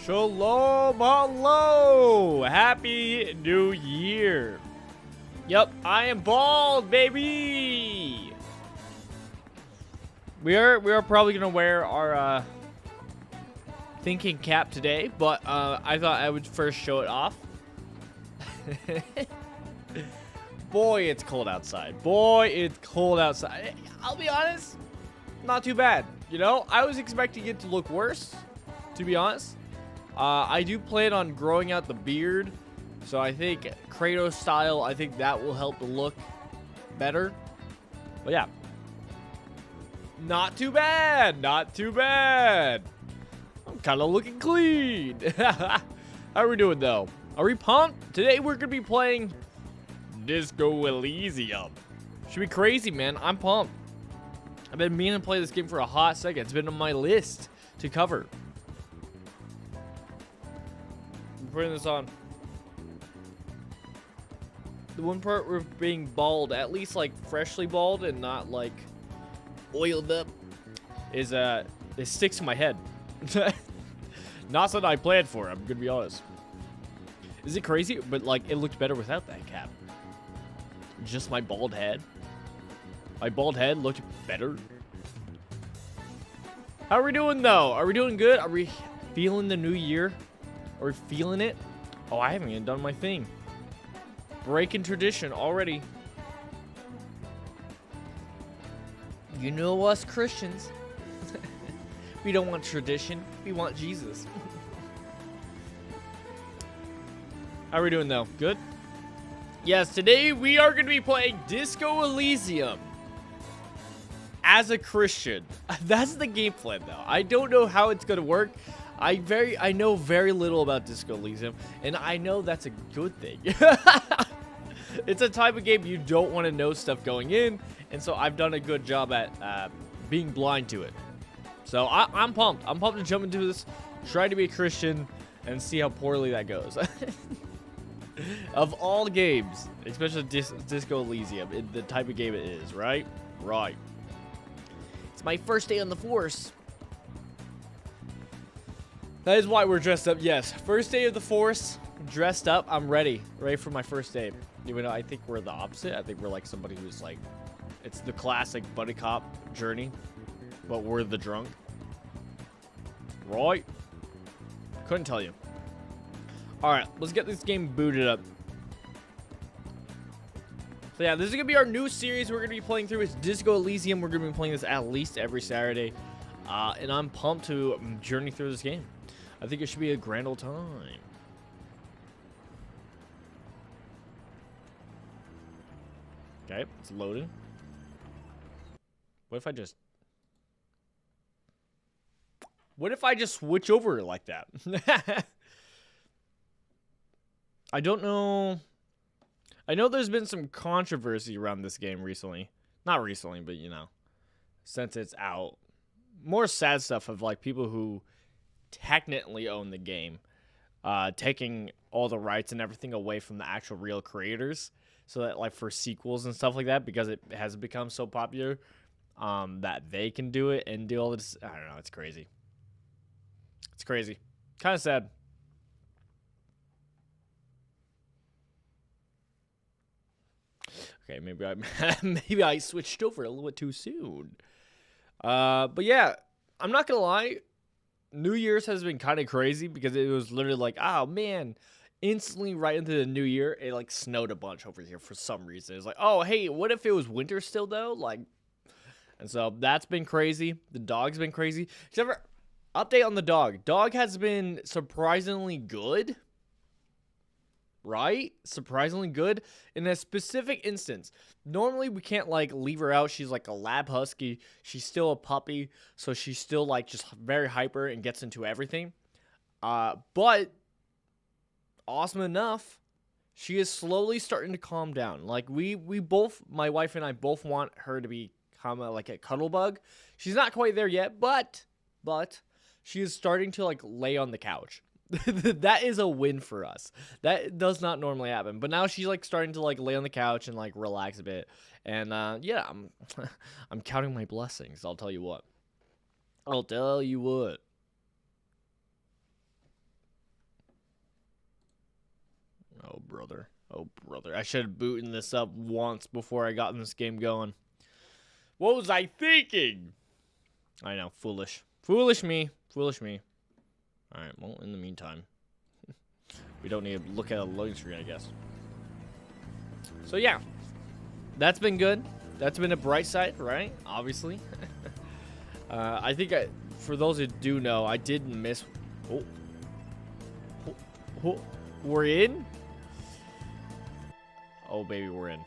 Shalom, hello, happy new year. Yep, I am bald, baby. We are probably gonna wear our thinking cap today, but I thought I would first show it off. Boy, it's cold outside. Boy, it's cold outside. I'll be honest, not too bad. You know, I was expecting it to look worse, to be honest. I do plan on growing out the beard, so I think Kratos style, I think that will help the look better. But yeah, not too bad, not too bad. I'm kind of looking clean. How are we doing though? Are we pumped? Today we're gonna be playing Disco Elysium. Should be crazy, man. I'm pumped. I've been meaning to play this game for a hot second. It's been on my list to cover. I'm putting this on. The one part with being bald, at least like freshly bald and not like oiled up, is it sticks to my head. Not something I planned for, I'm gonna be honest. Is it crazy? But like it looked better without that cap. Just my bald head. My bald head looked better. How are we doing though? Are we doing good? Are we feeling the new year? Are we feeling it? Oh, I haven't even done my thing. Breaking tradition already. You know us Christians. We don't want tradition. We want Jesus. How are we doing though? Good? Yes, today we are going to be playing Disco Elysium as a Christian. That's the game plan though. I don't know how it's going to work. I know very little about Disco Elysium, and I know that's a good thing. It's a type of game you don't want to know stuff going in, and so I've done a good job at being blind to it. So I'm pumped. I'm pumped to jump into this, try to be a Christian, and see how poorly that goes. Of all games, especially Disco Elysium, the type of game it is, right? Right. It's my first day on the force. That is why we're dressed up. Yes, first day of the force, dressed up. I'm ready for my first day. Even though I think we're the opposite. I think we're like somebody who's like, it's the classic buddy cop journey, but we're the drunk. Right? Couldn't tell you. All right, let's get this game booted up. So yeah, this is gonna be our new series we're gonna be playing through. It's Disco Elysium. We're gonna be playing this at least every Saturday, and I'm pumped to journey through this game. I think it should be a grand old time. Okay, it's loading. What if I just switch over like that? I don't know. I know there's been some controversy around this game recently. Not recently, but you know, since it's out. More sad stuff of like people who technically own the game, taking all the rights and everything away from the actual real creators, so that like for sequels and stuff like that, because it has become so popular, that they can do it and do all this. I don't know. It's crazy. It's crazy. Kind of sad. Okay, maybe I switched over a little bit too soon. But yeah, I'm not gonna lie. New Year's has been kind of crazy because it was literally like, oh man, instantly right into the new year, it like snowed a bunch over here for some reason. It's like, oh hey, what if it was winter still though? Like, and so that's been crazy. The dog's been crazy. Except for update on the dog. Dog has been surprisingly good. Right? Surprisingly good in a specific instance. Normally we can't like leave her out. She's like a lab husky. She's still a puppy, so she's still like just very hyper and gets into everything. But awesome enough, she is slowly starting to calm down. Like we both, my wife and I both want her to become like a cuddle bug. She's not quite there yet, but she is starting to like lay on the couch. That is a win for us. That does not normally happen, but now she's like starting to like lay on the couch and like relax a bit. And yeah, I'm counting my blessings. I'll tell you what. Oh, brother. Oh, brother. I should have booted this up once before I got this game going. What was I thinking? I know. Foolish. Foolish me. Foolish me. Alright, well, in the meantime, we don't need to look at a loading screen, I guess. So, yeah. That's been good. That's been a bright side, right? Obviously. I think for those who do know, I did miss... Oh. We're in? Oh, baby, we're in.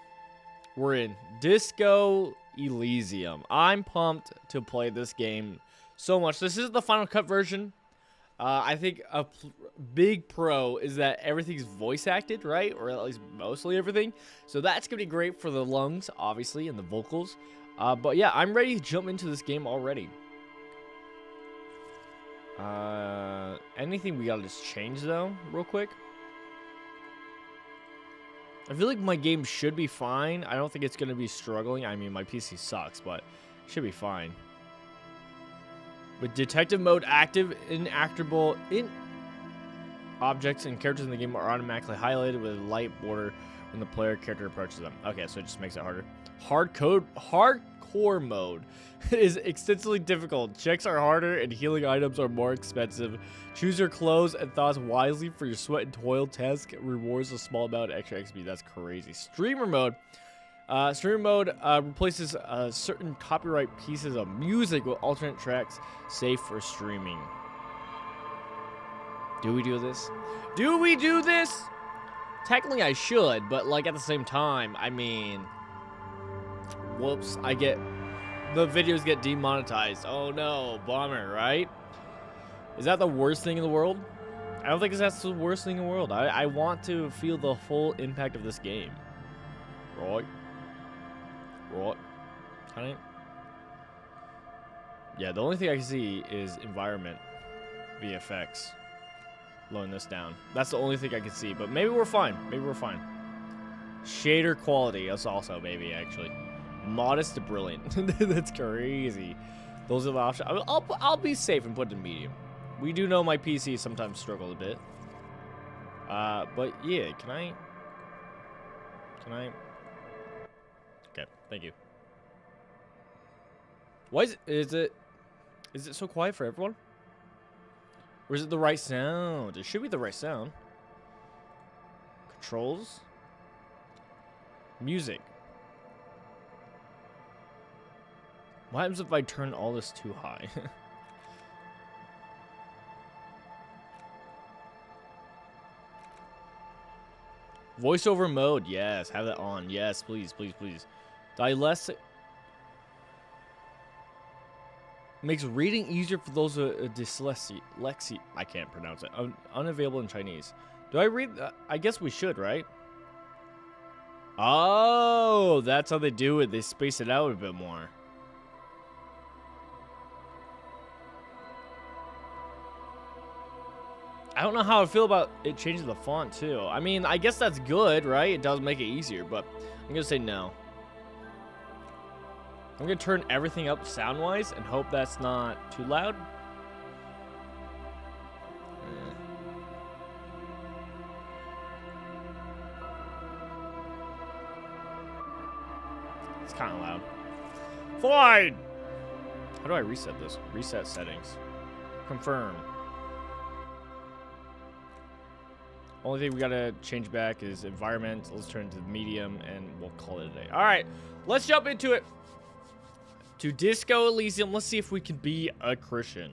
We're in. Disco Elysium. I'm pumped to play this game so much. This is the Final Cut version. I think a big pro is that everything's voice acted, right? Or at least mostly everything. So that's going to be great for the lungs, obviously, and the vocals. But yeah, I'm ready to jump into this game already. Anything we got to just change, though, real quick? I feel like my game should be fine. I don't think it's going to be struggling. I mean, my PC sucks, but it should be fine. With detective mode active, inactable objects and characters in the game are automatically highlighted with a light border when the player character approaches them. Okay, so it just makes it harder. Hardcore mode is extensively difficult. Checks are harder and healing items are more expensive. Choose your clothes and thoughts wisely for your sweat and toil. Task rewards a small amount of extra XP. That's crazy. Streamer mode. Replaces certain copyright pieces of music with alternate tracks safe for streaming. Do we do this? Do we do this? Technically, I should, but like at the same time, I mean, whoops, the videos get demonetized. Oh no, bummer, right? Is that the worst thing in the world? I don't think that's the worst thing in the world. I want to feel the full impact of this game. Right? Can I? Yeah, the only thing I can see is environment VFX. Lowering this down. That's the only thing I can see, but maybe we're fine. Maybe we're fine. Shader quality. That's also maybe actually modest to brilliant. That's crazy. Those are the options. I'll be safe and put it in medium. We do know my PC sometimes struggle a bit. But yeah, can I? Okay, thank you. Why is it so quiet for everyone? Or is it the right sound? It should be the right sound. Controls. Music. What happens if I turn all this too high? Voiceover mode, yes. Have that on. Yes, please, please, please. Dyslexic. Makes reading easier for those with dyslexia. I can't pronounce it. Unavailable in Chinese. Do I read? I guess we should, right? Oh, that's how they do it. They space it out a bit more. I don't know how I feel about it changing the font, too. I mean, I guess that's good, right? It does make it easier, but I'm going to say no. I'm going to turn everything up sound-wise and hope that's not too loud. It's kind of loud. Fine! How do I reset this? Reset settings. Confirm. Only thing we gotta change back is environment. Let's turn to medium and we'll call it a day. All right, let's jump into it. To Disco Elysium, let's see if we can be a Christian.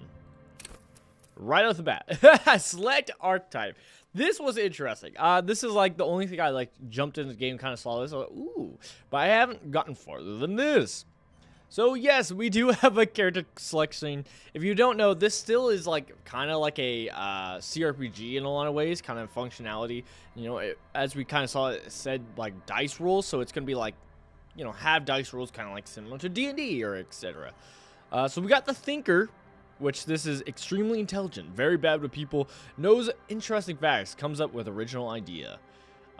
Right off the bat. Select archetype. This was interesting. This is like the only thing I like jumped into the game kind of saw this. Like, ooh, but I haven't gotten farther than this. So yes, we do have a character selection. If you don't know, this still is like kind of like a CRPG in a lot of ways, kind of functionality. You know, as we kind of saw, it said like dice rolls, so it's gonna be like, you know, have dice rolls kind of like similar to D&D or etc. So we got the Thinker, which this is extremely intelligent, very bad with people, knows interesting facts, comes up with original idea.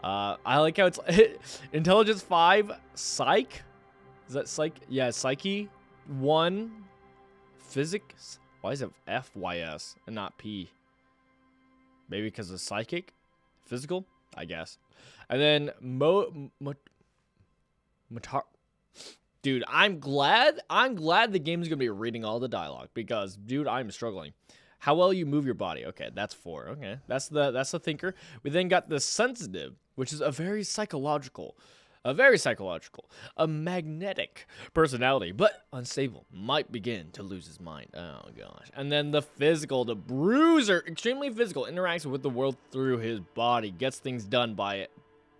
I like how it's intelligence 5, psych. Is that psych? Yeah, psyche. 1, physics. Why is it FYS and not P? Maybe because of psychic? Physical? I guess. And then dude, I'm glad the game is gonna be reading all the dialogue because, dude, I'm struggling. How well you move your body. Okay, that's 4. Okay, that's the thinker. We then got the sensitive, which is a very psychological, a magnetic personality, but unstable. Might begin to lose his mind. Oh gosh. And then the physical, the bruiser, extremely physical, interacts with the world through his body, gets things done by it.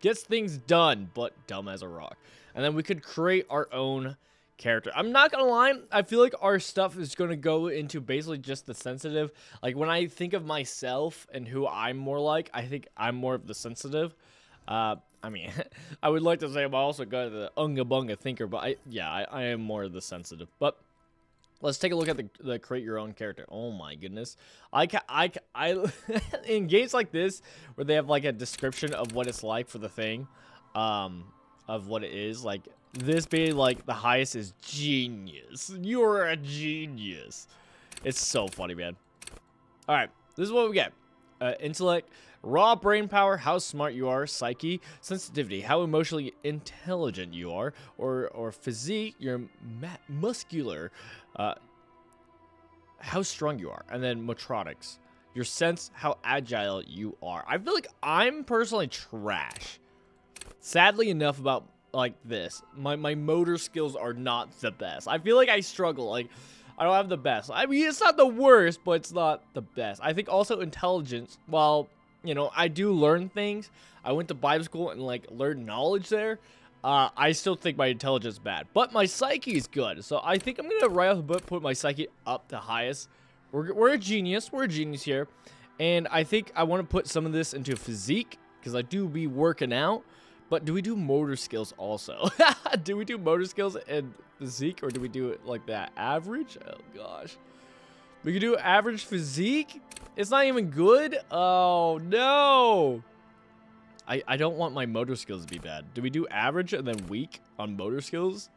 Gets things done, but dumb as a rock. And then we could create our own character. I'm not gonna lie, I feel like our stuff is gonna go into basically just the sensitive. Like when I think of myself and who I'm more like, I think I'm more of the sensitive. I mean, I would like to say I'm also got the unga bunga thinker, but I am more of the sensitive. But let's take a look at the create your own character. Oh my goodness, I in games like this where they have like a description of what it's like for the thing, of what it is, like this being like the highest is genius. You're a genius. It's so funny, man. All right, this is what we get. Intellect, raw brain power, how smart you are, psyche, sensitivity, how emotionally intelligent you are, or physique, your muscular, how strong you are, and then motronics, your sense, how agile you are. I feel like I'm personally trash. Sadly enough about like this, my motor skills are not the best. I feel like I struggle. Like I don't have the best. I mean, it's not the worst, but it's not the best. I think also intelligence, while, you know, I do learn things. I went to Bible school and, like, learned knowledge there. I still think my intelligence is bad. But my psyche is good. So I think I'm going to, right off the bat, put my psyche up to highest. We're a genius. We're a genius here. And I think I want to put some of this into physique, because I do be working out. But do we do motor skills also? Do we do motor skills and physique, or do we do it like that? Average? Oh, gosh. We could do average physique? It's not even good? Oh, no. I don't want my motor skills to be bad. Do we do average and then weak on motor skills?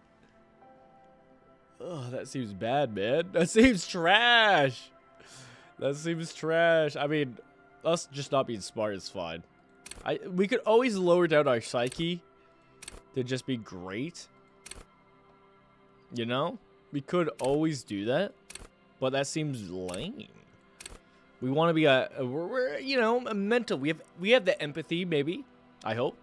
Oh, that seems bad, man. That seems trash. That seems trash. I mean, us just not being smart is fine. We could always lower down our psyche to just be great. You know? We could always do that. But that seems lame. We want to be we're you know, a mental. We have the empathy, maybe. I hope.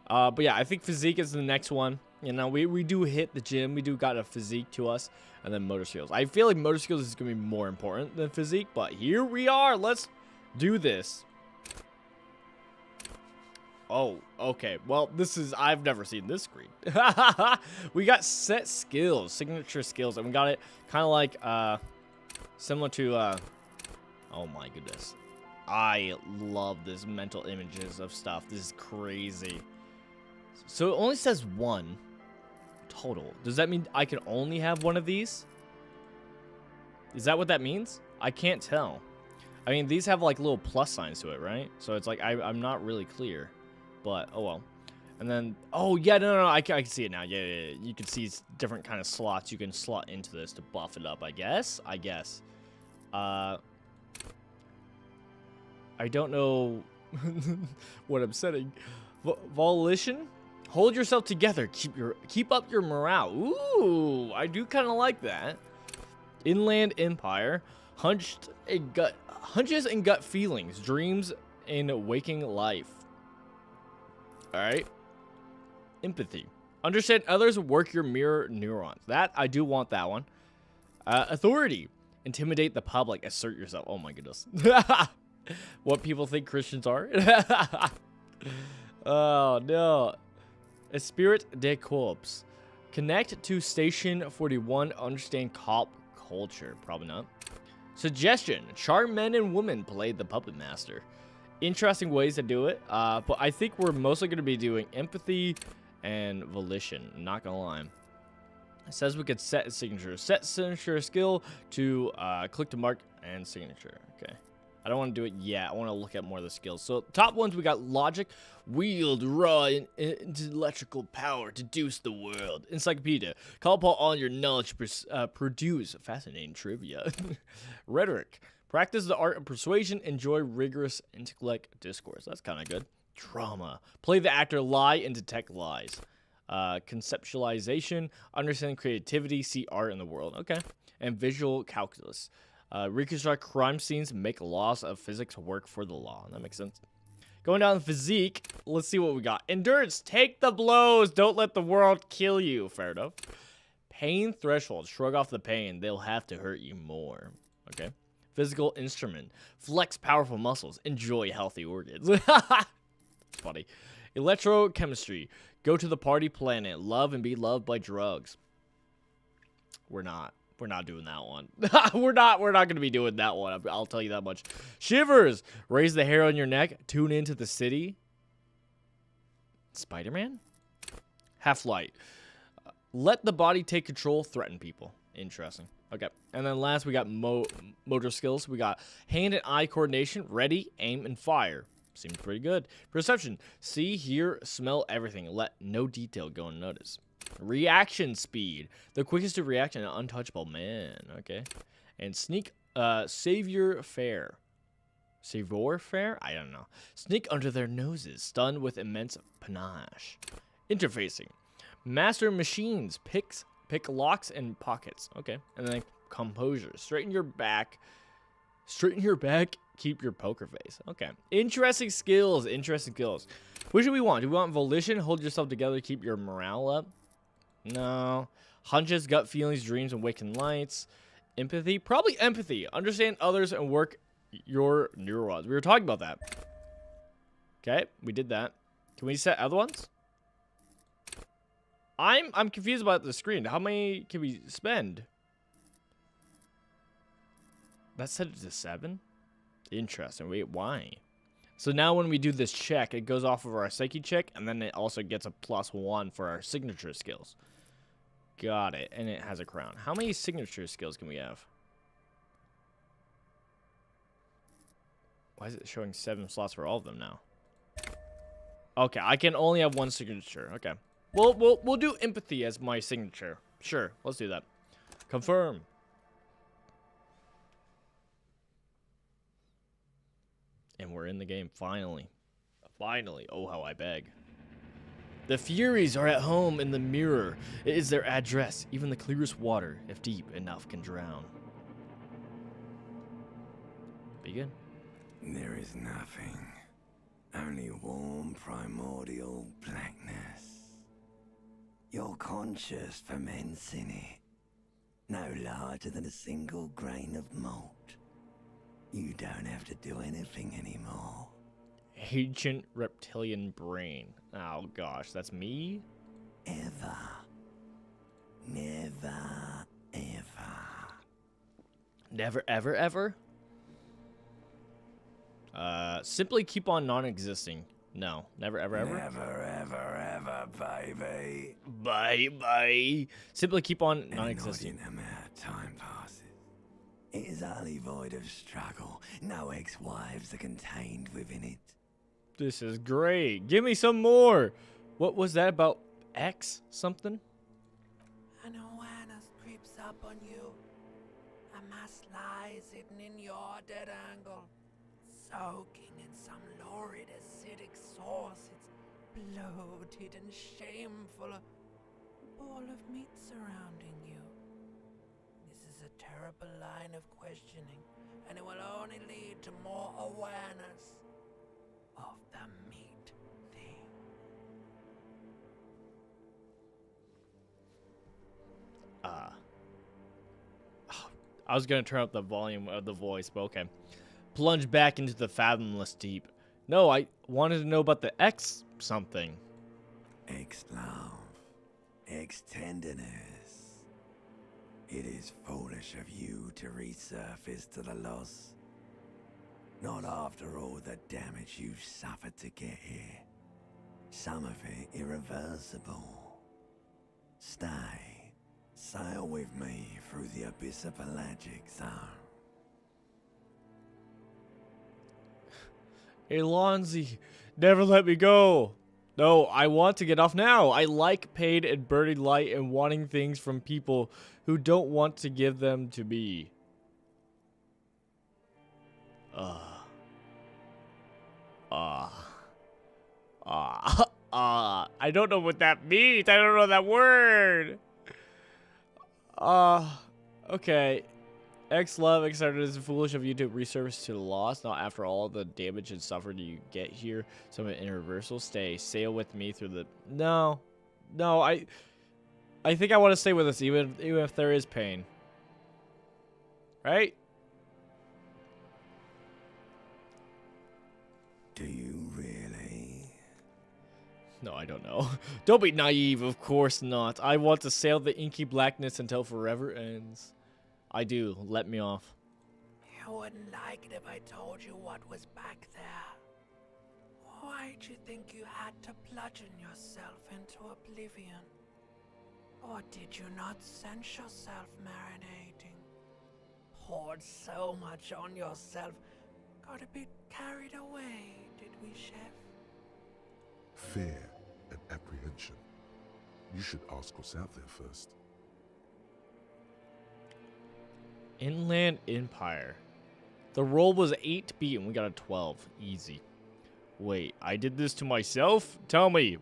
But yeah, I think physique is the next one. You know, we do hit the gym. We do got a physique to us. And then motor skills. I feel like motor skills is going to be more important than physique. But here we are. Let's do this. Oh, okay. Well, I've never seen this screen. We got set skills, signature skills, and we got it kind of like, similar to, oh my goodness. I love this mental images of stuff. This is crazy. So it only says 1 total. Does that mean I can only have one of these? Is that what that means? I can't tell. I mean, these have like little plus signs to it, right? So it's like, I'm not really clear. But, oh well. And then, oh, yeah, no, I can see it now. Yeah. You can see different kind of slots you can slot into this to buff it up, I guess. I don't know what I'm setting. Volition? Hold yourself together. Keep up your morale. Ooh, I do kind of like that. Inland Empire. Hunches and gut feelings. Dreams in waking life. Alright. Empathy. Understand others, work your mirror neurons. That, I do want that one. Authority. Intimidate the public. Assert yourself. Oh my goodness. What people think Christians are. Oh no. Esprit de corps. Connect to Station 41. Understand cop culture. Probably not. Suggestion. Charm men and women. Play the puppet master. Interesting ways to do it, but I think we're mostly going to be doing empathy and volition. Not gonna lie. It says we could set a signature. Set signature skill to click to mark and signature. Okay. I don't want to do it yet. I want to look at more of the skills. So top ones, we got logic, wield raw intellectual power to deduce the world. Encyclopedia, call upon all your knowledge, produce fascinating trivia. Rhetoric. Practice the art of persuasion. Enjoy rigorous intellect discourse. That's kind of good. Drama. Play the actor, lie and detect lies. Conceptualization, understand creativity, see art in the world. Okay. And visual calculus. Reconstruct crime scenes, make laws of physics work for the law. That makes sense. Going down to physique, let's see what we got. Endurance, take the blows. Don't let the world kill you. Fair enough. Pain threshold, shrug off the pain. They'll have to hurt you more. Okay. Physical instrument, flex powerful muscles. Enjoy healthy organs. That's funny. Electrochemistry, go to the party planet. Love and be loved by drugs. We're not doing that one. we're not going to be doing that one. I'll tell you that much. Shivers, raise the hair on your neck. Tune into the city. Spider-Man? Half-light. Let the body take control, threaten people. Interesting. Okay. And then last, we got motor skills. We got hand and eye coordination. Ready, aim, and fire. Seems pretty good. Perception. See, hear, smell everything. Let no detail go unnoticed. Reaction speed. The quickest to react, an untouchable man. Okay. And sneak, savior fair. Savior fair? I don't know. Sneak under their noses. Stun with immense panache. Interfacing. Master machines. Pick locks and pockets. Okay. And then composure. Straighten your back. Keep your poker face. Okay. Interesting skills. What should we want? Do we want volition? Hold yourself together. Keep your morale up. No. Hunches, gut feelings, dreams, and waking lights. Empathy. Probably empathy. Understand others and work your neurons. We were talking about that. Okay. We did that. Can we set other ones? I'm confused about the screen. How many can we spend? That's set it to 7? Interesting. Wait, why? So now when we do this check, it goes off of our psyche check, and then it also gets a +1 for our signature skills. Got it. And it has a crown. How many signature skills can we have? Why is it showing 7 slots for all of them now? Okay, I can only have 1 signature. Okay. We'll do empathy as my signature. Sure, let's do that. Confirm. And we're in the game, finally. Finally. Oh, how I beg. The Furies are at home in the mirror. It is their address. Even the clearest water, if deep enough, can drown. Begin. There is nothing. Only warm primordial blackness. Your conscious ferments in it. No larger than a single grain of malt. You don't have to do anything anymore. Ancient reptilian brain. Oh gosh, that's me? Ever. Never, ever. Never, ever, ever? Simply keep on non-existing. No, never, ever, ever? Never, ever, ever, baby. Bye. Simply keep on non-existing. An inordinate amount of time passes. It is utterly void of struggle. No ex-wives are contained within it. This is great. Give me some more. What was that about X something? An awareness creeps up on you. A mass lies hidden in your dead angle, soaking in some lurid acidic sauce. It's bloated and shameful. A ball of meat surrounding you. This is a terrible line of questioning, and it will only lead to more awareness of the meat thing. I was going to turn up the volume of the voice, but okay. Plunge back into the fathomless deep. No, I wanted to know about the X something. Ex-love. Ex-tenderness. It is foolish of you to resurface to the loss. Not after all the damage you've suffered to get here. Some of it irreversible. Stay. Sail with me through the abyss of pelagic zone. Alonzi, never let me go. No, I want to get off now. I like pain and burning light and wanting things from people who don't want to give them to me. I don't know what that means. I don't know that word. Okay. Love, excited is foolish of you to resurface to the lost. Not after all the damage and suffering you get here. Some in reversal. Stay. Sail with me through the... No. No, I think I want to stay with us even if there is pain. Right? Do you really? No, I don't know. Don't be naive, of course not. I want to sail the inky blackness until forever ends. I do. Let me off. You wouldn't like it if I told you what was back there. Why'd you think you had to bludgeon yourself into oblivion? Or did you not sense yourself marinating? Poured so much on yourself, got a bit carried away, did we, Chef? Fear and apprehension. You should ask what's out there first. Inland Empire. The roll was 8 to beat and we got a 12. Easy. Wait, I did this to myself? Tell me.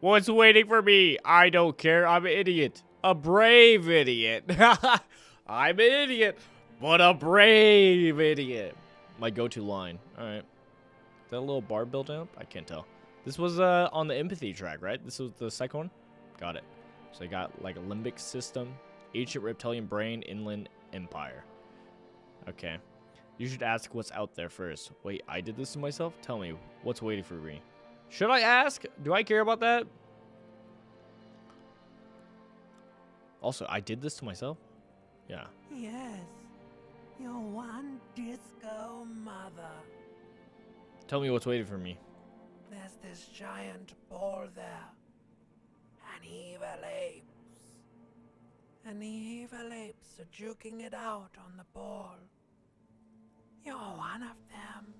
What's waiting for me? I don't care. I'm an idiot. A brave idiot. I'm an idiot, but a brave idiot. My go-to line. All right. Is that a little bar built up? I can't tell. This was on the empathy track, right? This was the second one? Got it. So I got like a limbic system, ancient reptilian brain, inland empire. Okay. You should ask what's out there first. Wait, I did this to myself? Tell me, what's waiting for me? Should I ask? Do I care about that? Also, I did this to myself? Yeah. Yes, your one disco mother. Tell me what's waiting for me. There's this giant ball there. And evil apes. And evil apes are juking it out on the ball. You're one of them.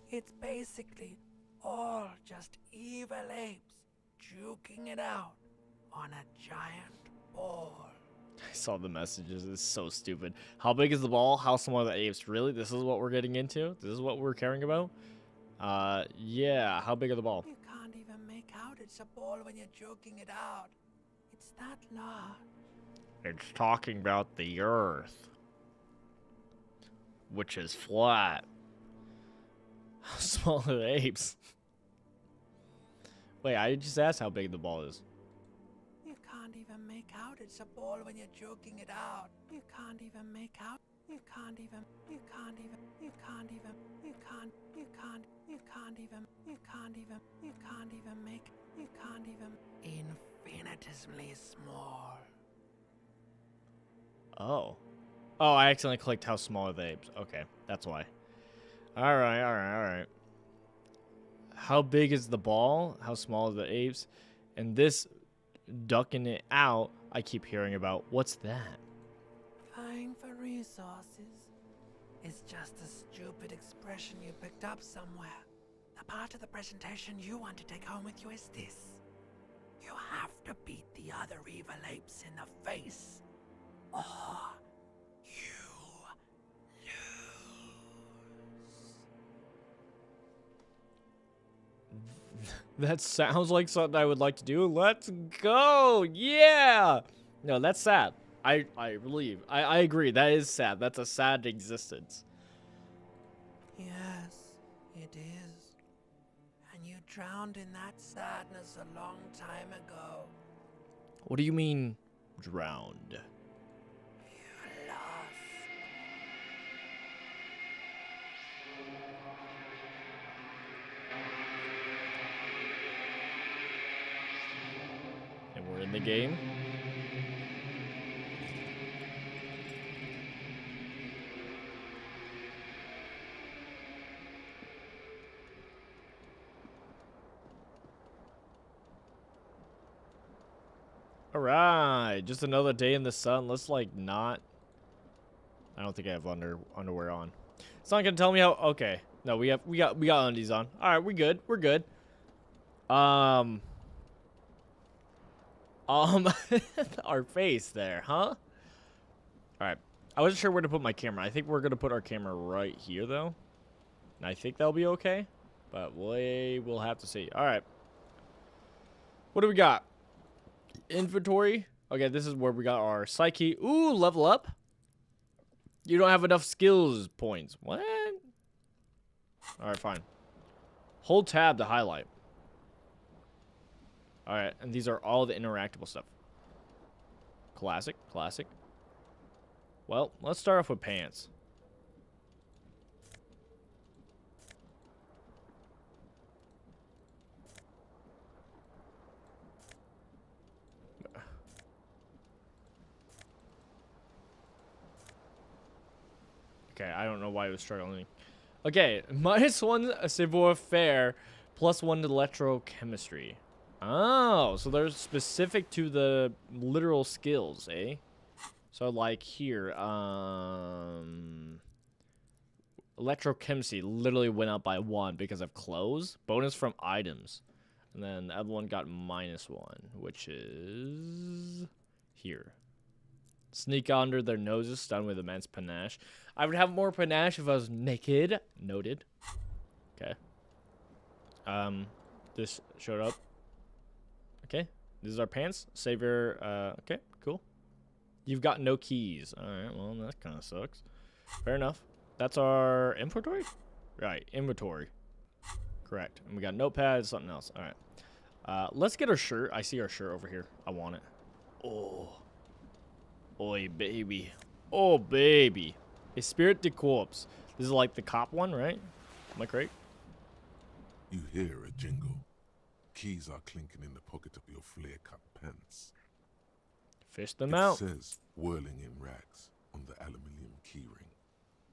It's basically all just evil apes juking it out on a giant ball. I saw the messages. It's so stupid. How big is the ball? How small are the apes? Really? This is what we're getting into? This is what we're caring about? Yeah. How big is the ball? You can't even make out it's a ball when you're joking it out. It's that large. It's talking about the Earth, which is flat. How small are the apes? Wait, I just asked how big the ball is. You can't even make out it's a ball when you're joking it out. You can't even make out. You can't even make infinitesimally small. Oh. Oh, I accidentally clicked how small are the apes. Okay, that's why. Alright. How big is the ball? How small are the apes? And this ducking it out, I keep hearing about. What's that? Vying for resources. It's just a stupid expression you picked up somewhere. The part of the presentation you want to take home with you is this. You have to beat the other evil apes in the face. Or you lose. That sounds like something I would like to do. Let's go. Yeah. No, that's sad. I believe. I agree. That is sad. That's a sad existence. Yes, it is. And you drowned in that sadness a long time ago. What do you mean, drowned? You lost. And we're in the game. Alright, just another day in the sun. Let's like not. I don't think I have underwear on. It's not gonna tell me how. Okay, no, we got undies on. All right, we're good. We're good. Our face there, huh? All right. I wasn't sure where to put my camera. I think we're gonna put our camera right here though, and I think that'll be okay. But we will have to see. All right. What do we got? Inventory. Okay, this is where we got our psyche. Ooh, level up. You don't have enough skills points. What? All right, fine. Hold tab to highlight. All right, and these are all the interactable stuff. Classic, classic. Well, let's start off with pants. Okay, I don't know why it was struggling. Okay, -1 savoir faire, +1 to electrochemistry. Oh, so they're specific to the literal skills, eh? So like here, electrochemistry literally went up by 1 because of clothes. Bonus from items. And then the other one got -1, which is here. Sneak under their noses, stun with immense panache. I would have more panache if I was naked. Noted. Okay. This showed up. Okay. This is our pants. Savior. Okay, cool. You've got no keys. Alright, well, that kind of sucks. Fair enough. That's our inventory? Right, inventory. Correct. And we got notepad, something else. Alright. Let's get our shirt. I see our shirt over here. I want it. Oh. Oi, baby. Oh, baby. A spirit de corpse. This is like the cop one, right? Am I correct? You hear a jingle. Keys are clinking in the pocket of your flare-cut pants. Fish them out. It says, whirling in rags, on the aluminium key ring.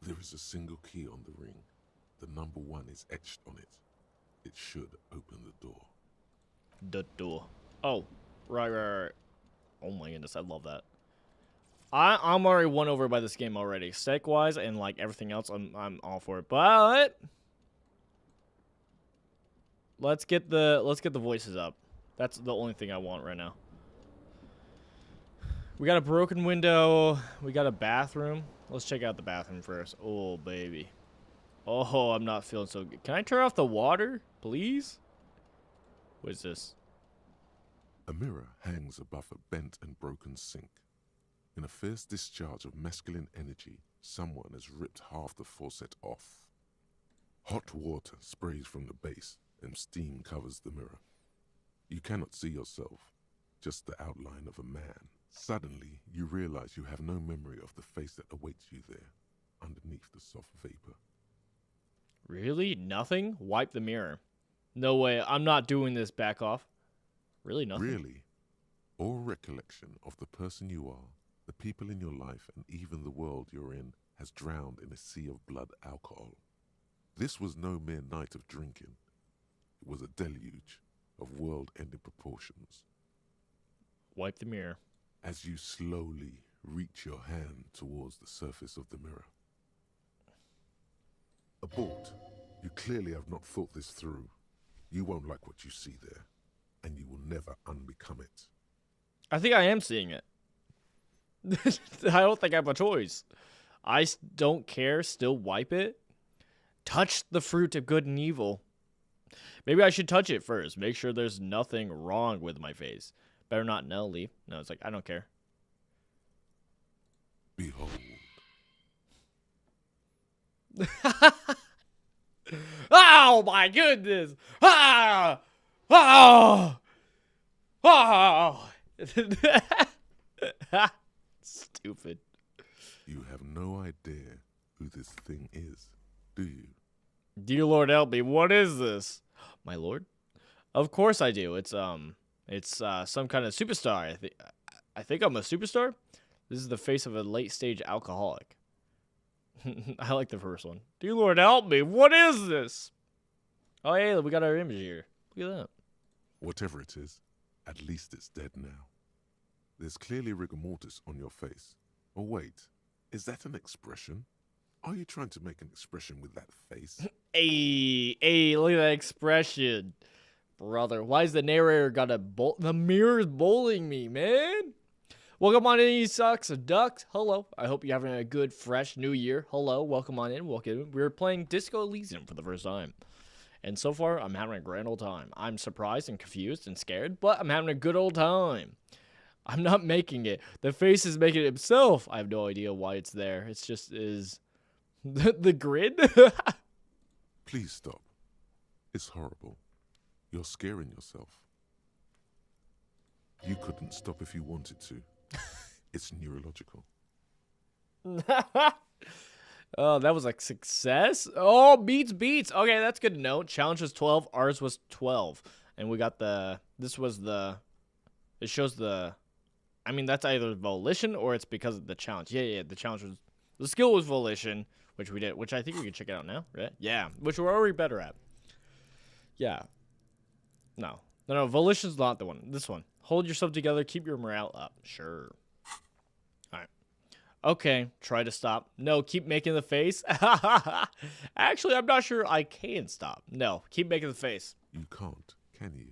There is a single key on the ring. The number 1 is etched on it. It should open the door. The door. Oh, right. Oh my goodness, I love that. I'm already won over by this game already. Aesthetic wise and like everything else, I'm all for it. But let's get the voices up. That's the only thing I want right now. We got a broken window. We got a bathroom. Let's check out the bathroom first. Oh baby. Oh, I'm not feeling so good. Can I turn off the water, please? What is this? A mirror hangs above a bent and broken sink. In a fierce discharge of masculine energy, someone has ripped half the faucet off. Hot water sprays from the base, and steam covers the mirror. You cannot see yourself, just the outline of a man. Suddenly, you realize you have no memory of the face that awaits you there, underneath the soft vapor. Really? Nothing? Wipe the mirror. No way. I'm not doing this. Back off. Really? Nothing? Really? All recollection of the person you are, the people in your life, and even the world you're in has drowned in a sea of blood alcohol. This was no mere night of drinking. It was a deluge of world-ending proportions. Wipe the mirror. As you slowly reach your hand towards the surface of the mirror. Abort. You clearly have not thought this through. You won't like what you see there, and you will never unbecome it. I think I am seeing it. I don't think I have a choice. I don't care. Still wipe it. Touch the fruit of good and evil. Maybe I should touch it first. Make sure there's nothing wrong with my face. Better not no, leave. No, it's like, I don't care. Behold. Oh my goodness! Ah! Oh! Oh! Stupid. You have no idea who this thing is, do you? Dear Lord help me, what is this? My lord? Of course I do. It's some kind of superstar. I think I'm a superstar. This is the face of a late-stage alcoholic. I like the first one. Dear Lord help me, what is this? Oh hey, we got our image here. Look at that. Whatever it is, at least it's dead now. There's clearly rigor mortis on your face. Oh wait, is that an expression? Are you trying to make an expression with that face? Hey, look at that expression. Brother, why is the narrator got a bowl? The mirror's bowling me, man. Welcome on in, you sucks of ducks. Hello. I hope you're having a good, fresh new year. Hello. Welcome on in. Welcome. We're playing Disco Elysium for the first time. And so far, I'm having a grand old time. I'm surprised and confused and scared, but I'm having a good old time. I'm not making it. The face is making it himself. I have no idea why it's there. It's just is the grid. Please stop. It's horrible. You're scaring yourself. You couldn't stop if you wanted to. It's neurological. Oh, that was a success. Oh, beats. Okay, that's good to know. Challenge was 12. Ours was 12. And we got this was the, it shows the, I mean, that's either volition or it's because of the challenge. Yeah, the challenge was, the skill was volition, which we did, which I think we can check it out now, right? Yeah, which we're already better at. Yeah. No, volition's not the one. This one. Hold yourself together, keep your morale up. Sure. Alright. Okay, try to stop. No, keep making the face. Actually, I'm not sure I can stop. No, keep making the face. You can't, can you?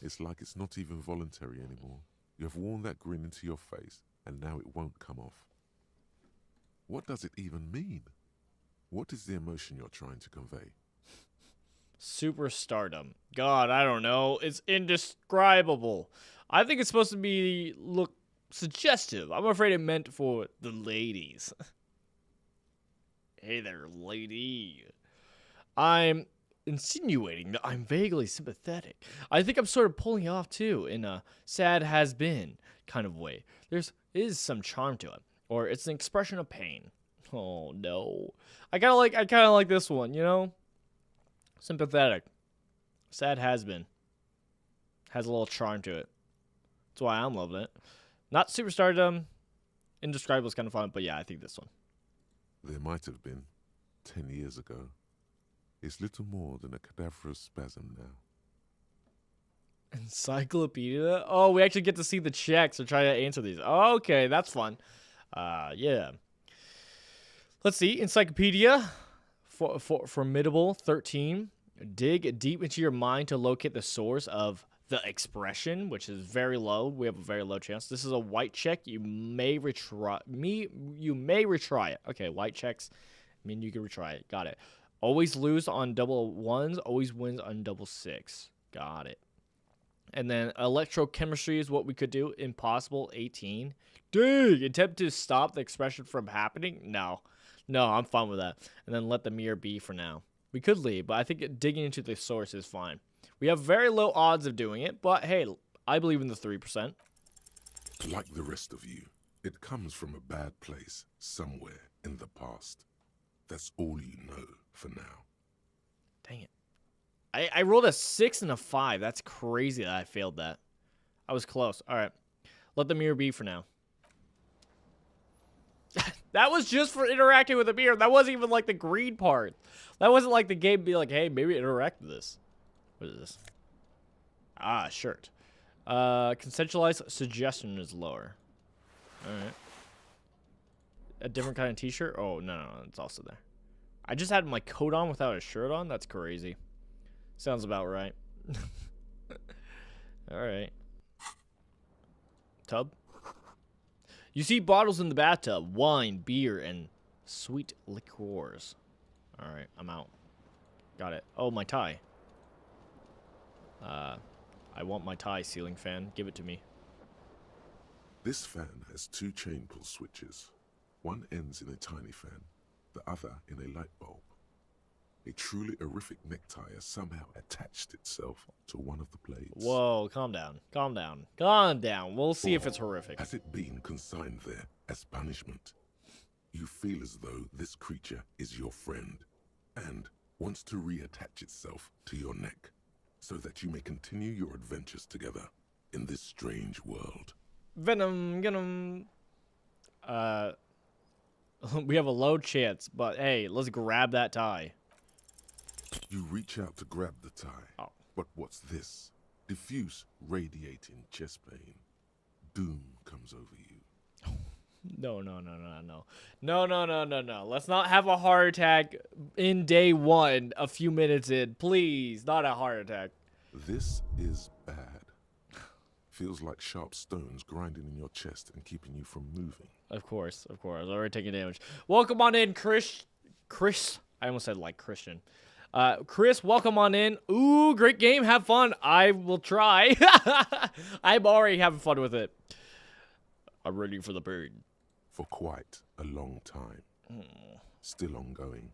It's like it's not even voluntary anymore. You have worn that grin into your face, and now it won't come off. What does it even mean? What is the emotion you're trying to convey? Superstardom. God, I don't know. It's indescribable. I think it's supposed to look suggestive. I'm afraid it meant for the ladies. Hey there, lady. I'm insinuating that I'm vaguely sympathetic. I think I'm sort of pulling you off too, in a sad has been kind of way. There is some charm to it, or it's an expression of pain. Oh no. I kinda like this one, you know? Sympathetic. Sad has been. Has a little charm to it. That's why I'm loving it. Not superstardom. Indescribable is kind of fun, but yeah, I think this one. There might have been 10 years ago. It's little more than a cadaverous spasm now. Encyclopedia? Oh, we actually get to see the checks or try to answer these. Oh, okay, that's fun. Yeah. Let's see. Encyclopedia. Formidable 13. Dig deep into your mind to locate the source of the expression, which is very low. We have a very low chance. This is a white check. You may retry it. Okay, white checks mean you can retry it. Got it. Always lose on double ones. Always wins on double six. Got it. And then electrochemistry is what we could do. Impossible 18. Dig. Attempt to stop the expression from happening. No, I'm fine with that. And then let the mirror be for now. We could leave, but I think digging into the source is fine. We have very low odds of doing it, but hey, I believe in the 3%. Like the rest of you, it comes from a bad place somewhere in the past. That's all you know for now. Dang it. I rolled a 6 and a 5. That's crazy that I failed that. I was close. All right. Let the mirror be for now. That was just for interacting with the mirror. That wasn't even like the green part. That wasn't like the game be like, hey, maybe interact with this. What is this? Ah, shirt. Consensualized suggestion is lower. All right. A different kind of t-shirt? Oh, no, it's also there. I just had my coat on without a shirt on? That's crazy. Sounds about right. All right. Tub? You see bottles in the bathtub. Wine, beer, and sweet liqueurs. All right, I'm out. Got it. Oh, my tie. I want my tie, ceiling fan. Give it to me. This fan has 2 chain pull switches. One ends in a tiny fan, the other in a light bulb. A truly horrific necktie has somehow attached itself to one of the blades. Whoa, calm down. Calm down. Calm down. We'll see if it's horrific. Has it been consigned there as punishment? You feel as though this creature is your friend and wants to reattach itself to your neck so that you may continue your adventures together in this strange world. Venom, get him. We have a low chance, but hey, let's grab that tie. You reach out to grab the tie. Oh. But what's this? Diffuse, radiating chest pain. Doom comes over you. No. Let's not have a heart attack in day 1, a few minutes in. Please, not a heart attack. This is bad. Feels like sharp stones grinding in your chest and keeping you from moving. Of course. Already taking damage. Welcome on in, Chris. I almost said like Christian. Chris, welcome on in. Ooh, great game. Have fun. I will try. I'm already having fun with it. I'm ready for the bird. For quite a long time. Still ongoing.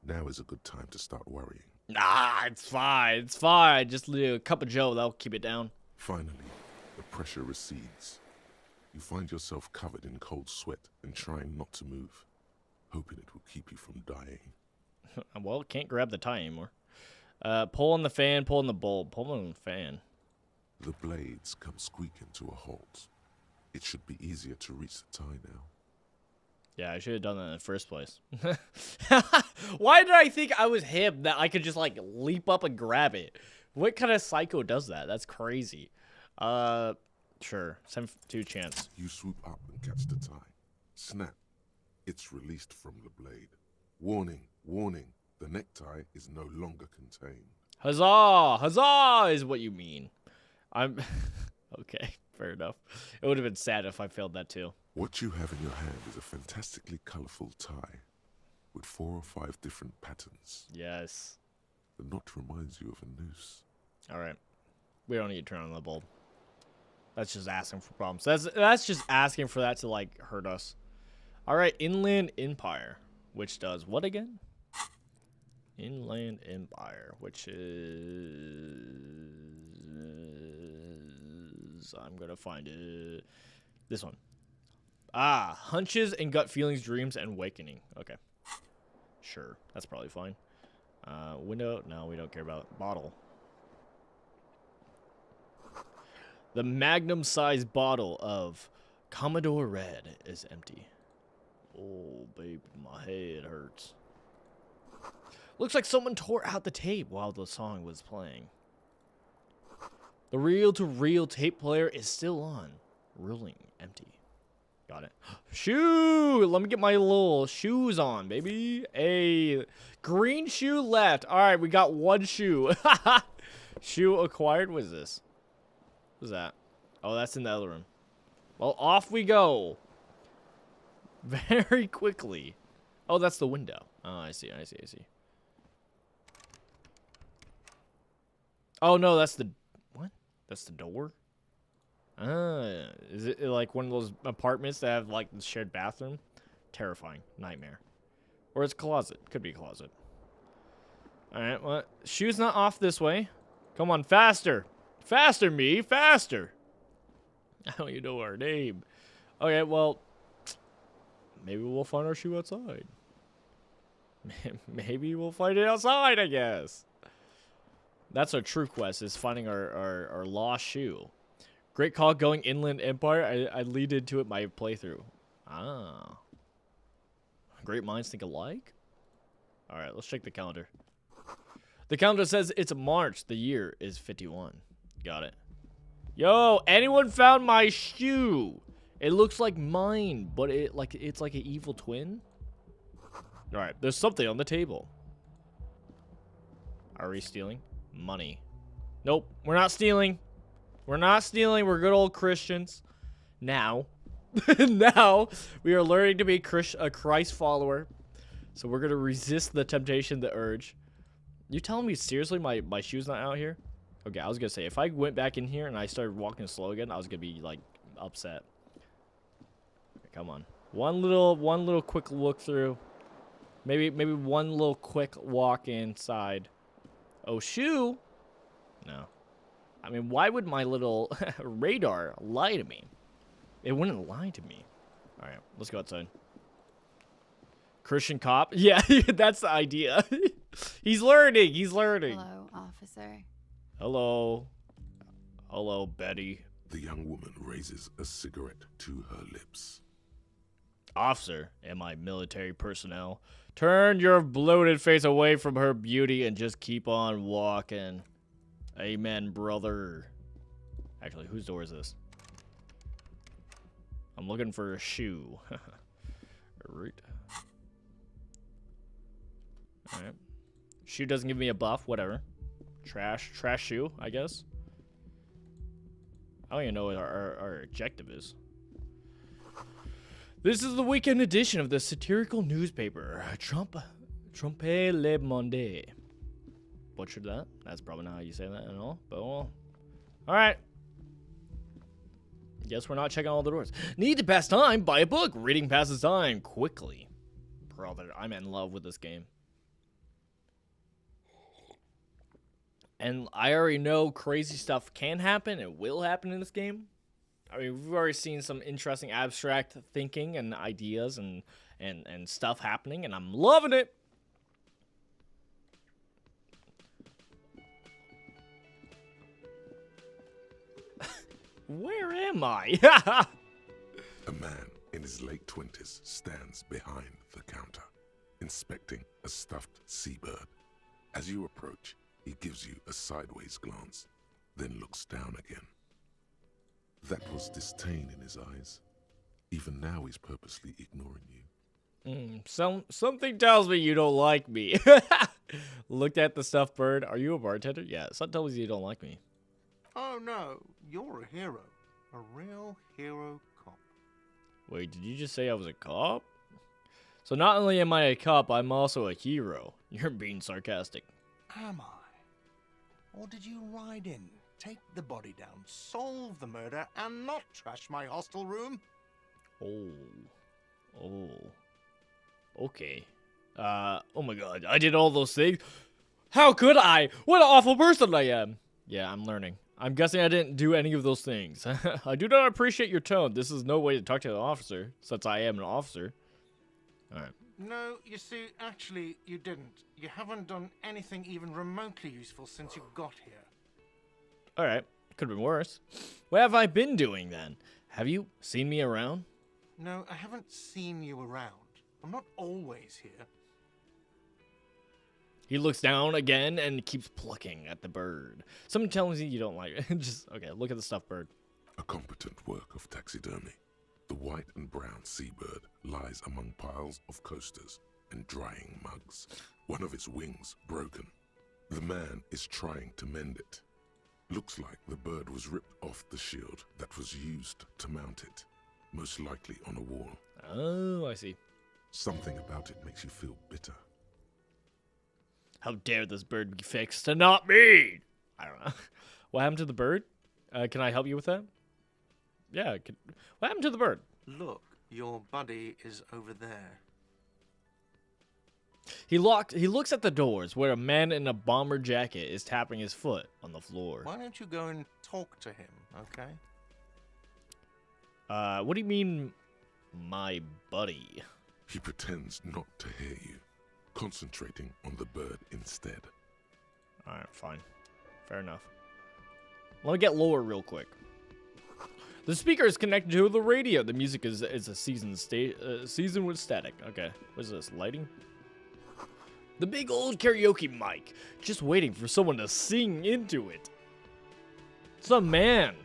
Now is a good time to start worrying. Nah, it's fine. It's fine. Just a cup of Joe. That'll keep it down. Finally, the pressure recedes. You find yourself covered in cold sweat and trying not to move, hoping it will keep you from dying. Well, can't grab the tie anymore. Pull on the fan, pull on the bulb. Pull on the fan. The blades come squeaking to a halt. It should be easier to reach the tie now. Yeah, I should have done that in the first place. Why did I think I was him that I could just, like, leap up and grab it? What kind of psycho does that? That's crazy. Sure. 7-2 chance. You swoop up and catch the tie. Snap. It's released from the blade. Warning, warning. The necktie is no longer contained. Huzzah! Huzzah is what you mean. I'm... Okay, fair enough. It would have been sad if I failed that too. What you have in your hand is a fantastically colorful tie with 4 or 5 different patterns. Yes. The knot reminds you of a noose. All right. We don't need to turn on the bulb. That's just asking for problems. That's just asking for that to, like, hurt us. All right, Inland Empire, which does what again? Inland Empire, which is... I'm going to find it. This one. Ah, hunches and gut feelings, dreams, and awakening. Okay. Sure, that's probably fine. Window? No, we don't care about. Bottle. The magnum-sized bottle of Commodore Red is empty. Oh, baby, my head hurts. Looks like someone tore out the tape while the song was playing. The reel-to-reel tape player is still on. Rolling empty. Got it. Shoe! Let me get my little shoes on, baby. A green shoe left. All right, we got 1 shoe. Shoe acquired. What is this? What's that? Oh, that's in the other room. Well, off we go. Very quickly. Oh, that's the window. Oh, I see. Oh, no, that's the... What? That's the door? Is it like one of those apartments that have, like, the shared bathroom? Terrifying. Nightmare. Or it's a closet. Could be a closet. Alright, well, shoe's not off this way. Come on, faster. Faster, me. Faster. I don't even know our name. Okay, well, maybe we'll find our shoe outside. Maybe we'll find it outside, I guess. That's our true quest, is finding our lost shoe. Great call going Inland Empire. I lead into it my playthrough. Ah. Great minds think alike? Alright, let's check the calendar. The calendar says it's March. The year is 51. Got it. Yo, anyone found my shoe? It looks like mine, but it's like an evil twin. Alright, there's something on the table. Are we stealing? Money. Nope, we're not stealing. We're not stealing. We're good old Christians. Now. Now, we are learning to be a Christ follower. So we're going to resist the temptation, the urge. You telling me seriously my shoe's not out here? Okay, I was going to say, if I went back in here and I started walking slow again, I was going to be, like, upset. Okay, come on. One little quick look through. Maybe one little quick walk inside. Oh, shoe? No. I mean, why would my little radar lie to me? It wouldn't lie to me. All right, let's go outside. Christian cop? Yeah, that's the idea. He's learning. He's learning. Hello, officer. Hello. Hello, Betty. The young woman raises a cigarette to her lips. Officer, am I military personnel? Turn your bloated face away from her beauty and just keep on walking. Amen, brother. Actually, whose door is this? I'm looking for a shoe. Right. Alright. Shoe doesn't give me a buff, whatever. Trash shoe, I guess. I don't even know what our objective is. This is the weekend edition of the satirical newspaper. Trompe le monde. Butchered that. That's probably not how you say that at all. But well. Alright. Guess we're not checking all the doors. Need to pass time? Buy a book. Reading passes time quickly. Brother, I'm in love with this game. And I already know crazy stuff can happen. It will happen in this game. I mean, we've already seen some interesting abstract thinking and ideas and stuff happening, and I'm loving it. Where am I? A man in his late 20s stands behind the counter, inspecting a stuffed seabird. As you approach, he gives you a sideways glance, then looks down again. That was disdain in his eyes. Even now, he's purposely ignoring you. Something tells me you don't like me. Looked at the stuffed bird. Are you a bartender? Yeah, something tells me you don't like me. Oh no, you're a hero. A real hero cop. Wait, did you just say I was a cop? So not only am I a cop, I'm also a hero. You're being sarcastic. Am I? Or did you ride in, take the body down, solve the murder, and not trash my hostel room? Oh. Okay. Oh my god, I did all those things? How could I? What an awful person I am. Yeah, I'm learning. I'm guessing I didn't do any of those things. I do not appreciate your tone. This is no way to talk to an officer, since I am an officer. Alright. No, you see, actually, you didn't. You haven't done anything even remotely useful since you got here. Alright. Could have been worse. What have I been doing then? Have you seen me around? No, I haven't seen you around. I'm not always here. He looks down again and keeps plucking at the bird. Someone tells me you don't like it. Just, okay, look at the stuffed bird. A competent work of taxidermy. The white and brown seabird lies among piles of coasters and drying mugs. One of its wings broken. The man is trying to mend it. Looks like the bird was ripped off the shield that was used to mount it. Most likely on a wall. Oh, I see. Something about it makes you feel bitter. How dare this bird be fixed and not me? I don't know. What happened to the bird? Can I help you with that? Yeah. What happened to the bird? Look, your buddy is over there. He looks at the doors where a man in a bomber jacket is tapping his foot on the floor. Why don't you go and talk to him, okay? What do you mean, my buddy? He pretends not to hear you, concentrating on the bird instead. Alright, fine. Fair enough. Let me get lower real quick. The speaker is connected to the radio. The music is a seasoned with static. Okay, what is this? Lighting? The big old karaoke mic. Just waiting for someone to sing into it. Some man.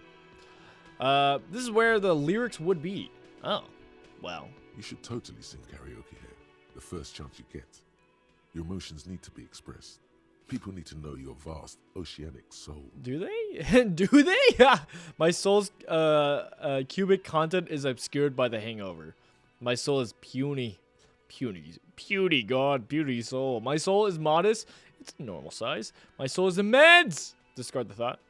This is where the lyrics would be. Oh, well. You should totally sing karaoke here, the first chance you get. Your emotions need to be expressed. People need to know your vast oceanic soul. Do they? Do they? My soul's cubic content is obscured by the hangover. My soul is puny. God, puny soul. My soul is modest. It's a normal size. My soul is immense. Discard the thought.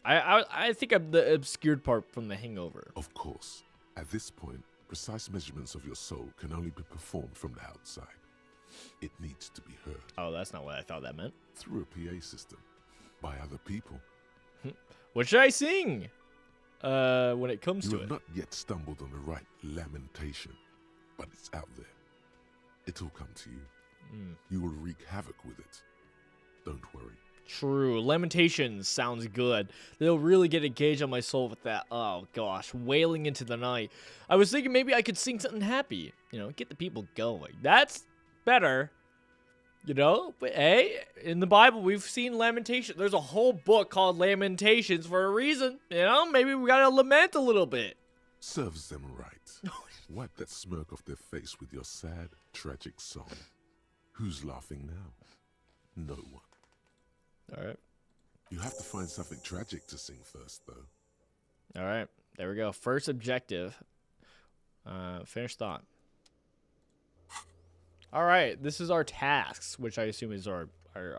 I think I'm the obscured part from the hangover. Of course. At this point, precise measurements of your soul can only be performed from the outside. It needs to be heard. Oh, that's not what I thought that meant. Through a PA system. By other people. What should I sing? When it comes You to have it. not yet stumbled on the right lamentation, but it's out there. It'll come to you. You will wreak havoc with it. Don't worry. True. Lamentations sounds good. They'll really get engaged on my soul with that. Oh, gosh. Wailing into the night. I was thinking maybe I could sing something happy. You know, get the people going. That's better. You know? But, hey, in the Bible, we've seen lamentation. There's a whole book called Lamentations for a reason. You know? Maybe we gotta lament a little bit. Serves them right. Wipe that smirk off their face with your sad, tragic song. Who's laughing now? No one. All right. You have to find something tragic to sing first, though. All right. There we go. First objective. Finish thought. All right, this is our tasks, which I assume is our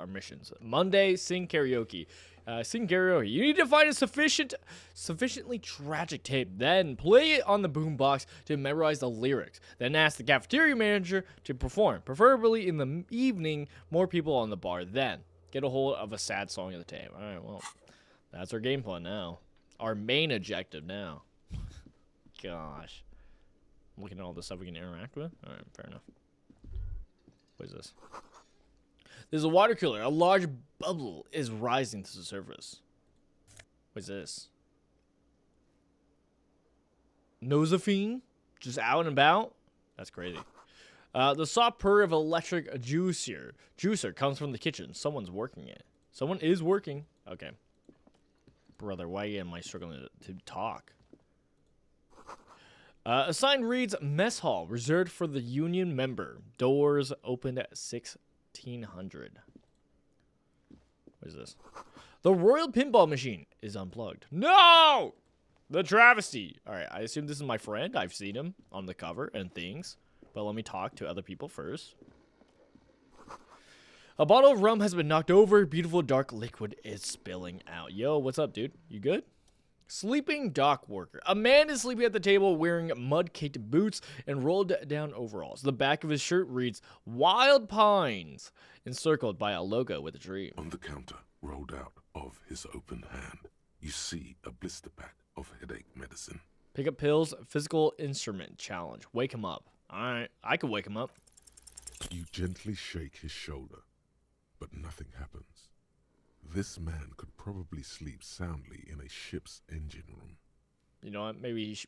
missions. Monday, sing karaoke. Sing karaoke. You need to find a sufficiently tragic tape. Then play it on the boombox to memorize the lyrics. Then ask the cafeteria manager to perform, preferably in the evening. More people on the bar. Then get a hold of a sad song of the tape. All right, well, that's our game plan now. Our main objective now. Gosh, I'm looking at all the stuff we can interact with. All right, fair enough. What is this? There's a water cooler. A large bubble is rising to the surface. What is this? Nosophene? Just out and about? That's crazy. The soft purr of electric juicer comes from the kitchen. Someone's working it. Someone is working. Okay. Brother, why am I struggling to talk? A sign reads, Mess Hall, reserved for the union member. Doors opened at 1600. What is this? The Royal Pinball Machine is unplugged. No! The travesty. All right, I assume this is my friend. I've seen him on the cover and things. But let me talk to other people first. A bottle of rum has been knocked over. Beautiful dark liquid is spilling out. Yo, what's up, dude? You good? Sleeping dock worker. A man is sleeping at the table wearing mud-caked boots and rolled down overalls. The back of his shirt reads, Wild Pines, encircled by a logo with a tree. On the counter, rolled out of his open hand, you see a blister pack of headache medicine. Pick up pills, physical instrument challenge. Wake him up. All right, I can wake him up. You gently shake his shoulder, but nothing happens. This man could probably sleep soundly in a ship's engine room. You know what? Maybe he should.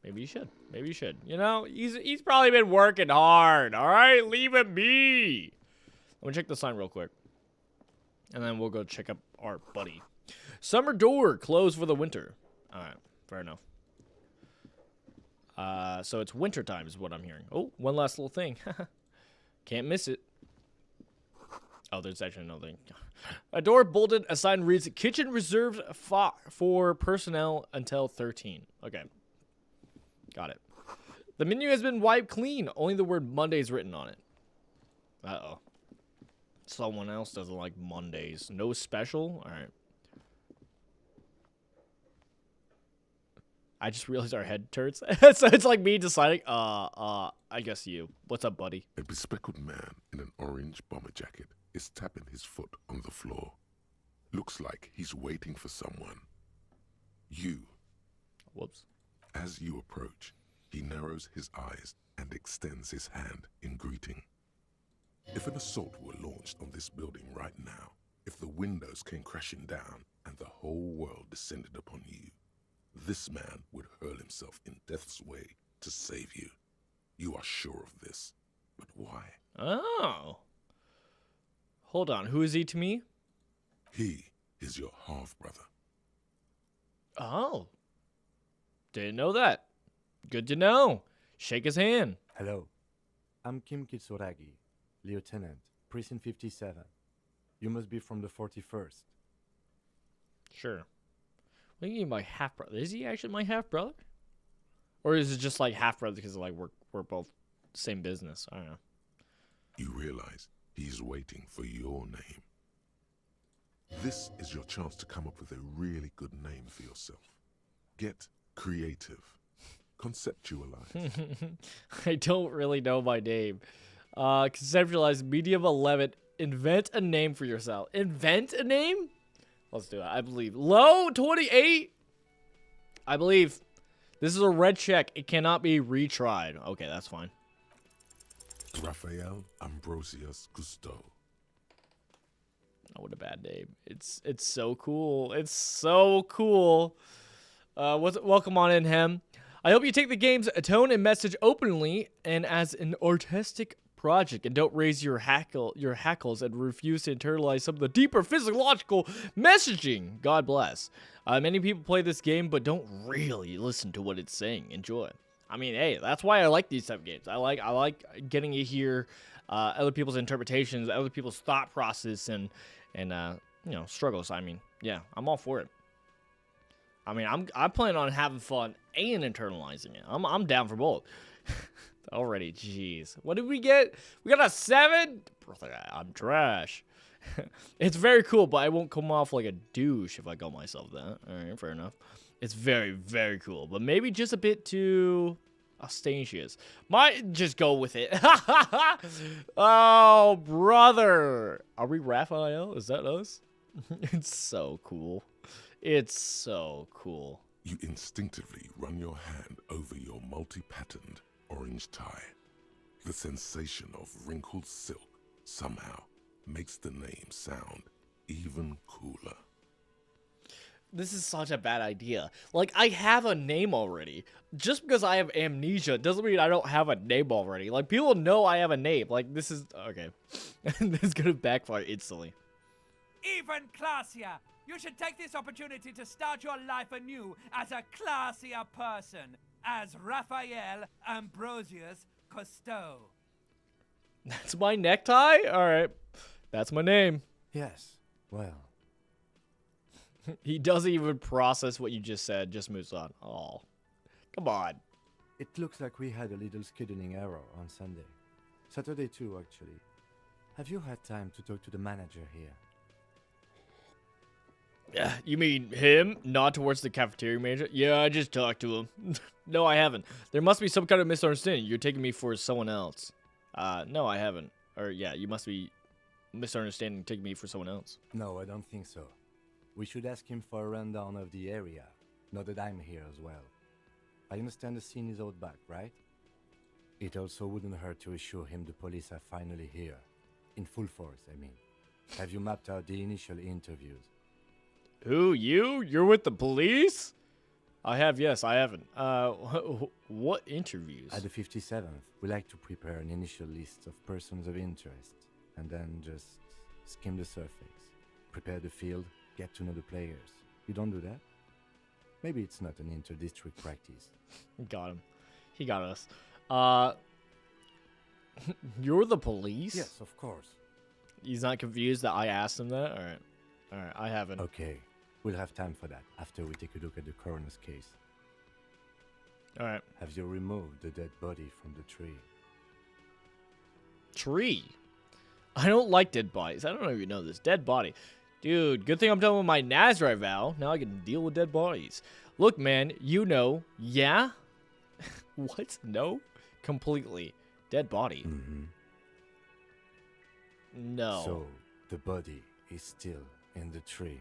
Maybe he should. You know, he's probably been working hard. All right, leave him be. Let me check the sign real quick, and then we'll go check up our buddy. Summer door closed for the winter. All right, fair enough. So it's winter time is what I'm hearing. Oh, one last little thing. Can't miss it. Oh, there's actually another thing. A door bolted. A sign reads, Kitchen reserved for personnel until 13. Okay. Got it. The menu has been wiped clean. Only the word Mondays written on it. Uh-oh. Someone else doesn't like Mondays. No special? All right. I just realized our head turns. So it's like me deciding, I guess you. What's up, buddy? A bespectacled man in an orange bomber jacket is tapping his foot on the floor. Looks like he's waiting for someone. You. Whoops. As you approach, he narrows his eyes and extends his hand in greeting. If an assault were launched on this building right now, if the windows came crashing down and the whole world descended upon you, this man would hurl himself in death's way to save you. You are sure of this. But why? Oh. Hold on. Who is he to me? He is your half-brother. Oh. Didn't know that. Good to know. Shake his hand. Hello. I'm Kim Kitsuragi, Lieutenant, Precinct 57. You must be from the 41st. Sure. What do you mean by half-brother? Is he actually my half-brother? Or is it just like half-brother because like we're both same business? I don't know. You realize he's waiting for your name. This is your chance to come up with a really good name for yourself. Get creative. Conceptualize. I don't really know my name. Conceptualize, medium 11. Invent a name for yourself. Invent a name? Let's do it. I believe. Low 28? I believe. This is a red check. It cannot be retried. Okay, that's fine. Raphael Ambrosius Cousteau. Oh, what a bad name. It's so cool. It's so cool. Welcome on in, Hem. I hope you take the game's tone and message openly and as an artistic project, and don't raise your hackles and refuse to internalize some of the deeper physiological messaging. God bless. Many people play this game but don't really listen to what it's saying. Enjoy. I mean, hey, that's why I like these type of games. I like getting to hear other people's interpretations, other people's thought process, and you know, struggles. I mean, yeah, I'm all for it. I mean, I'm planning on having fun and internalizing it. I'm down for both. Already, jeez. What did we get? We got a 7? Brother, I'm trash. It's very cool, but I won't come off like a douche if I call myself that. Alright, fair enough. It's very, very cool, but maybe just a bit too ostentatious. Might just go with it. Oh, brother. Are we Raphael? Is that us? It's so cool. It's so cool. You instinctively run your hand over your multi-patterned orange tie. The sensation of wrinkled silk somehow makes the name sound even cooler. This is such a bad idea. Like, I have a name already. Just because I have amnesia doesn't mean I don't have a name already. Like, people know I have a name. Like, this is... Okay. This is gonna backfire instantly. Even classier! You should take this opportunity to start your life anew as a classier person, as Raphael Ambrosius Cousteau. That's my necktie? Alright. That's my name. Yes, well, He doesn't even process what you just said, just moves on. Oh, come on. it looks like we had a little scheduling error on Sunday. Saturday too, actually. Have you had time to talk to the manager here? Yeah, you mean him? Not towards the cafeteria manager? Yeah, I just talked to him. No, I haven't. There must be some kind of misunderstanding. You're taking me for someone else. No, I haven't. Or, yeah, you must be misunderstanding taking me for someone else. No, I don't think so. We should ask him for a rundown of the area, now that I'm here as well. I understand the scene is out back, right? It also wouldn't hurt to assure him the police are finally here. In full force, I mean. Have you mapped out the initial interviews? Who, you? You're with the police? I have, yes, I haven't. What interviews? At the 57th, we like to prepare an initial list of persons of interest, and then just skim the surface. Prepare the field, get to know the players. You don't do that? Maybe it's not an inter-district practice. Got him. He got us. You're the police? Yes, of course. He's not confused that I asked him that? Alright. Alright, I haven't. Okay, we'll have time for that after we take a look at the coroner's case. Alright. Have you removed the dead body from the tree? Tree? I don't like dead bodies. I don't know if you know this. Dead body. Dude, good thing I'm done with my Nazarite vow. Now I can deal with dead bodies. Look, man, you know. Yeah? What? No? Completely. Dead body. Mm-hmm. No. So, the body is still in the tree.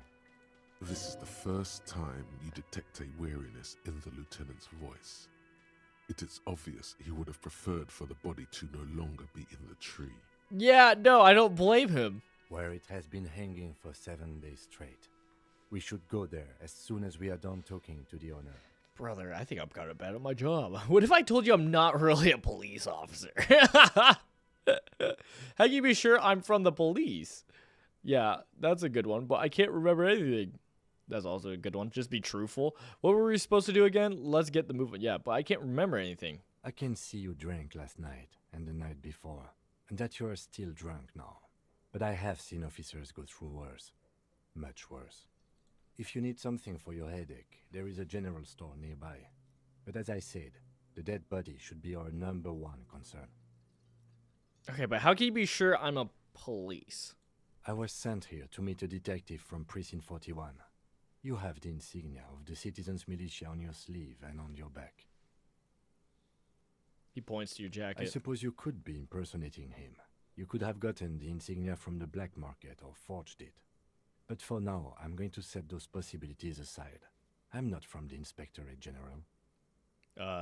This is the first time you detect a weariness in the lieutenant's voice. It is obvious he would have preferred for the body to no longer be in the tree. Yeah, no, I don't blame him. Where it has been hanging for 7 days straight. We should go there as soon as we are done talking to the owner. Brother, I think I'm kind of bad at my job. What if I told you I'm not really a police officer? How can you be sure I'm from the police? Yeah, that's a good one, but I can't remember anything. That's also a good one. Just be truthful. What were we supposed to do again? Let's get the movement. Yeah, but I can't remember anything. I can see you drank last night and the night before, and that you are still drunk now. But I have seen officers go through worse. Much worse. If you need something for your headache, there is a general store nearby. But as I said, the dead body should be our #1 concern. Okay, but how can you be sure I'm a police? I was sent here to meet a detective from Precinct 41. You have the insignia of the Citizens Militia on your sleeve and on your back. He points to your I jacket. suppose you could be impersonating him. You could have gotten the insignia from the black market or forged it. But for now, I'm going to set those possibilities aside. I'm not from the Inspectorate General.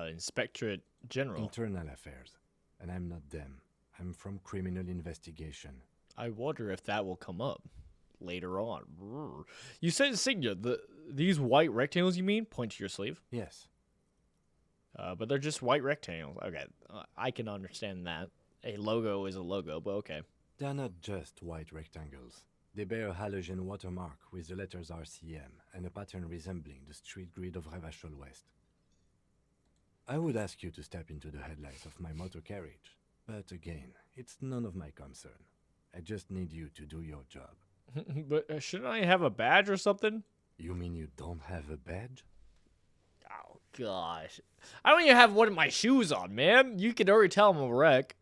Inspectorate General. Internal Affairs. And I'm not them. I'm from Criminal Investigation. I wonder if that will come up later on. Brr. You said insignia. These white rectangles you mean? Point to your sleeve. Yes. But they're just white rectangles. Okay, I can understand that. A logo is a logo, but okay. They're not just white rectangles. They bear a halogen watermark with the letters RCM and a pattern resembling the street grid of Revachol West. I would ask you to step into the headlights of my motor carriage, but again, it's none of my concern. I just need you to do your job. But shouldn't I have a badge or something? You mean you don't have a badge? Oh, gosh. I don't even have one of my shoes on, man. You can already tell I'm a wreck.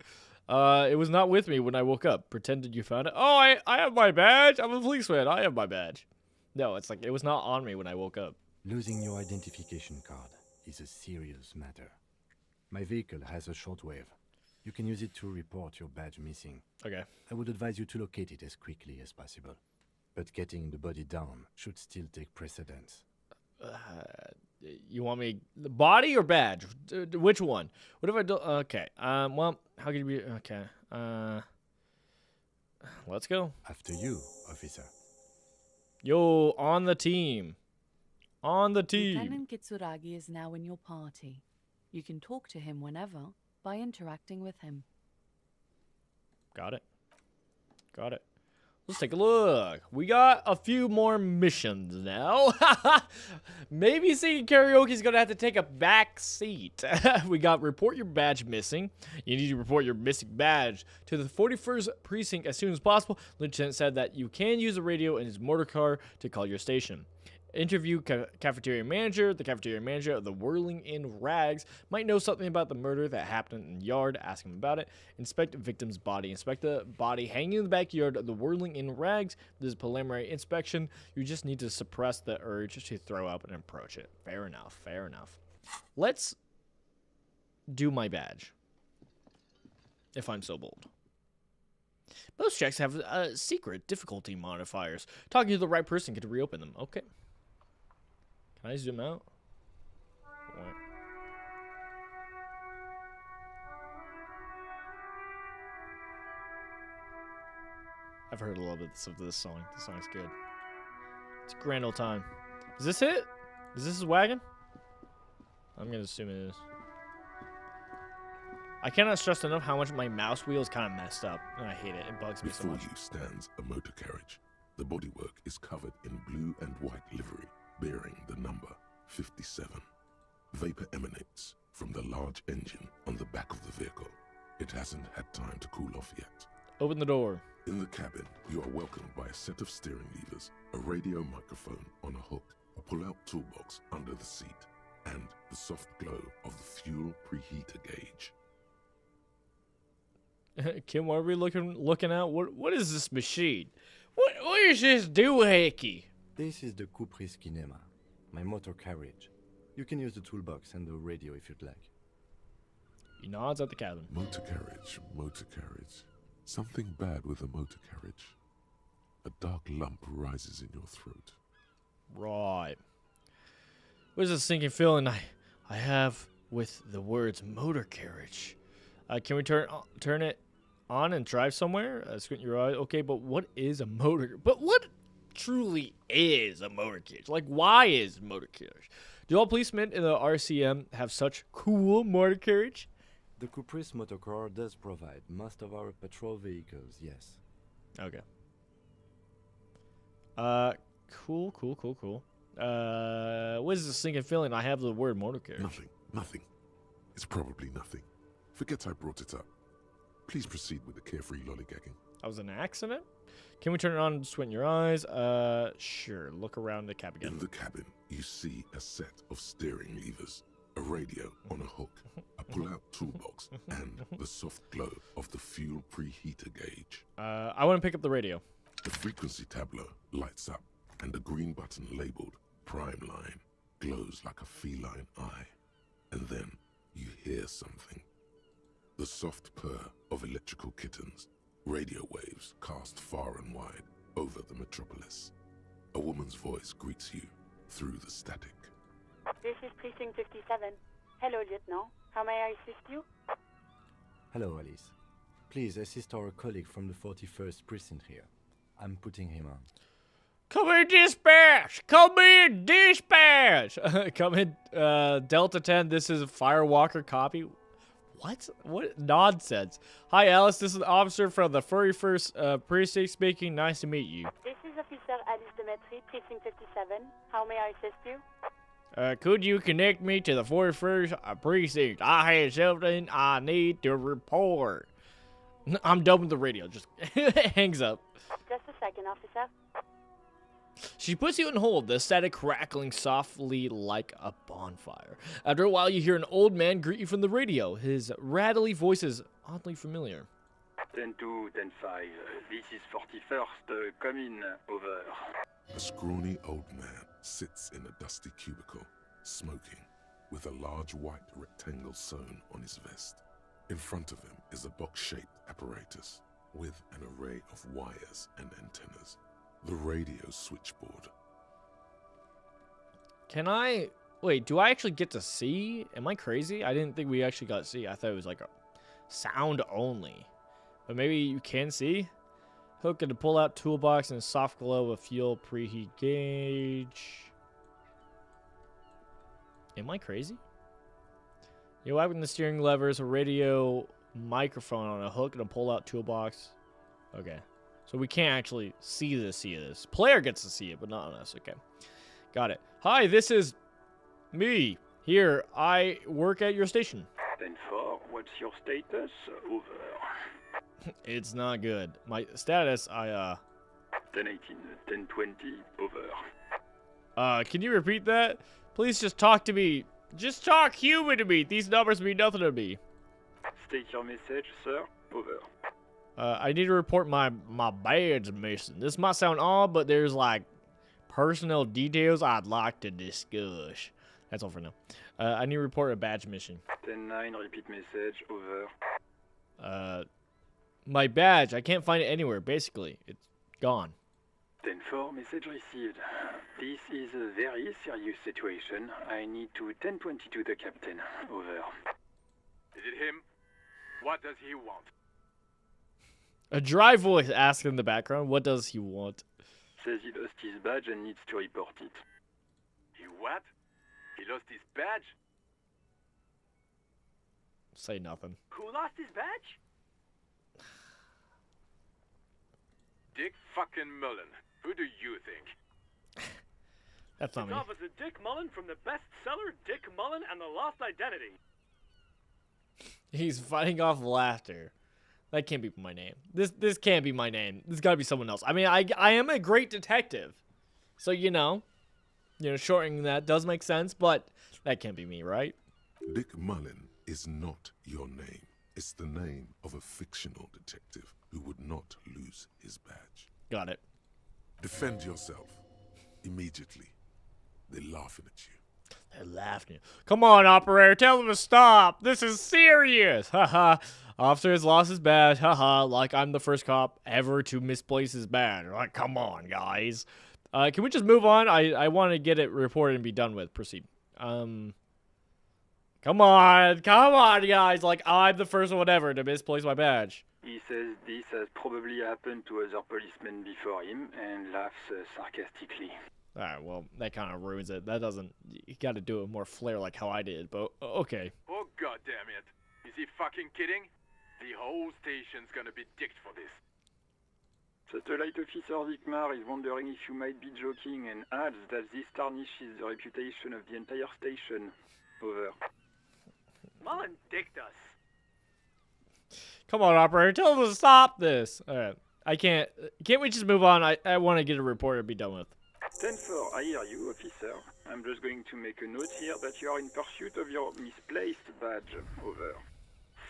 It was not with me when I woke up. Pretended you found it. Oh, I have my badge. I'm a policeman. I have my badge. No, it's like it was not on me when I woke up. Losing your identification card is a serious matter. My vehicle has a shortwave. You can use it to report your badge missing. Okay. I would advise you to locate it as quickly as possible. But getting the body down should still take precedence. You want me the body or badge? Which one? What if I do? Okay. Well, how can you be? Okay. Let's go. After you, officer. Yo, on the team. On the team. Lieutenant Kitsuragi is now in your party. You can talk to him whenever by interacting with him. Got it. Got it. Let's take a look. We got a few more missions now. Maybe singing karaoke is going to have to take a back seat. We got report your badge missing. You need to report your missing badge to the 41st precinct as soon as possible. Lieutenant said that you can use the radio in his motor car to call your station. Interview cafeteria manager. The cafeteria manager of the Whirling in Rags might know something about the murder that happened in the yard. Ask him about it. Inspect victim's body. Inspect the body hanging in the backyard of the Whirling in Rags. This is preliminary inspection. You just need to suppress the urge to throw up and approach it. Fair enough. Fair enough. Let's do my badge. If I'm so bold. Most checks have secret difficulty modifiers. Talking to the right person can reopen them. Okay. Can I zoom out? What? I've heard a little bit of this song. This song's good. It's a grand old time. Is this it? Is this his wagon? I'm gonna assume it is. I cannot stress enough how much my mouse wheel is kind of messed up. And I hate it. It bugs me so Before much. you stands a motor carriage. The bodywork is covered in blue and white livery, bearing the number 57. Vapor emanates from the large engine on the back of the vehicle. It hasn't had time to cool off yet. Open the door. In the cabin, you are welcomed by a set of steering levers, a radio microphone on a hook, a pull-out toolbox under the seat, and the soft glow of the fuel preheater gauge. Kim, what are we looking at? What is this machine? What is this doohickey? This is the Kupris Kinema, my motor carriage. You can use the toolbox and the radio if you'd like. He nods at the cabin. Motor carriage, motor carriage. Something bad with a motor carriage. A dark lump rises in your throat. Right. What is this sinking feeling I have with the words motor carriage? Can we turn it on and drive somewhere? Squint your eyes. Okay, but what is a motor? But what truly is a motor carriage? Like, why is motor carriage? Do all policemen in the RCM have such cool motor carriage? The Kupris motorcar does provide most of our patrol vehicles, yes. Okay. Cool. What is this sinking feeling? I have the word motor carriage. Nothing. It's probably nothing. Forget I brought it up. Please proceed with the carefree lollygagging. That was an accident? Can we turn it on and squint your eyes? Sure. Look around the cab again. In the cabin, you see a set of steering levers, a radio on a hook, a pull-out toolbox, and the soft glow of the fuel preheater gauge. I want to pick up the radio. The frequency tableau lights up, and the green button labeled Prime Line glows like a feline eye. And then you hear something. The soft purr of electrical kittens, radio waves cast far and wide over the metropolis. A woman's voice greets you through the static. This is Precinct 57. Hello, Lieutenant. How may I assist you? Hello, Alice. Please assist our colleague from the 41st precinct here. I'm putting him on. Come in, dispatch! Come in, dispatch! Come in, Delta 10, this is Firewalker copy. What? What nonsense? Hi, Alice, this is the officer from the 41st precinct speaking. Nice to meet you. This is Officer Alice Demetri, Precinct 57. How may I assist you? Could you connect me to the 41st precinct? I have something I need to report. I'm done with the radio. Just hangs up. Just a second, officer. She puts you on hold, the static crackling softly like a bonfire. After a while, you hear an old man greet you from the radio. His rattly voice is oddly familiar. 10-2, 10-5. This is 41st. Come in. Over. A scrawny old man sits in a dusty cubicle, smoking, with a large white rectangle sewn on his vest. In front of him is a box-shaped apparatus with an array of wires and antennas. The radio switchboard. Can I... Wait, do I actually get to see? Am I crazy? I didn't think we actually got to see. I thought it was like a sound only. But maybe you can see? Hook and a pull-out toolbox and a soft glow of fuel preheat gauge. Am I crazy? You're wiping the steering levers, a radio microphone on a hook and a pull-out toolbox. Okay. So we can't actually see this. Player gets to see it, but not us. Okay. Got it. Hi, this is me. Here, I work at your station. 10-4, what's your status? Over. It's not good. My status, 10-18, 10-20, over. Can you repeat that? Please just talk to me. Just talk human to me. These numbers mean nothing to me. State your message, sir. Over. I need to report my badge missing. This might sound odd, but there's like personal details I'd like to discuss. That's all for now. I need to report a badge mission. 10-9, repeat message. Over. My badge. I can't find it anywhere. Basically, it's gone. 10-4, message received. This is a very serious situation. I need to 10-22 the captain. Over. Is it him? What does he want? A dry voice asks in the background, what does he want? Says he lost his badge and needs to report it. He what? He lost his badge? Say nothing. Who lost his badge? Dick fucking Mullen. Who do you think? That's not me. It's Officer Dick Mullen from the bestseller Dick Mullen and the Lost Identity. He's fighting off laughter. That can't be my name. This can't be my name. This got to be someone else. I mean, I am a great detective. So, you know, shortening that does make sense, but that can't be me, right? Dick Mullen is not your name. It's the name of a fictional detective who would not lose his badge. Got it. Defend yourself. Immediately. They're laughing at you. They're laughing. Come on, operator. Tell them to stop. This is serious. Haha. Officer has lost his badge. Haha. Like I'm the first cop ever to misplace his badge. Like, come on, guys. Can we just move on? I want to get it reported and be done with. Proceed. Come on, guys. Like, I'm the first one ever to misplace my badge. He says this has probably happened to other policemen before him and laughs sarcastically. Alright, well, that kind of ruins it. That doesn't... You gotta do it with more flair like how I did, but okay. Oh, goddammit. Is he fucking kidding? The whole station's gonna be dicked for this. Satellite Officer Vikmar is wondering if you might be joking and adds that this tarnishes the reputation of the entire station. Over. Mullen dicked us. Come on, operator. Tell them to stop this. Alright. I can't... Can't we just move on? I want to get a report and be done with. 10-4, I hear you, officer. I'm just going to make a note here that you are in pursuit of your misplaced badge. Over.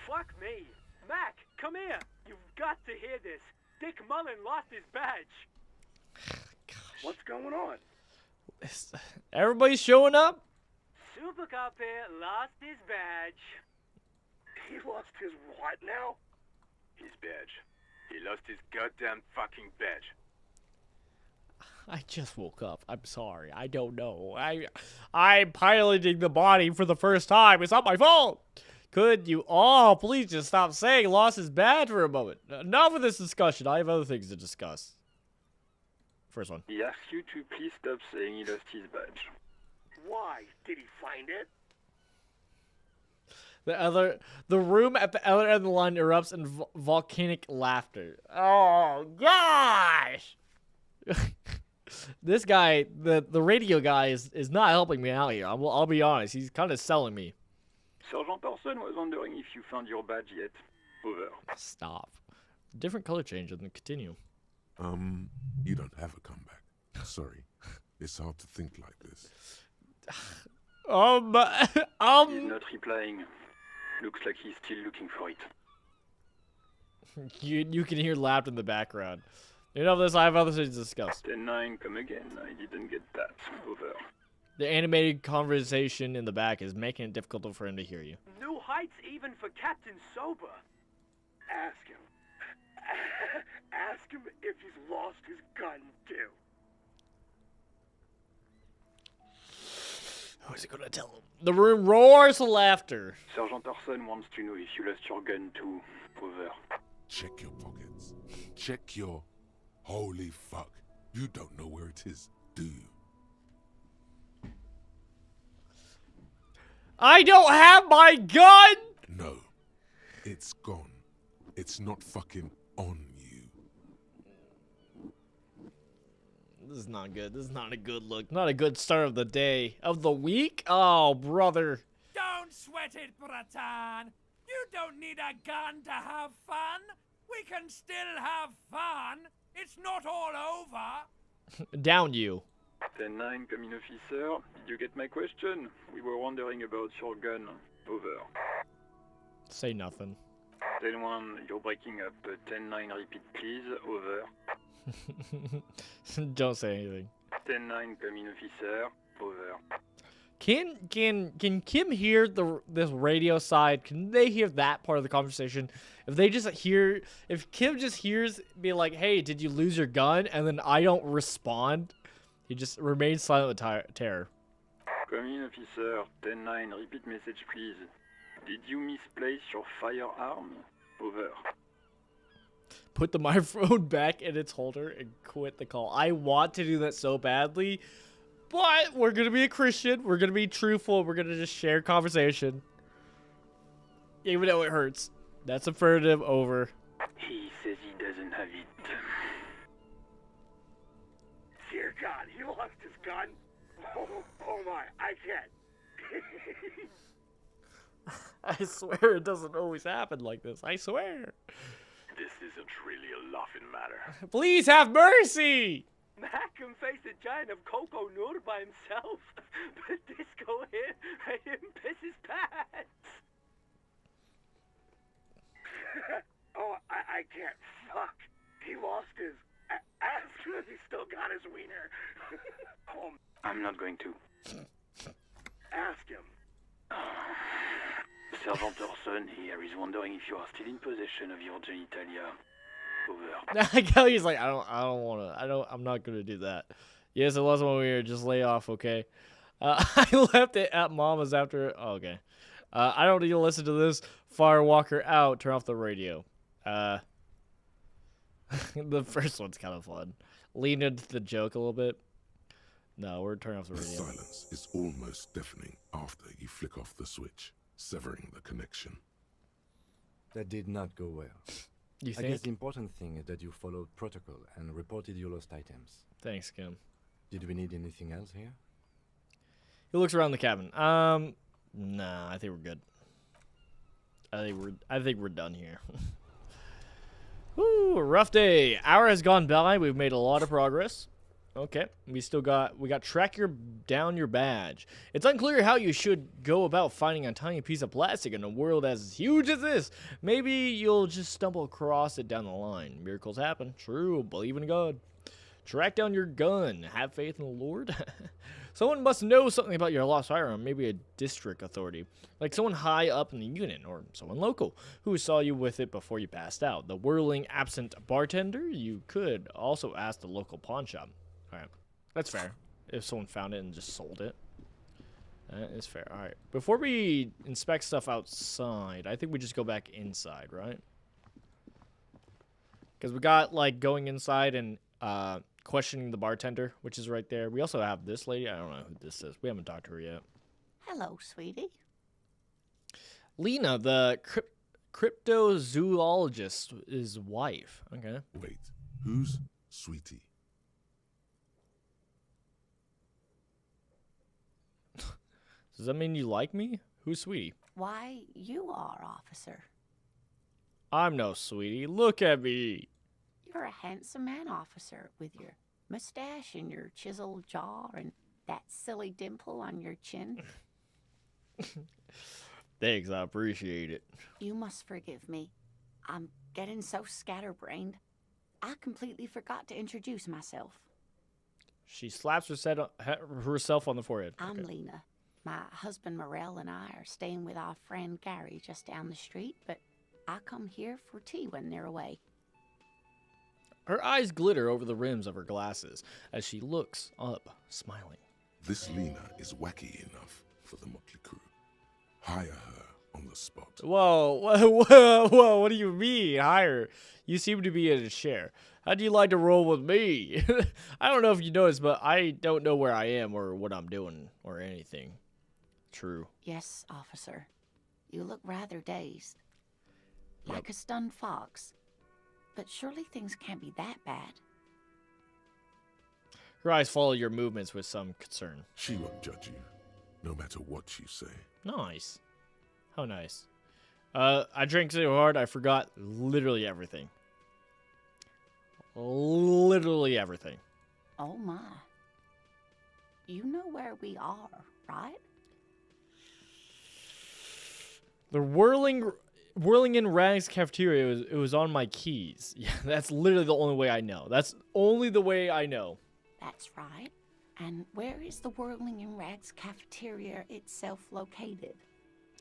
Fuck me. Mac, come here. You've got to hear this. Dick Mullen lost his badge. Gosh. What's going on? Everybody's showing up? Super Cop here lost his badge. He lost his what now? His badge. He lost his goddamn fucking badge. I just woke up. I'm sorry. I don't know. I'm piloting the body for the first time. It's not my fault. Could you all please just stop saying lost his badge for a moment? Enough of this discussion. I have other things to discuss. First one. He asks you to please stop saying he lost his badge. Why? Did he find it? The room at the other end of the line erupts in volcanic laughter. Oh gosh! This guy, the radio guy, is not helping me out here. I'll be honest. He's kind of selling me. Sergeant Person was wondering if you found your badge yet. Over. Stop. Different color change and then continue. You don't have a comeback. Sorry. It's hard to think like this. He's not replying. Looks like he's still looking for it. You can hear laughter in the background. You know this, I have other things to discuss. 10-9, come again. I didn't get that. Over. The animated conversation in the back is making it difficult for him to hear you. New heights even for Captain Sober. Ask him. Ask him if he's lost his gun, too. Who's he gonna tell him? The room roars with laughter. Sergeant Orson wants to know if you lost your gun too. Over. Check your pockets. Check your... Holy fuck. You don't know where it is, do you? I don't have my gun! No. It's gone. It's not fucking on you. This is not good. This is not a good look. Not a good start of the day. Of the week? Oh, brother. Don't sweat it, Bratan. You don't need a gun to have fun. We can still have fun. It's not all over. Down you. 10-9, come in, officer. Did you get my question? We were wondering about your gun. Over. Say nothing. 10-1, you're breaking up. 10-9, repeat please. Over. Don't say anything. 10-9, come in, officer. Over. Can Kim hear this radio side? Can they hear that part of the conversation? If they just hear, if Kim just hears me like, "Hey, did you lose your gun?" and then I don't respond, he just remains silent with terror. Come in, officer. 10-9, repeat message please. Did you misplace your firearm? Over. Put the microphone back in its holder and quit the call. I want to do that so badly. But we're going to be a Christian. We're going to be truthful. We're going to just share conversation. Even though it hurts. That's affirmative. Over. He says he doesn't have it. Dear God, he lost his gun. Oh my, I can't. I swear it doesn't always happen like this. I swear. This isn't really a laughing matter. Please have mercy. Mac can face a giant of Coco Nur by himself, but Disco here made him piss his pants. Oh, I can't. Fuck. He lost his... Ask him if he's still got his wiener. Oh, I'm not going to. ask him. Sergeant Orson here is wondering if you are still in possession of your genitalia. Over. Kelly's like, I'm not gonna do that. Yes, it was when we were just lay off, okay? I left it at Mama's after. Oh, okay. I don't need to listen to this. Firewalker out. Turn off the radio. The first one's kind of fun. Lean into the joke a little bit. No, we're turning off the The radio. silence is almost deafening after you flick off the switch, severing the connection. That did not go well. You I guess think? the important thing is that you followed protocol and reported your lost items. Thanks, Kim. Did we need anything else here? He looks around the cabin. Nah, I think we're good. I think we're done here. Woo, rough day. Hour has gone by. We've made a lot of progress. Okay, we got track down your badge. It's unclear how you should go about finding a tiny piece of plastic in a world as huge as this. Maybe you'll just stumble across it down the line. Miracles happen. True, believe in God. Track down your gun. Have faith in the Lord. Someone must know something about your lost firearm. Maybe a district authority, like someone high up in the unit, or someone local who saw you with it before you passed out. The whirling absent bartender. You could also ask the local pawn shop. All right, that's fair. If someone found it and just sold it, that is fair. All right, before we inspect stuff outside, I think we just go back inside, right? Because we got like going inside and questioning the bartender, which is right there. We also have this lady. I don't know who this is. We haven't talked to her yet. Hello, sweetie. Lena, the cryptozoologist's wife. Okay. Wait, who's Sweetie? Does that mean you like me? Who's Sweetie? Why, you are, officer. I'm no Sweetie. Look at me. You're a handsome man, officer, with your mustache and your chiseled jaw and that silly dimple on your chin. Thanks, I appreciate it. You must forgive me. I'm getting so scatterbrained. I completely forgot to introduce myself. She slaps herself on the forehead. I'm Lena. My husband Morel and I are staying with our friend Gary just down the street, but I come here for tea when they're away. Her eyes glitter over the rims of her glasses as she looks up, smiling. This Lena is wacky enough for the Motley Crew. Hire her on the spot. Whoa, what do you mean, hire? You seem to be in a chair. How'd you like to roll with me? I don't know if you noticed, but I don't know where I am or what I'm doing or anything. True. Yes, officer. You look rather dazed. Yep. Like a stunned fox. But surely things can't be that bad. Her eyes follow your movements with some concern. She won't judge you, no matter what you say. Nice. How nice. I drank so hard I forgot literally everything. Literally everything. Oh my. You know where we are, right? The whirling in rags cafeteria, it was on my keys. Yeah, that's literally the only way I know. That's only the way I know. That's right. And where is the Whirling in Rags cafeteria itself located?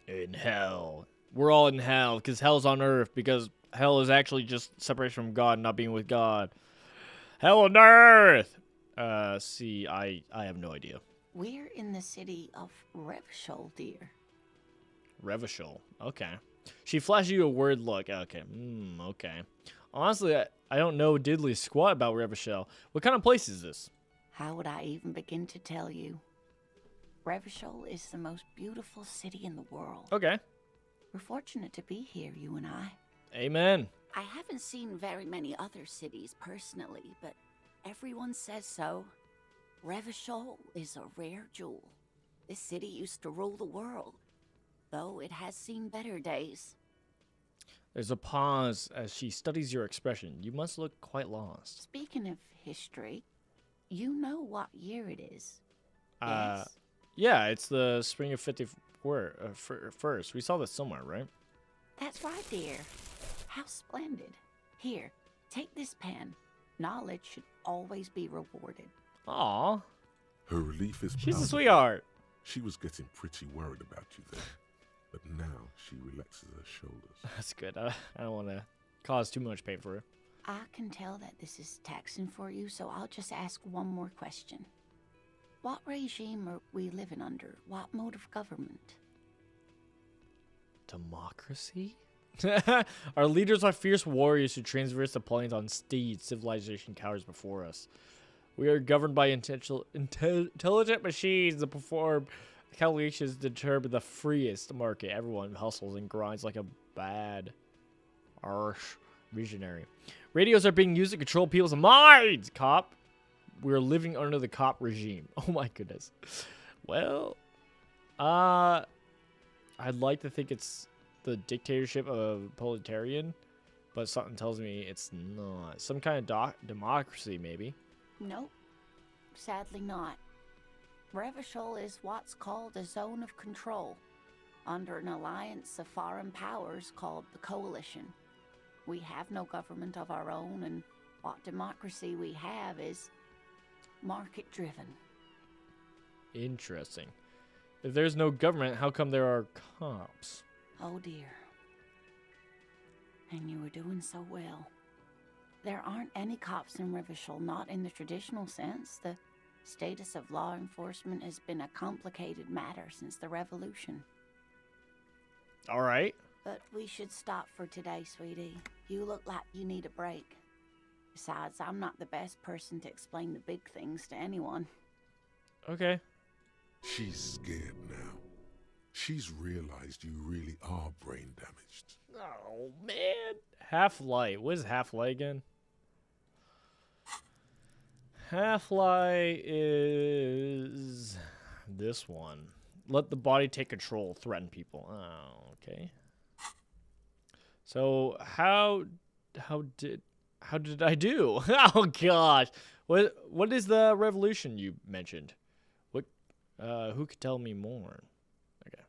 In hell. We're all in hell because hell's on earth because hell is actually just separation from God, not being with God. Hell on earth! See, I have no idea. We're in the city of Revachol, dear. Revachol. Okay. She flashed you a word look. Okay. Okay. Honestly, I don't know diddly squat about Revachol. What kind of place is this? How would I even begin to tell you? Revachol is the most beautiful city in the world. Okay. We're fortunate to be here, you and I. Amen. I haven't seen very many other cities personally, but everyone says so. Revachol is a rare jewel. This city used to rule the world, though it has seen better days. There's a pause as she studies your expression. You must look quite lost. Speaking of history, you know what year it is? Yes? Yeah, it's the spring of 51st. We saw this somewhere, right? That's right, dear. How splendid. Here, take this pen. Knowledge should always be rewarded. Aw. Her relief is She's a palpable. sweetheart. She was getting pretty worried about you there, but now she relaxes her shoulders. That's good. I don't want to cause too much pain for her. I can tell that this is taxing for you, so I'll just ask one more question. What regime are we living under? What mode of government? Democracy? Our leaders are fierce warriors who transverse the plains on steeds. Civilization cowers before us. We are governed by intelligent machines that perform calculations to determine the freest market. Everyone hustles and grinds like a bad visionary. Radios are being used to control people's minds, cop. We're living under the cop regime. Oh my goodness. Well, I'd like to think it's the dictatorship of proletarian, but something tells me it's not. Some kind of democracy, maybe. Nope. Sadly not. Revachol is what's called a zone of control, under an alliance of foreign powers called the Coalition. We have no government of our own, and what democracy we have is market-driven. Interesting. If there's no government, how come there are cops? Oh dear. And you were doing so well. There aren't any cops in Revachol, not in the traditional sense. The status of law enforcement has been a complicated matter since the revolution. All right. But we should stop for today, sweetie. You look like you need a break. Besides, I'm not the best person to explain the big things to anyone. Okay. She's scared now. She's realized you really are brain damaged. Oh, man. Half-Light. What is Half-Light again? Half-Light is this one. Let the body take control. Threaten people. Oh, okay. So how did I do? Oh gosh. What is the revolution you mentioned? What? Who could tell me more? Okay.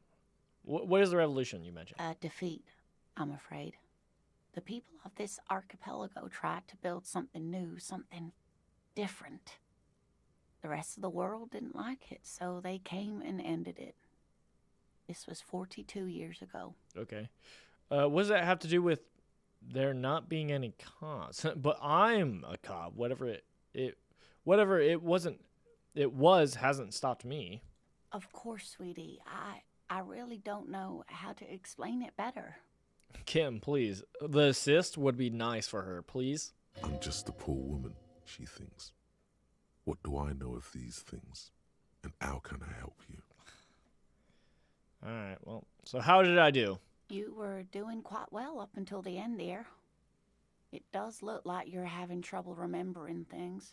What is the revolution you mentioned? Defeat, I'm afraid. The people of this archipelago tried to build something new, something different. The rest of the world didn't like it, so they came and ended it. This was 42 years ago. Okay. What does that have to do with there not being any cops? But I'm a cop. Whatever it was hasn't stopped me. Of course, sweetie. I really don't know how to explain it better. Kim, please. The assist would be nice for her, please. I'm just a poor woman, she thinks. What do I know of these things? And how can I help you? Alright, well, so how did I do? You were doing quite well up until the end, dear. It does look like you're having trouble remembering things.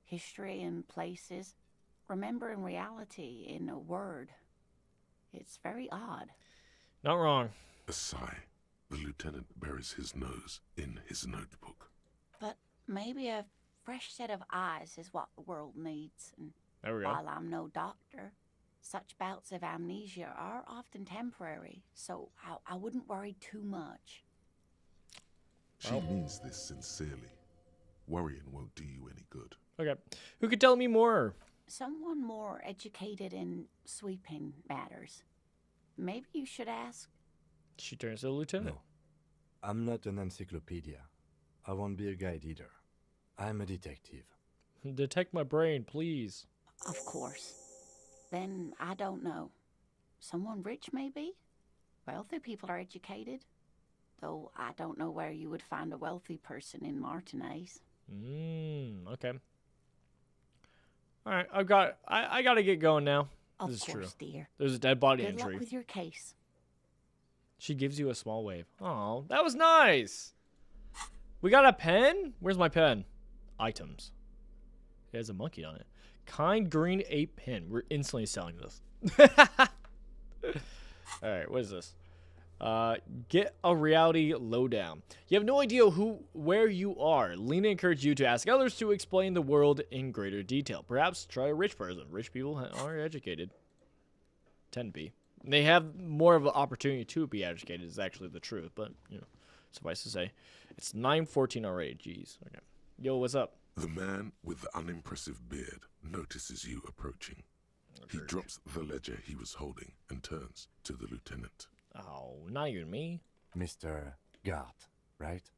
History and places. Remembering reality in a word. It's very odd. Not wrong. A sigh. The lieutenant buries his nose in his notebook. But maybe a fresh set of eyes is what the world needs. And There we go. while I'm no doctor, such bouts of amnesia are often temporary, so I wouldn't worry too much. She means this sincerely. Worrying won't do you any good. Okay. Who could tell me more? Someone more educated in sweeping matters. Maybe you should ask. She turns to the lieutenant. No. I'm not an encyclopedia. I won't be a guide either. I'm a detective. Detect my brain, please. Of course. Then I don't know. Someone rich, maybe? Wealthy people are educated. Though I don't know where you would find a wealthy person in Martinez. Okay. Alright, I gotta get going now. Of This is course, true. dear. There's a dead body Good entry. luck with your case. She gives you a small wave. Oh, that was nice. We got a pen? Where's my pen? Items. It has a monkey on it. Kind green ape pen. We're instantly selling this. Alright, what is this? Get a reality lowdown. You have no idea where you are. Lena encouraged you to ask others to explain the world in greater detail. Perhaps try a rich person. Rich people are educated. Tend to be. They have more of an opportunity to be educated is actually the truth, but, you know, suffice to say. It's 9:14 already. Jeez. Okay. Yo, what's up? The man with the unimpressive beard notices you approaching. He drops the ledger he was holding and turns to the lieutenant. Oh, not even me. Mr. Gart, right?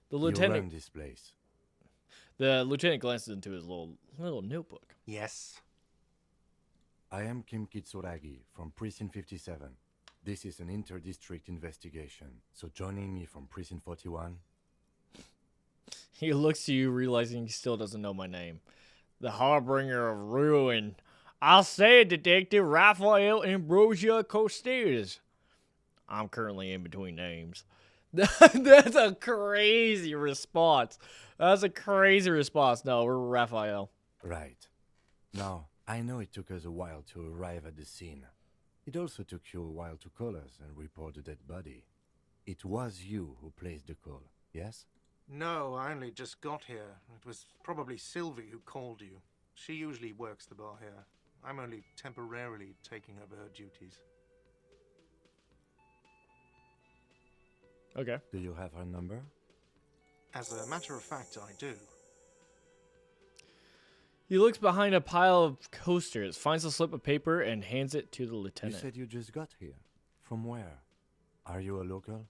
The You lieutenant. run this place. The lieutenant glances into his little notebook. Yes. I am Kim Kitsuragi from Precinct 57. This is an inter-district investigation, so joining me from Precinct 41. He looks to you, realizing he still doesn't know my name. The Harbinger of Ruin. I'll say it, Detective Rafael Ambrosia Costes. I'm currently in between names. That's a crazy response. That's a crazy response. No, we're Raphael. Right. Now, I know it took us a while to arrive at the scene. It also took you a while to call us and report the dead body. It was you who placed the call, yes? No, I only just got here. It was probably Sylvie who called you. She usually works the bar here. I'm only temporarily taking over her duties. Okay. Do you have her number? As a matter of fact, I do. He looks behind a pile of coasters, finds a slip of paper, and hands it to the You lieutenant. said you just got here. From where? Are you a local?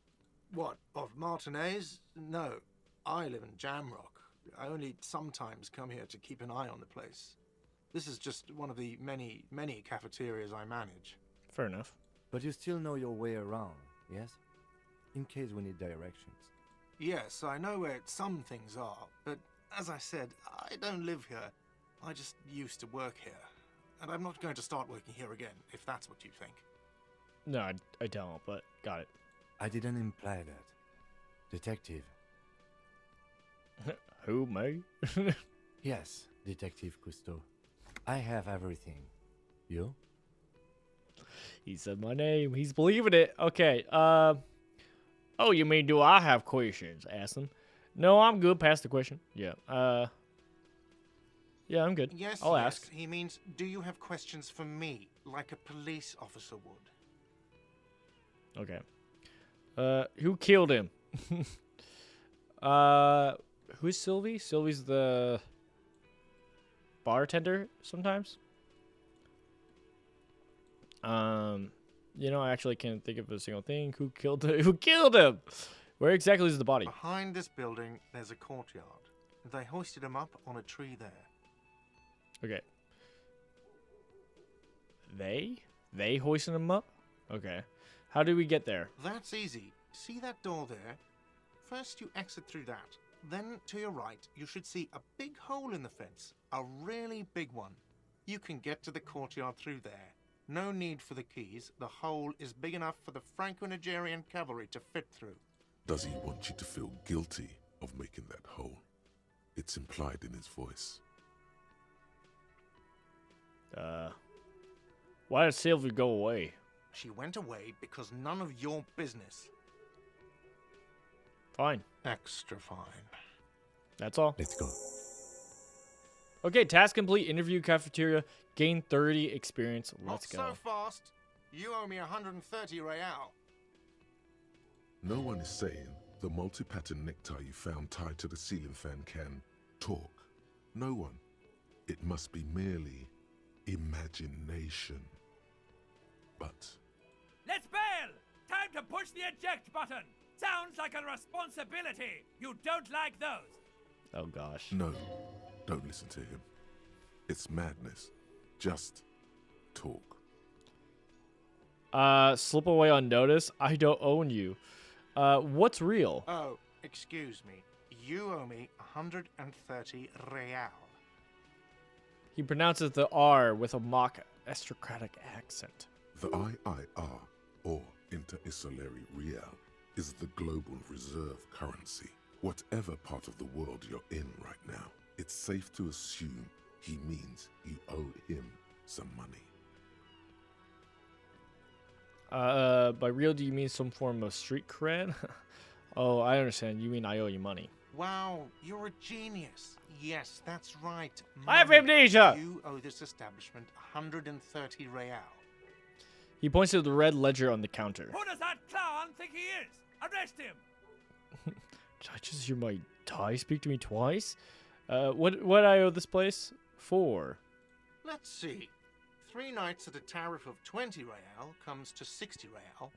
What, of Martinez? No, I live in Jamrock. I only sometimes come here to keep an eye on the place. This is just one of the many, many cafeterias I manage. Fair enough. But you still know your way around, yes? In case we need directions. Yes, I know where some things are, but as I said, I don't live here. I just used to work here. And I'm not going to start working here again, if that's what you think. No, I don't, but got it. I didn't imply that. Detective. Who, me? Yes, Detective Cousteau. I have everything. You? He said my name. He's believing it. Okay. Oh, you mean do I have questions? Ask him. No, I'm good. Pass the question. Yeah. Yeah, I'm good. Yes, I'll yes. ask. He means, do you have questions for me, like a police officer would? Okay. Who killed him? Who's Sylvie? Sylvie's the bartender sometimes. You know, I actually can't think of a single thing. Who killed him? Who killed him? Where exactly is the body? Behind this building, there's a courtyard. They hoisted him up on a tree there. Okay. They hoisted him up? Okay. How do we get there? That's easy. See that door there? First you exit through that. Then to your right, you should see a big hole in the fence. A really big one. You can get to the courtyard through there. No need for the keys. The hole is big enough for the Franco-Nigerian cavalry to fit through. Does he want you to feel guilty of making that hole? It's implied in his voice. Why did Sylvie go away? She went away because none of your business. Fine. Extra fine. That's all. Let's go. Okay, task complete. Interview cafeteria. Gain 30 experience. Let's go. Not so fast. You owe me 130 real. No one is saying the multi-pattern necktie you found tied to the ceiling fan can talk. No one. It must be merely imagination. But Let's bail! Time to push the eject button! Sounds like a responsibility! You don't like those! Oh gosh. no, don't listen to him. It's madness. Just talk. Slip away unnoticed. I don't own you. What's real? Oh, excuse me. You owe me 130 real. He pronounces the R with a mock aristocratic accent. The IIR, or Inter-Isolary Real, is the global reserve currency. Whatever part of the world you're in right now, it's safe to assume he means you owe him some money. By real, do you mean some form of street cred? Oh, I understand. You mean I owe you money. Wow, you're a genius. Yes, that's right. I have money. amnesia! You owe this establishment 130 real. He points to the red ledger on the counter. Who does that clown think he is? Arrest him! Did I just hear my tie speak to me twice? What I owe this place? 4. Let's see. 3 nights at a tariff of 20 real comes to 60 real.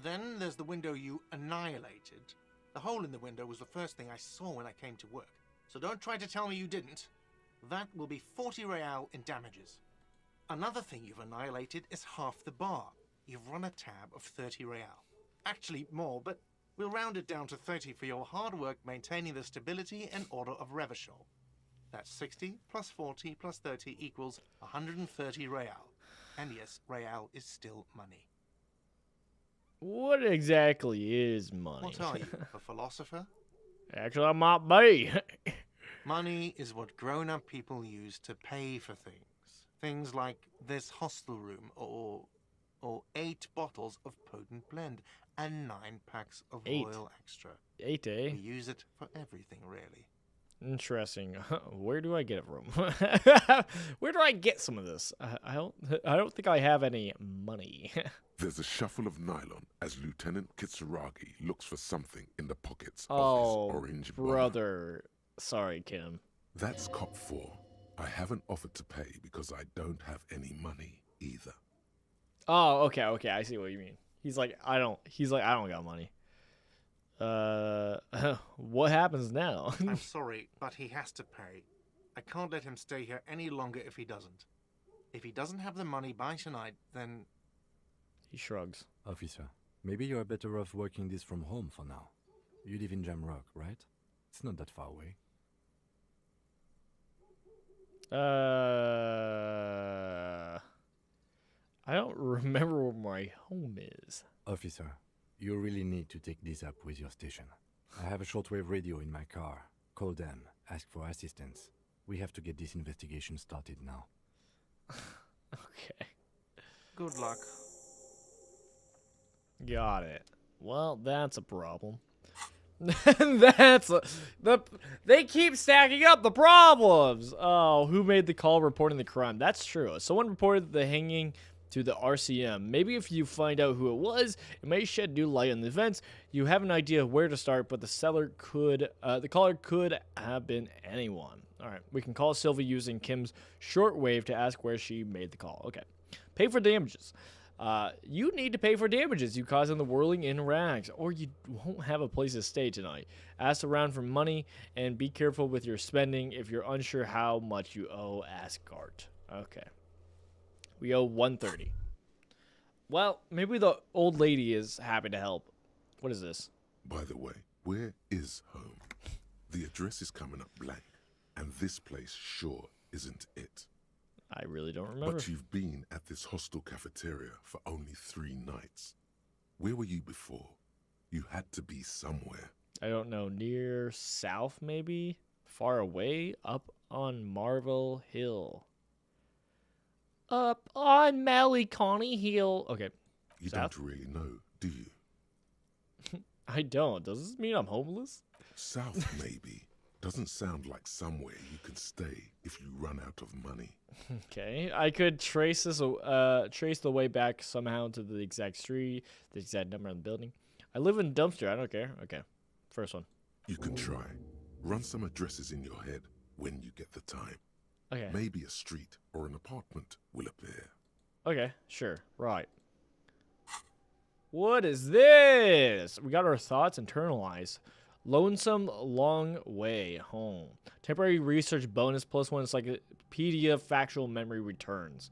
Then there's the window you annihilated. The hole in the window was the first thing I saw when I came to work. So don't try to tell me you didn't. That will be 40 real in damages. Another thing you've annihilated is half the bar. You've run a tab of 30 real. Actually more, but we'll round it down to 30 for your hard work maintaining the stability and order of Revachol. That's 60 plus 40 plus 30 equals 130 real. And yes, real is still money. What exactly is money? What are you, a philosopher? Actually, I might be. Money is what grown-up people use to pay for things. Things like this hostel room, or 8 bottles of potent blend, and 9 packs of 8. Royal Extra. 8, eh? We use it for everything, really. Interesting. Where do I get it from? Where do I get some of this? I don't think I have any money. There's a shuffle of nylon as Lieutenant Kitsuragi looks for something in the pockets Oh, of his orange bomber. brother. Sorry, Kim. That's Cop 4. I haven't offered to pay because I don't have any money either. Oh, okay. I see what you mean. He's like, I don't got money. What happens now? I'm sorry, but he has to pay. I can't let him stay here any longer if he doesn't. If he doesn't have the money by tonight, then... He shrugs. Officer, maybe you are better off working this from home for now. You live in Jamrock, right? It's not that far away. I don't remember where my home is. Officer, you really need to take this up with your station. I have a shortwave radio in my car. Call them. Ask for assistance. We have to get this investigation started now. Okay. Good luck. Got it. Well, that's a problem. That's they keep stacking up the problems. Oh, who made the call reporting the crime? That's true. Someone reported the hanging to the RCM. Maybe if you find out who it was, it may shed new light on the events. You have an idea of where to start, but the caller could have been anyone. All right, we can call Sylvie using Kim's shortwave to ask where she made the call. Okay, pay for damages. You need to pay for damages you cause in the whirling in rags, or you won't have a place to stay tonight. Ask around for money, and be careful with your spending. If you're unsure how much you owe, ask Gart. Okay. We owe 130. Well, maybe the old lady is happy to help. What is this? By the way, where is home? The address is coming up blank, and this place sure isn't it. I really don't remember. But you've been at this hostel cafeteria for only 3 nights. Where were you before? You had to be somewhere. I don't know. Near south, maybe? Far away? Up on Marvel Hill. Up on Coney Hill. Okay. You south? don't really know, do you? I don't. Does this mean I'm homeless? South, maybe. Doesn't sound like somewhere you can stay if you run out of money. Okay, I could trace the way back somehow to the exact street, the exact number of the building. I live in Dumpster. I don't care. Okay, first one. You can try. Run some addresses in your head when you get the time. Okay. Maybe a street or an apartment will appear. Okay, sure. Right. What is this? We got our thoughts internalized. Lonesome long way home. Temporary research bonus +1 encyclopedia factual memory returns.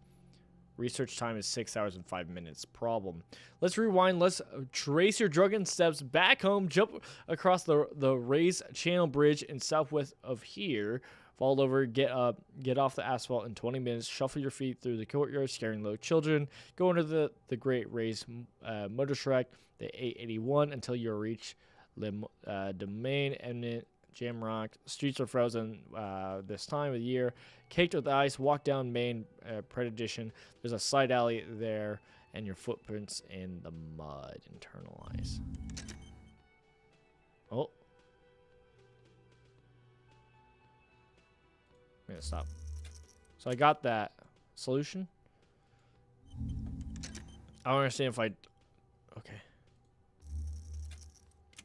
Research time is 6 hours and 5 minutes. Problem. Let's rewind. Let's trace your drunken steps back home. Jump across the raised channel bridge in southwest of here. Fall over, get up, get off the asphalt in 20 minutes. Shuffle your feet through the courtyard, scaring little children. Go into the great raised motor track, the 881, until you reach domain eminent Jamrock. Streets are frozen this time of the year, caked with ice. Walk down main Prediction. There's a side alley there, and your footprints in the mud. Internalize. Oh, I'm gonna stop. So I got that solution. I don't understand if I. Okay.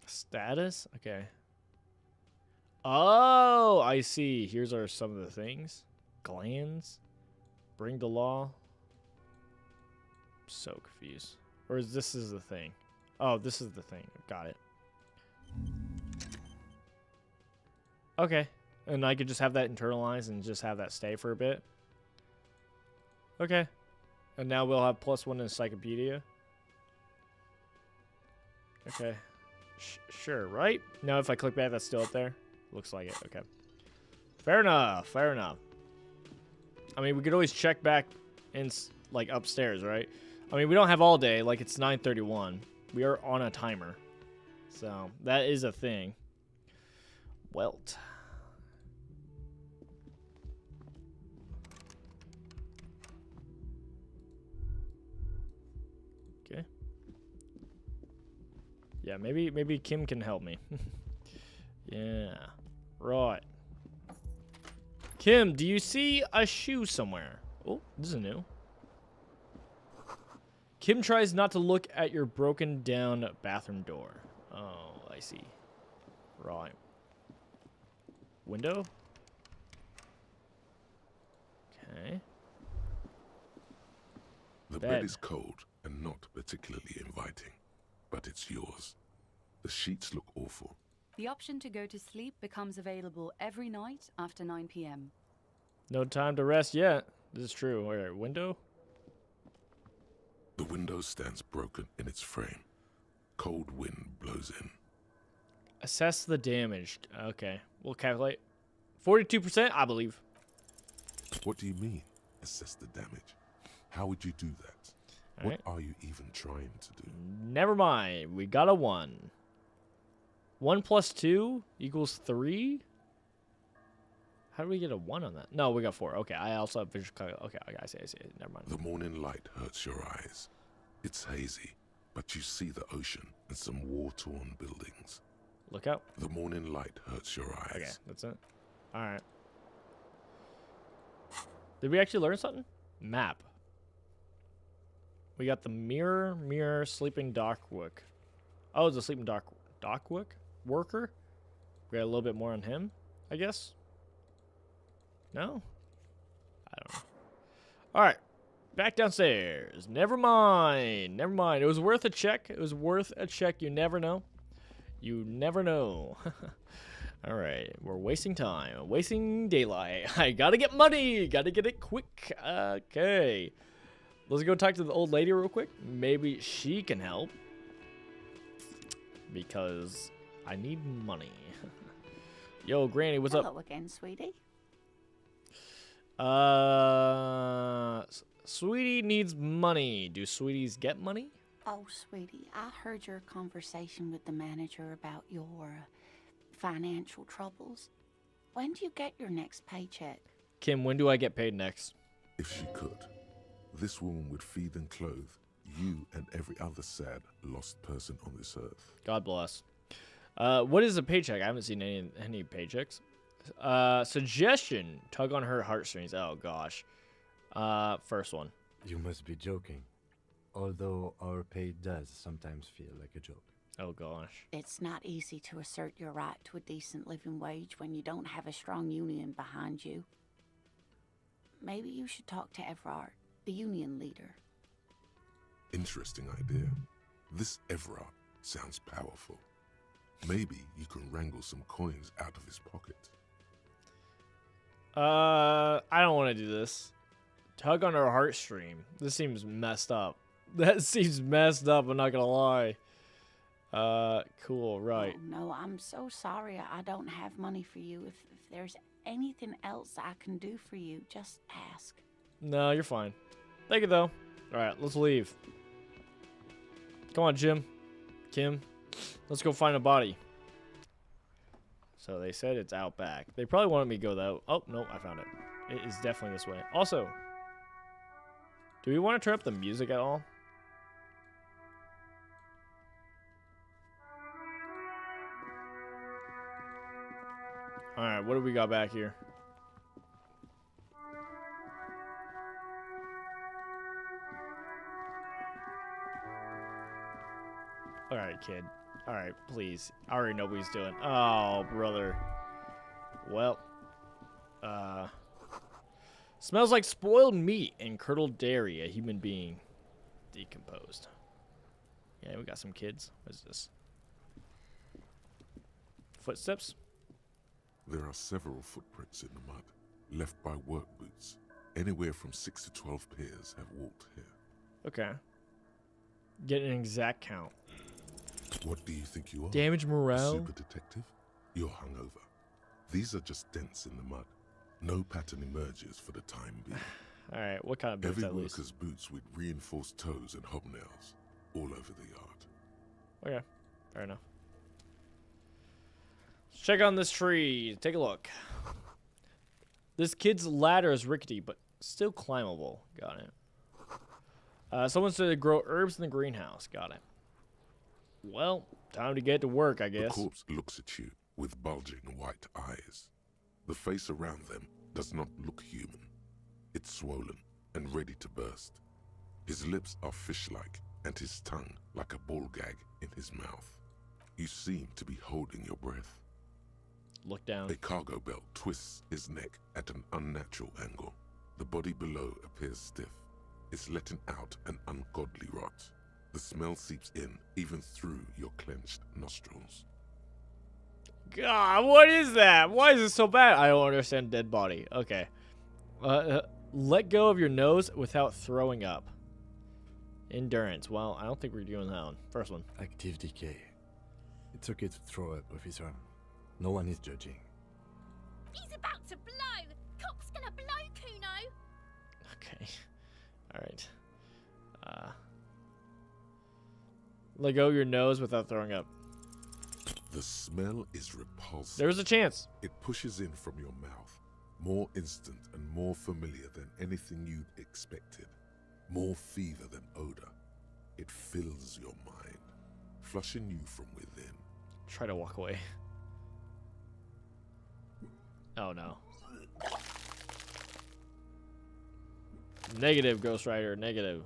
Status? Okay. Oh, I see. Here's some of the things. Glands. Bring the law. I'm so confused. Or is this the thing? Oh, this is the thing. Got it. Okay. And I could just have that internalized and just have that stay for a bit. Okay. And now we'll have +1 encyclopedia. Okay. Sure, right? No, if I click back, that's still up there. Looks like it. Okay. Fair enough. Fair enough. I mean, we could always check back in, like, upstairs, right? I mean, we don't have all day. Like, it's 9:31. We are on a timer. So, that is a thing. Welt. Okay. Yeah, maybe Kim can help me. Yeah. Right. Kim, do you see a shoe somewhere? Oh, this is new. Kim tries not to look at your broken down bathroom door. Oh, I see. Right. Window? Okay. The bed is cold and not particularly inviting, but it's yours. The sheets look awful. The option to go to sleep becomes available every night after 9 p.m. No time to rest yet. This is true. All right, window? The window stands broken in its frame. Cold wind blows in. Assess the damage. Okay, we'll calculate. 42%, I believe. What do you mean, assess the damage? How would you do that? All what are you even trying to do? Never mind. We got a 1. 1 plus 2 equals 3? How do we get a 1 on that? No, we got 4. Okay, I also have visual calculation. Okay, I see. Never mind. The morning light hurts your eyes. It's hazy, but you see the ocean and some war-torn buildings. Look out. The morning light hurts your eyes. Okay, that's it. All right. Did we actually learn something? Map. We got the mirror, sleeping dockwook. Oh, it's a sleeping dockwook worker. We got a little bit more on him, I guess. No? I don't know. All right. Back downstairs. Never mind. Never mind. It was worth a check. It was worth a check. You never know. You never know. All right. We're wasting time. Wasting daylight. I gotta get money. Gotta get it quick. Okay. Let's go talk to the old lady real quick. Maybe she can help. Because I need money. Yo, Granny, what's up? Hello again, sweetie. Sweetie needs money. Do sweeties get money? Oh, sweetie, I heard your conversation with the manager about your financial troubles. When do you get your next paycheck? Kim, when do I get paid next? If she could, this woman would feed and clothe you and every other sad, lost person on this earth. God bless. What is a paycheck? I haven't seen any paychecks. Suggestion. Tug on her heartstrings. Oh, gosh. First one. You must be joking. Although our pay does sometimes feel like a joke. Oh, gosh. It's not easy to assert your right to a decent living wage when you don't have a strong union behind you. Maybe you should talk to Everard, the union leader. Interesting idea. This Everard sounds powerful. Maybe you can wrangle some coins out of his pocket. I don't want to do this. Tug on her heartstring. This seems messed up. That seems messed up, I'm not gonna lie. Cool, right. Oh, no, I'm so sorry I don't have money for you. If there's anything else I can do for you, just ask. No, you're fine. Thank you, though. Alright, let's leave. Come on, Jim. Kim. Let's go find a body. So they said it's out back. They probably wanted me to go that. Oh, no, I found it. It is definitely this way. Also, do we want to turn up the music at all? Alright, what do we got back here? Alright, kid. Alright, please. I already know what he's doing. Oh, brother. Well. Smells like spoiled meat and curdled dairy. A human being decomposed. Yeah, we got some kids. What is this? Footsteps? There are several footprints in the mud, left by work boots. Anywhere from 6 to 12 pairs have walked here. Okay. Get an exact count. What do you think you are? Damage morale? Super detective? You're hungover. These are just dents in the mud. No pattern emerges for the time being. Alright, what kind of boots Every at least? worker's boots with reinforced toes and hobnails all over the yard. Okay, fair enough. Let's check on this tree. Take a look. This kid's ladder is rickety, but still climbable. Got it. Someone said to grow herbs in the greenhouse. Got it. Well, time to get to work, I guess. The corpse looks at you with bulging white eyes. The face around them does not look human. It's swollen and ready to burst. His lips are fish-like and his tongue like a ball gag in his mouth. You seem to be holding your breath. Look down. A cargo belt twists his neck at an unnatural angle. The body below appears stiff. It's letting out an ungodly rot. The smell seeps in even through your clenched nostrils. God, what is that? Why is it so bad? I don't understand dead body. Okay. Let go of your nose without throwing up. Endurance. Well, I don't think we're doing that one. First one. Active decay. It's okay to throw up, officer. No one is judging. He's about to blow! Cop's gonna blow, Kuno! Okay. Alright. Let go of your nose without throwing up. The smell is repulsive. There's a chance. It pushes in from your mouth. More instant and more familiar than anything you'd expected. More fever than odor. It fills your mind, flushing you from within. Try to walk away. Oh no. Negative, Ghost Rider. Negative.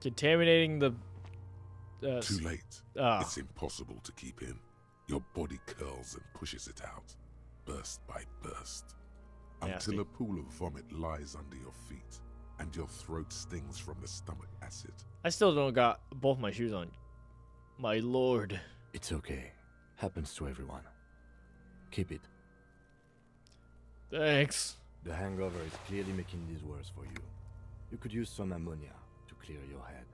Contaminating the... Too late. Ah. It's impossible to keep in. Your body curls and pushes it out, burst by burst, Nasty. until a pool of vomit lies under your feet, and your throat stings from the stomach acid. I still don't got both my shoes on. My lord. It's okay. Happens to everyone. Keep it. Thanks. The hangover is clearly making this worse for you. You could use some ammonia to clear your head.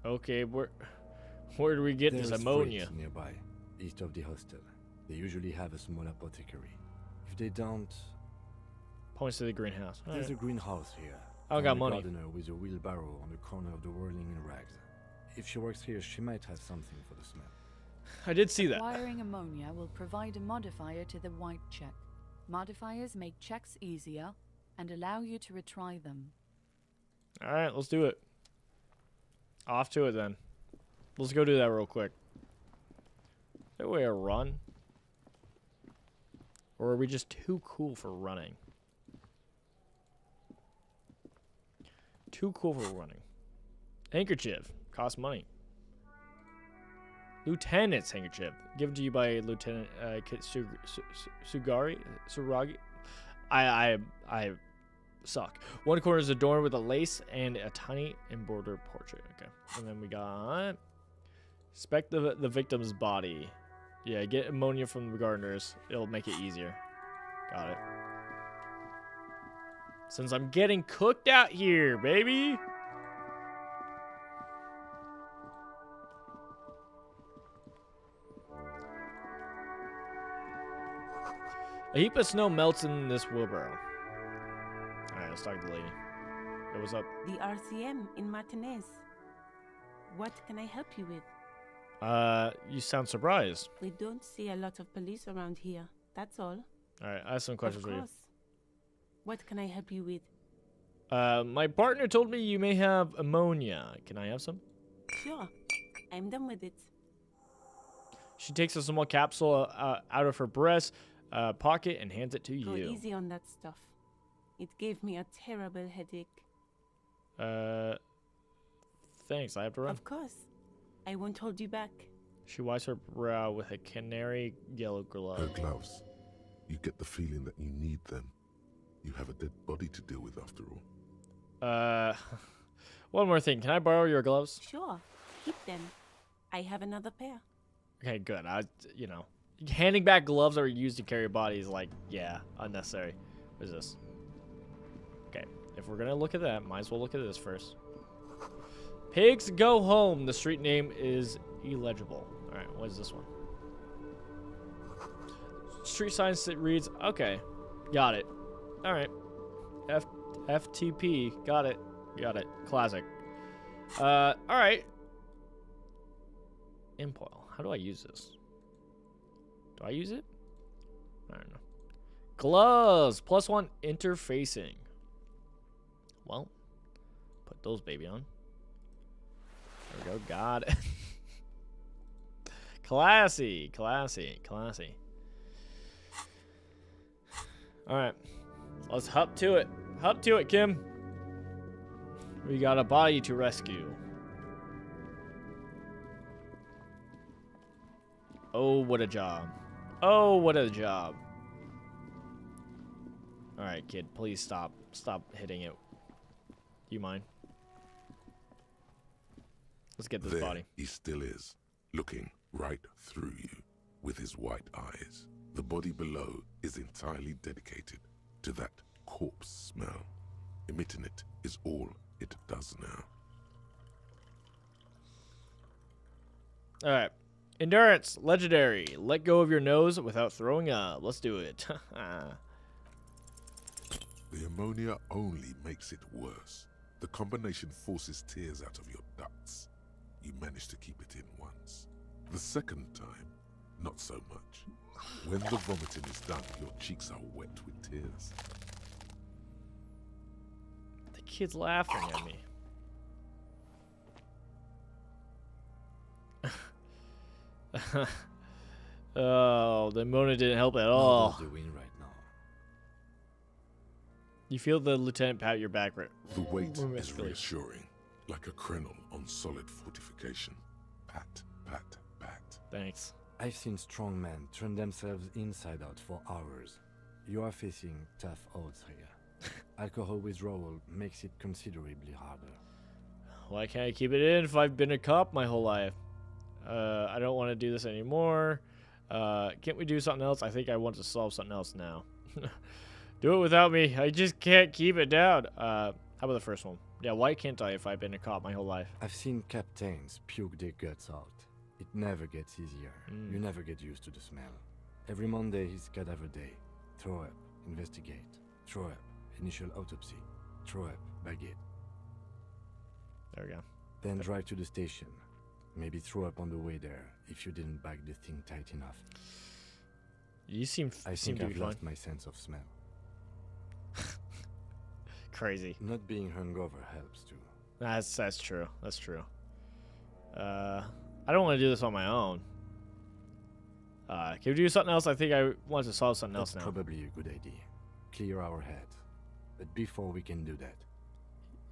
Okay, where do we get this There's ammonia? freight nearby, east of the hostel. They usually have a small apothecary. If they don't, Points to the greenhouse. there's Alright. a greenhouse here. I don't got Found a money. gardener with a wheelbarrow on the corner of the whirling in rags. If she works here, she might have something for the smell. I did see that. Acquiring ammonia will provide a modifier to the white check. Modifiers make checks easier and allow you to retry them. Alright, let's do it. Off to it then. Let's go do that real quick. Is there a way to run? Or are we just too cool for running? Too cool for running. Handkerchief. Costs money. Lieutenant's handkerchief. Given to you by Lieutenant Suragi. I suck. One corner is adorned with a lace and a tiny embroidered portrait. Okay. And then we got... Inspect the victim's body. Yeah, get ammonia from the gardeners. It'll make it easier. Got it. Since I'm getting cooked out here, baby. A heap of snow melts in this wheelbarrow. Alright, let's talk to the lady. Hey, what's up? The RCM in Martinez. What can I help you with? You sound surprised. We don't see a lot of police around here. That's all. Alright, I have some questions Of for you. course. What can I help you with? My partner told me you may have ammonia. Can I have some? Sure. I'm done with it. She takes a small capsule out of her breast pocket and hands it to Go you. easy on that stuff. It gave me a terrible headache. Thanks. I have to run. Of course. I won't hold you back. She wipes her brow with a canary yellow glove. Her gloves. You get the feeling that you need them. You have a dead body to deal with after all. One more thing. Can I borrow your gloves? Sure. Keep them. I have another pair. Okay, good. You know, handing back gloves that are used to carry bodies, like, yeah, unnecessary. What is this? Okay, if we're gonna look at that, might as well look at this first. Pigs go home. The street name is illegible. All right, what is this one? Street sign reads, okay, got it. All right, FTP, got it. Classic. All right. Impoil. How do I use this? Do I use it? I don't know. Gloves. +1 interfacing. Well, put those baby on. There we go. Got it. Classy. All right. Let's hop to it. Hop to it, Kim. We got a body to rescue. Oh, what a job. Oh, what a job. All right, kid, please stop. Stop hitting it. Do you mind? Let's get this There body. he still is, looking right through you with his white eyes. The body below is entirely dedicated to that corpse smell. Emitting it is all it does now. All right. Endurance, legendary. Let go of your nose without throwing up. Let's do it. The ammonia only makes it worse. The combination forces tears out of your ducts. You manage to keep it in once. The second time, not so much. When the vomiting is done, your cheeks are wet with tears. The kid's laughing at me. Oh, the Mona didn't help at all. Not doing right now. You feel the lieutenant pat your back. The weight is Romantically. reassuring, like a crenel on solid fortification. Pat, pat, pat. Thanks. I've seen strong men turn themselves inside out for hours. You are facing tough odds here. Alcohol withdrawal makes it considerably harder. Why can't I keep it in if I've been a cop my whole life? I don't want to do this anymore. Can't we do something else? I think I want to solve something else now. Do it without me. I just can't keep it down. How about the first one? Yeah, why can't I if I've been a cop my whole life? I've seen captains puke their guts out. It never gets easier. You never get used to the smell. Every Monday is cadaver day. Throw up, investigate. Throw up, initial autopsy. Throw up, baguette. There we go. Then drive to the station. Maybe throw up on the way there if you didn't bag the thing tight enough. You seem I seem think to I've be fine. lost my sense of smell. Crazy. Not being hungover helps too. That's true. That's true. I don't want to do this on my own. Can we do something else? I think I want to solve something else That's now. probably a good idea. Clear our heads. But before we can do that,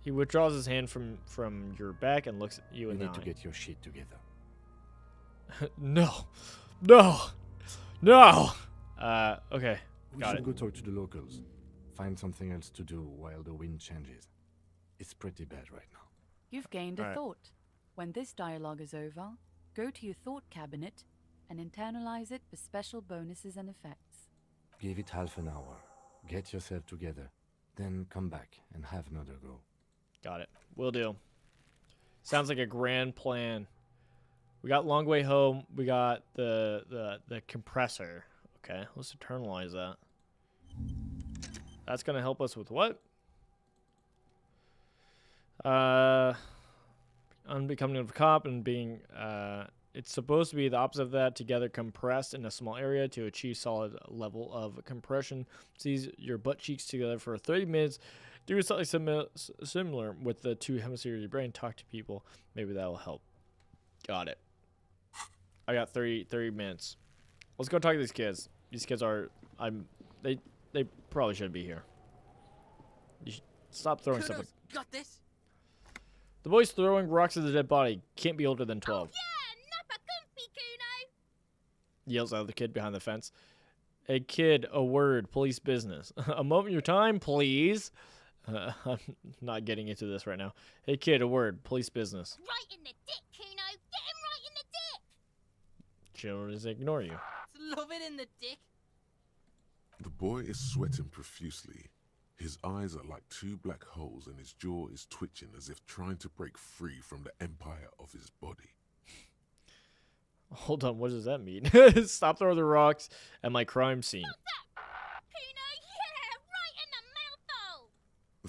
He withdraws his hand from your back and looks at you you in the need to eye. get your shit together. No. No. No. Okay. We Got should it. go talk to the locals. Find something else to do while the wind changes. It's pretty bad right now. You've gained a Alright. thought. When this dialogue is over, go to your thought cabinet and internalize it for special bonuses and effects. Give it half an hour. Get yourself together. Then come back and have another go. Got it. Will do. Sounds like a grand plan. We got long way home. We got the compressor. Okay, let's internalize that. That's gonna help us with what? Unbecoming of a cop and being it's supposed to be the opposite of that. Together, compressed in a small area to achieve solid level of compression. Seize your butt cheeks together for 30 minutes. Do something similar with the two hemispheres of your brain. Talk to people. Maybe that will help. Got it. I got 30 minutes. Let's go talk to these kids. These kids are they probably shouldn't be here. You should stop throwing stuff. Kuno's got this. The boy's throwing rocks at the dead body. Can't be older than 12. Yeah, nappa comfy, Kuno. Yells out the kid behind the fence. Hey kid, a word. Police business. A moment of your time, please. I'm not getting into this right now. Hey kid, a word. Police business. Right in the dick, Kuno. Get him right in the dick. Children just ignore you. Love it in the dick. The boy is sweating profusely. His eyes are like two black holes and his jaw is twitching as if trying to break free from the empire of his body. Hold on, what does that mean? Stop throwing the rocks at my crime scene. Kuno, yeah, right in the mouthhole.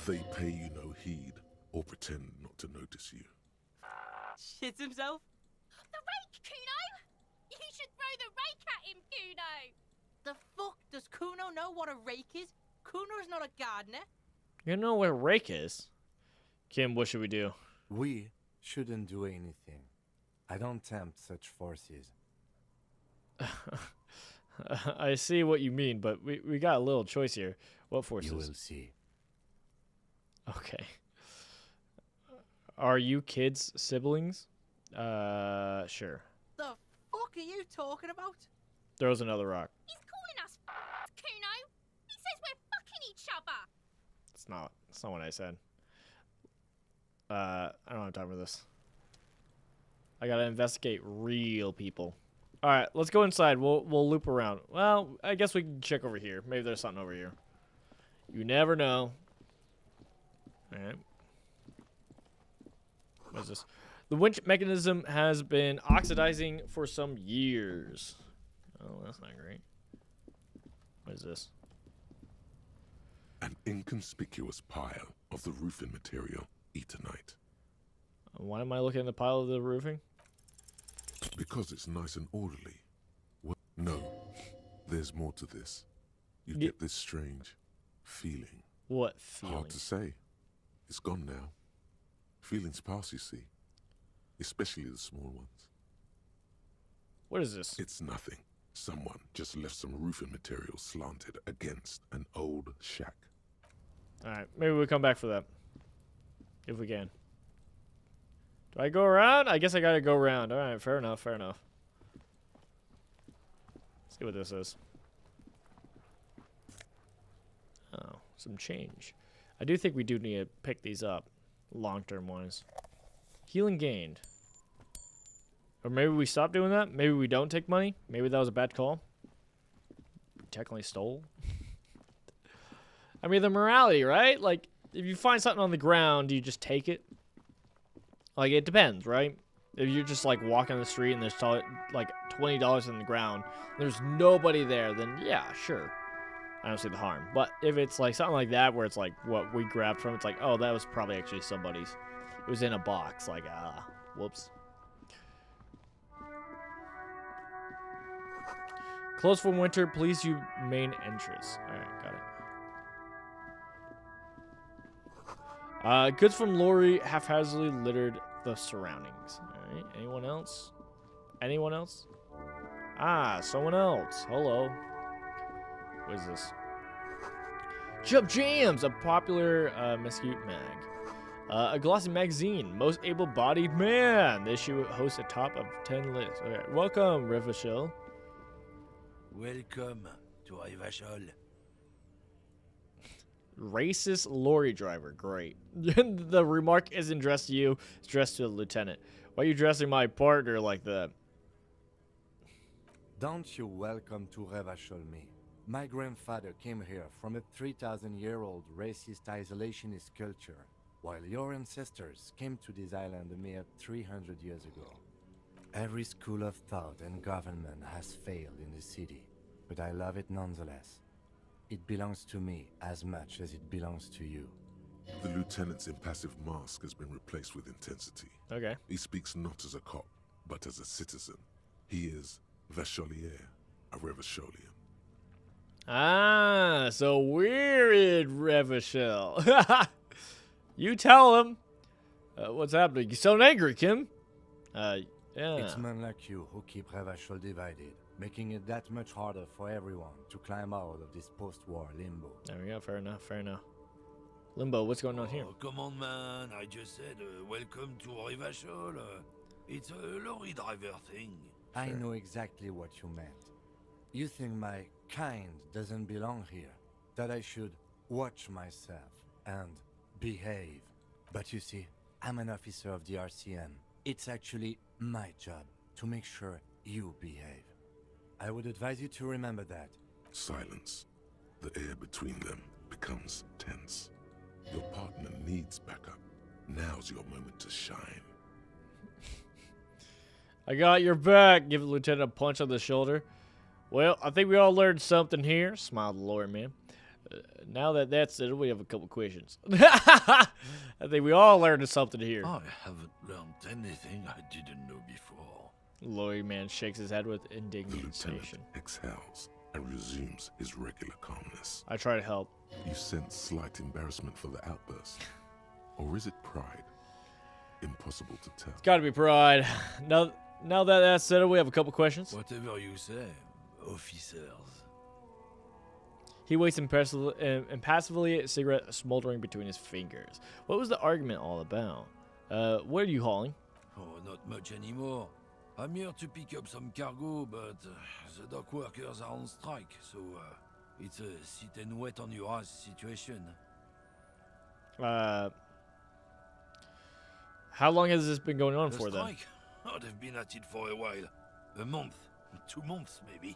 They pay you no heed or pretend not to notice you. Shits himself. The rake, Kuno. You should throw the rake at him, Kuno. The fuck does Kuno know what a rake is? Kuno's not a gardener. You know what a rake is? Kim, what should we do? We shouldn't do anything. I don't tempt such forces. I see what you mean, but we got a little choice here. What forces? You will see. Okay. Are you kids siblings? Sure. The fuck are you talking about? Throws another rock. He's calling us Kuno. He says we're fucking each other. It's not what I said. I don't have time for this. I gotta investigate real people. All right, let's go inside. We'll loop around. Well, I guess we can check over here. Maybe there's something over here. You never know. All right. What is this? The winch mechanism has been oxidizing for some years. Oh, that's not great. What is this? An inconspicuous pile of the roofing material, Eternite. Why am I looking at the pile of the roofing? Because it's nice and orderly. Well, no, there's more to this. You Ye- get this strange feeling. What feeling? Hard to say. It's gone now. Feelings pass, you see. Especially the small ones. What is this? It's nothing. Someone just left some roofing material slanted against an old shack. Alright, maybe we'll come back for that. If we can. Do I go around? I guess I gotta go around. Alright, fair enough, fair enough. Let's see what this is. Oh, some change. I do think we do need to pick these up. Long-term ones. Healing gained. Or maybe we stop doing that? Maybe we don't take money? Maybe that was a bad call? We technically stole? I mean, the morality, right? Like, if you find something on the ground, do you just take it? Like, it depends, right? If you're just, like, walking on the street and there's, like, $20 on the ground, there's nobody there, then, yeah, sure. I don't see the harm. But if it's, like, something like that where it's, like, what we grabbed from, it's like, oh, that was probably actually somebody's. It was in a box. Like, whoops. Closed for winter, please use main entrance. Alright, got it. Goods from lorry haphazardly littered the surroundings. Alright, anyone else? Anyone else? Ah, someone else. Hello. What is this? Jump Jams, a popular mesquite mag. A glossy magazine, most able-bodied man. The issue hosts a top of 10 lists. Okay, welcome, Rivashell. Welcome to Rivashol. Racist lorry driver, great. The remark isn't addressed to you, it's addressed to the lieutenant. Why are you dressing my partner like that? Don't you welcome to Revachol me. My grandfather came here from a 3,000-year-old racist isolationist culture, while your ancestors came to this island a mere 300 years ago. Every school of thought and government has failed in the city, but I love it nonetheless. It belongs to me as much as it belongs to you. The lieutenant's impassive mask has been replaced with intensity. Okay. He speaks not as a cop, but as a citizen. He is Vacholier, a Revacholian. Ah, so we're in Revachol. You tell him. What's happening? You sound angry, Kim. Yeah. It's men like you who keep Revachol divided, making it that much harder for everyone to climb out of this post-war limbo. There we go. Fair enough. Fair enough. Limbo, what's going on here? Come on, man. I just said welcome to Rivashol. It's a lorry driver thing. I know exactly what you meant. You think my kind doesn't belong here, that I should watch myself and behave. But you see, I'm an officer of the RCM. It's actually my job to make sure you behave. I would advise you to remember that. Silence. The air between them becomes tense. Your partner needs backup. Now's your moment to shine. I got your back. Give the lieutenant a punch on the shoulder. Well, I think we all learned something here, smiled the lawyer man. Now that that's settled, we have a couple questions. I think we all learned something here. I haven't learned anything I didn't know before. The lawyer man shakes his head with The indignation. lieutenant exhales and resumes his regular calmness. I try to help. You sense slight embarrassment for the outburst. Or is it pride? Impossible to tell. It's gotta be pride. Now that that's settled, we have a couple questions. Whatever you say, officers. He waits impassively, a cigarette smoldering between his fingers. What was the argument all about? What are you hauling? Oh, not much anymore. I'm here to pick up some cargo, but the dock workers are on strike, so it's a sit and wait on your ass situation. How long has this been going on for then? Strike? Oh, they've been at it for a while. A month, 2 months maybe.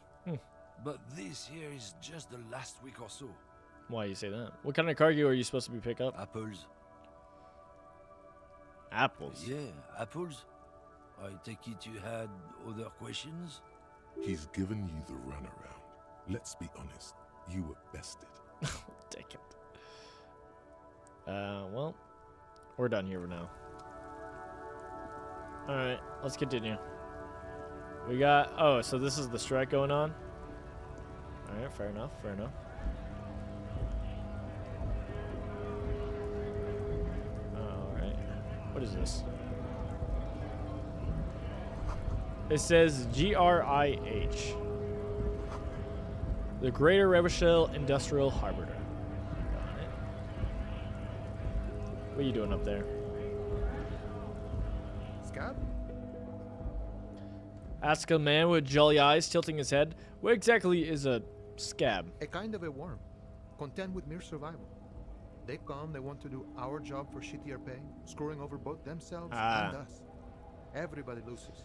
But this here is just the last week or so. Why you say that? What kind of cargo are you supposed to be pick up? Apples. Apples? Yeah, apples. I take it you had other questions? He's given you the runaround. Let's be honest. You were bested. Take it. Well, we're done here for now. Alright, let's continue. We got... Oh, so this is the strike going on? Alright, fair enough, fair enough. Alright. What is this? It says GRIH. The Greater Revachol Industrial Harbinger. Got it. What are you doing up there? Scab? Ask a man with jolly eyes, tilting his head. What exactly is a scab? A kind of a worm, content with mere survival. They come, they want to do our job for shittier pay, screwing over both themselves and us. Everybody loses.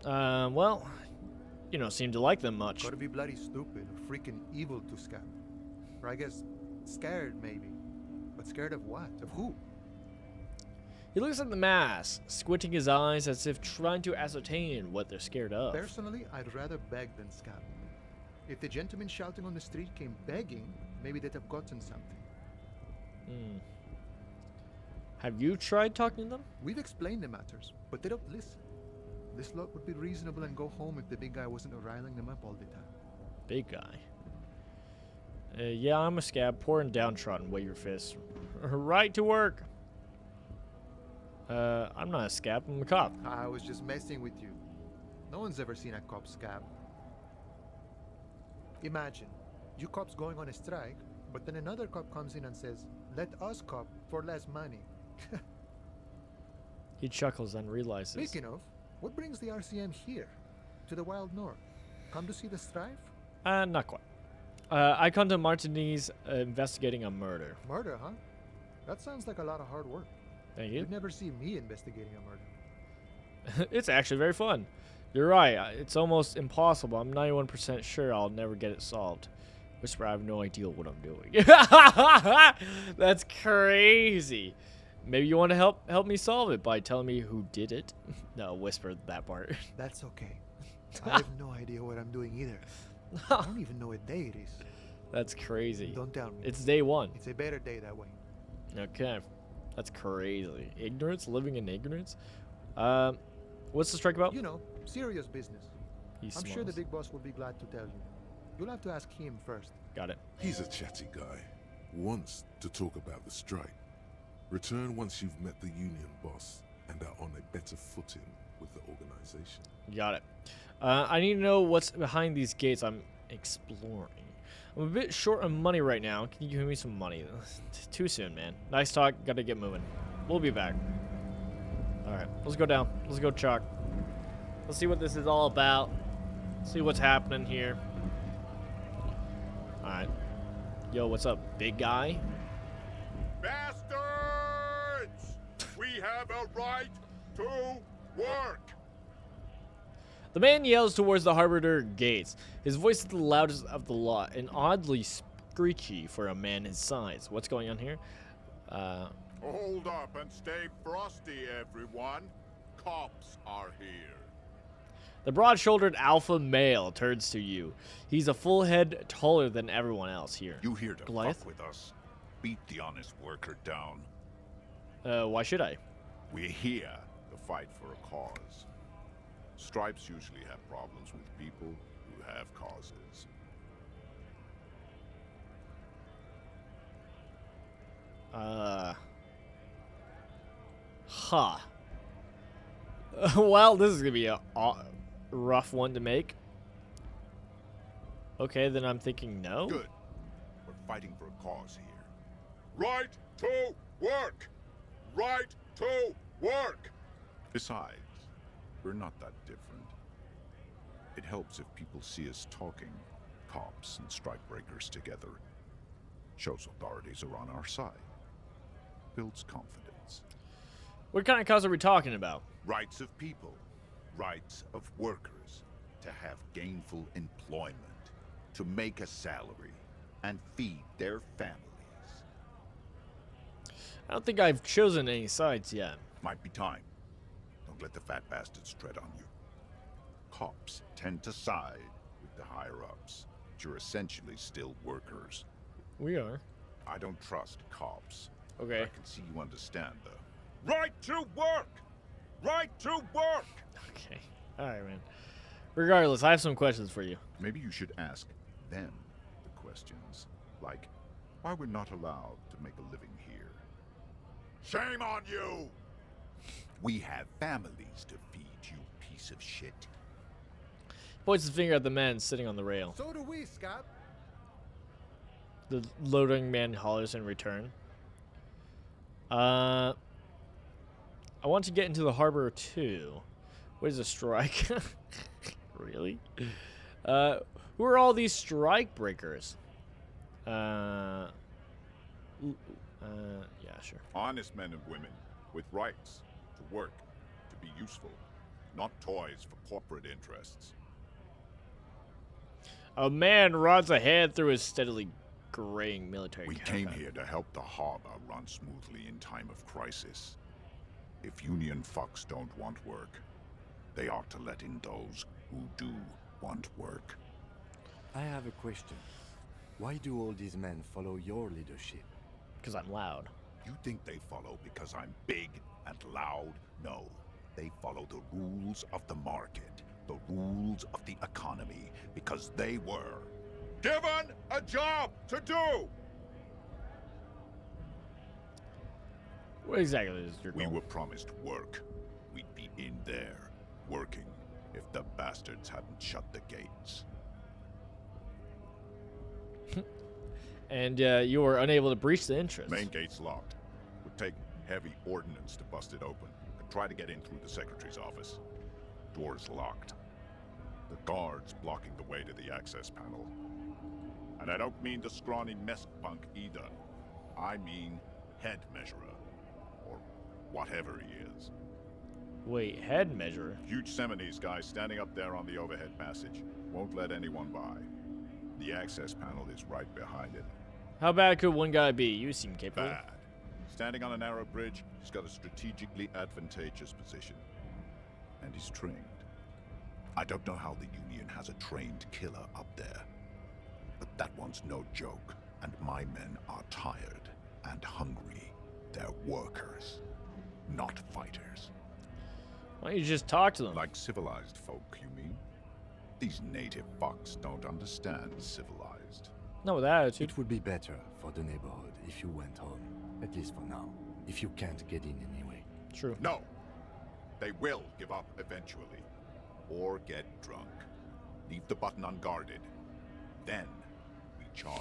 Well, you don't seem to like them much. Gotta be bloody stupid or freaking evil to scab. Or I guess scared maybe. But scared of what? Of who? He looks at the mass, squinting his eyes as if trying to ascertain what they're scared of. Personally, I'd rather beg than scab. If the gentleman shouting on the street came begging, maybe they'd have gotten something. Have you tried talking to them? We've explained the matters, but they don't listen. This lot would be reasonable and go home if the big guy wasn't riling them up all the time. Big guy? Yeah, I'm a scab, poor and downtrodden. Weigh your fists. Right to work. I'm not a scab, I'm a cop. I was just messing with you. No one's ever seen a cop scab. Imagine, you cops going on a strike, but then another cop comes in and says, "Let us cop for less money." He chuckles and realizes. Speaking of, what brings the RCM here? To the wild north? Come to see the strife? Not quite. I come to Martinez investigating a murder. Murder, huh? That sounds like a lot of hard work. Thank you. You'd never see me investigating a murder. It's actually very fun. You're right. It's almost impossible. I'm 91% sure I'll never get it solved. Whisper, I have no idea what I'm doing. That's crazy. Maybe you want to help me solve it by telling me who did it. No, whisper that part. That's okay. I have no idea what I'm doing either. I don't even know what day it is. That's crazy. Don't tell me. It's day one. It's a better day that way. Okay. That's crazy. Ignorance? Living in ignorance? What's the strike about? You know, serious business. I'm sure the big boss will be glad to tell you. You'll have to ask him first. Got it. He's a chatty guy. Wants to talk about the strike. Return once you've met the union boss and are on a better footing with the organization. Got it. I need to know what's behind these gates I'm exploring. I'm a bit short on money right now. Can you give me some money? Too soon, man. Nice talk. Gotta get moving. We'll be back. Alright, let's go down. Let's go chalk. Let's see what this is all about. See what's happening here. Alright. Yo, what's up, big guy? Bastards! We have a right to work! The man yells towards the Harbinger gates. His voice is the loudest of the lot and oddly screechy for a man his size. What's going on here? Hold up and stay frosty, everyone. Cops are here. The broad-shouldered alpha male turns to you. He's a full head taller than everyone else here. You here to Goliath? fuck with us? Beat the honest worker down. Why should I? We're here to fight for a cause. Stripes usually have problems with people who have causes. Huh. Well, this is gonna be a rough one to make. Okay, then I'm thinking no. Good. We're fighting for a cause here. Right to work! Right to work! Besides, we're not that different. It helps if people see us talking, cops and strikebreakers together. Shows authorities are on our side. Builds confidence. What kind of cause are we talking about? Rights of people. Rights of workers. To have gainful employment. To make a salary. And feed their families. I don't think I've chosen any sides yet. Might be time. Don't let the fat bastards tread on you. Cops tend to side with the higher-ups, but you're essentially still workers. We are. I don't trust cops. Okay. I can see you understand the right to work! Right to work! Okay. Alright, man. Regardless, I have some questions for you. Maybe you should ask them the questions. Like, why we're not allowed to make a living here. Shame on you! We have families to feed, you piece of shit. Points his finger at the man sitting on the rail. So do we, Scott. The loading man hollers in return. I want to get into the harbor too. What is a strike? Really? Who are all these strike breakers? Yeah, sure. Honest men and women with rights to work, to be useful, not toys for corporate interests. A man rods ahead through his steadily graying military We caravan. came here to help the harbor run smoothly in time of crisis. If Union fucks don't want work, they ought to let in those who do want work. I have a question. Why do all these men follow your leadership? Because I'm loud. You think they follow because I'm big and loud? No. They follow the rules of the market, the rules of the economy, because they were given a job to do! What exactly is your goal? We were promised work. We'd be in there, working, if the bastards hadn't shut the gates. And you were unable to breach the entrance. Main gate's locked. Would take heavy ordnance to bust it open. Could try to get in through the secretary's office. Door's locked. The guards blocking the way to the access panel. And I don't mean the scrawny mess punk either. I mean head measurer. Or whatever he is. Wait, head measurer? Huge Seminese guy standing up there on the overhead passage. Won't let anyone by. The access panel is right behind it. How bad could one guy be? You seem capable. Bad. Standing on a narrow bridge, he's got a strategically advantageous position. And he's trained. I don't know how the Union has a trained killer up there. But that one's no joke. And my men are tired and hungry. They're workers, not fighters. Why don't you just talk to them? Like civilized folk, you mean? These native fucks don't understand civilized. No, with that attitude. It would be better for the neighborhood if you went home, at least for now, if you can't get in anyway. True. No. They will give up eventually. Or get drunk. Leave the button unguarded. Then we charge.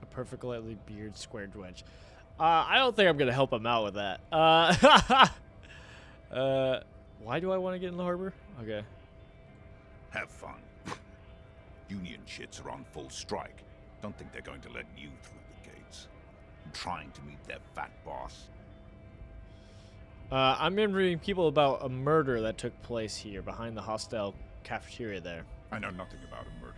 A perfectly beard squared wedge. I don't think I'm going to help him out with that. Why do I want to get in the harbor? Okay. Have fun. Union shits are on full strike. Don't think they're going to let you through the gates. I'm trying to meet their fat boss. I'm interviewing people about a murder that took place here behind the hostel cafeteria there. I know nothing about a murder.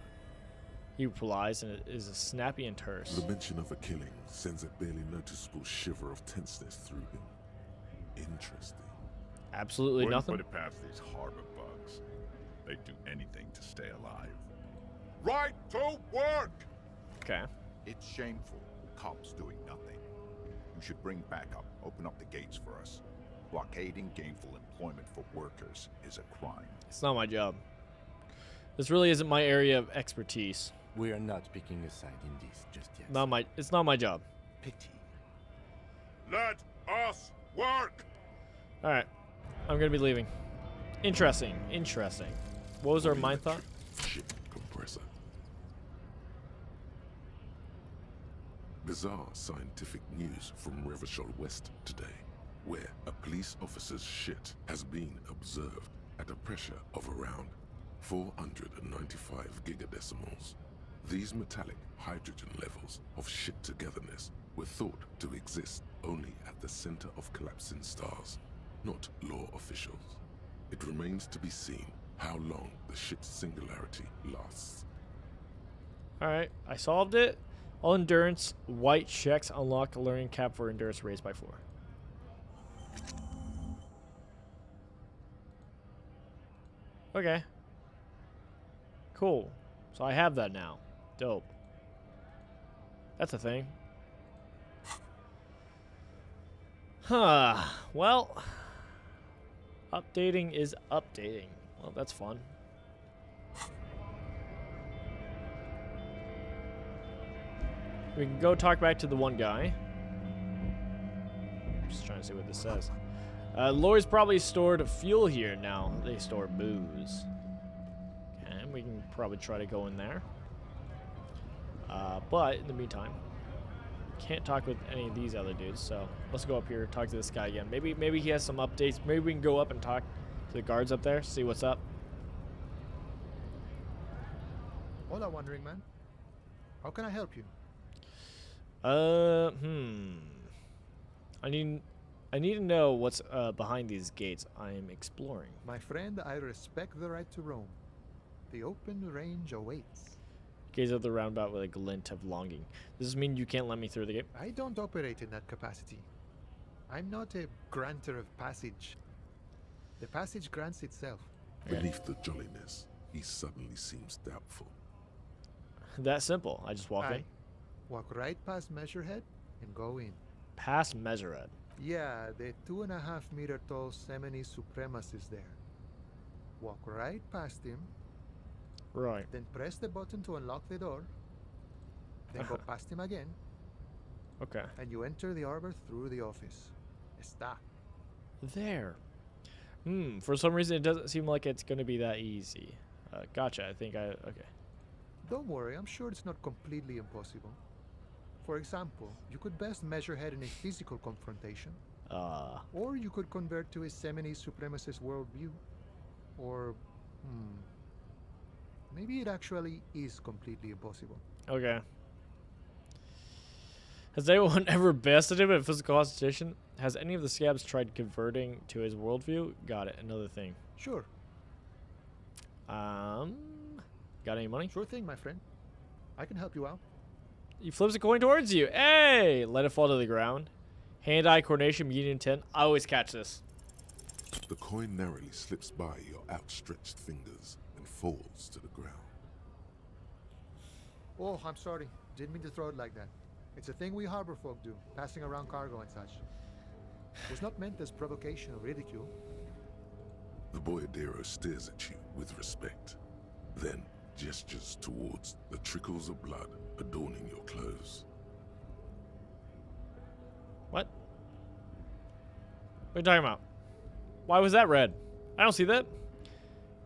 He replies, and it is a snappy and terse. The mention of a killing sends a barely noticeable shiver of tenseness through him. Interesting. Absolutely Wouldn't nothing. put it past these harbor bugs. They'd do anything to stay alive. Right to work! Okay. It's shameful. Cops doing nothing. You should bring backup. Open up the gates for us. Blockading gainful employment for workers is a crime. It's not my job. This really isn't my area of expertise. We are not picking a side in this just yet. It's not my job. Pity. Let us work! Alright. I'm gonna be leaving. Interesting. Interesting. What was our mind thought? Ship compressor. Bizarre scientific news from Revachol West today, where a police officer's shit has been observed at a pressure of around 495 gigadecimals. These metallic hydrogen levels of shit togetherness were thought to exist only at the center of collapsing stars, not law officials. It remains to be seen how long the shit's singularity lasts. Alright, I solved it. All endurance, white checks unlock a learning cap for endurance raised by 4. Okay. Cool. So I have that now. Dope. That's a thing. Huh. Well, updating is updating. Well, that's fun. We can go talk back to the one guy. Just trying to see what this says. Lori's probably stored fuel here now. They store booze. Okay, we can probably try to go in there. But in the meantime, can't talk with any of these other dudes. So let's go up here, talk to this guy again. Maybe he has some updates. Maybe we can go up and talk to the guards up there, see what's up. Hola, wandering man. How can I help you? I need to know what's behind these gates I'm exploring. My friend, I respect the right to roam. The open range awaits. Gaze at the roundabout with a glint of longing. Does this mean you can't let me through the gate? I don't operate in that capacity. I'm not a granter of passage. The passage grants itself. Beneath the jolliness, he suddenly seems doubtful. That simple. I just walk in. Walk right past Measurehead and go in. Past Measurehead? Yeah, the 2.5 meter tall Semini Supremus is there. Walk right past him. Right. Then press the button to unlock the door. Then go past him again. Okay. And you enter the arbor through the office. Está. There. For some reason it doesn't seem like it's going to be that easy. Gotcha. Okay. Don't worry, I'm sure it's not completely impossible. For example, you could best Measurehead in a physical confrontation. Or you could convert to a Semini Supremacist worldview. Or, maybe it actually is completely impossible. Okay. Has anyone ever bested him at physical confrontation? Has any of the scabs tried converting to his worldview? Got it. Another thing. Sure. Got any money? Sure thing, my friend. I can help you out. He flips a coin towards you. Hey! Let it fall to the ground. Hand-eye coordination, medium 10. I always catch this. The coin narrowly slips by your outstretched fingers and falls to the ground. Oh, I'm sorry. Didn't mean to throw it like that. It's a thing we harbor folk do, passing around cargo and such. It was not meant as provocation or ridicule. The boyadero stares at you with respect, then gestures towards the trickles of blood adorning your clothes. What? What are you talking about? Why was that red? I don't see that.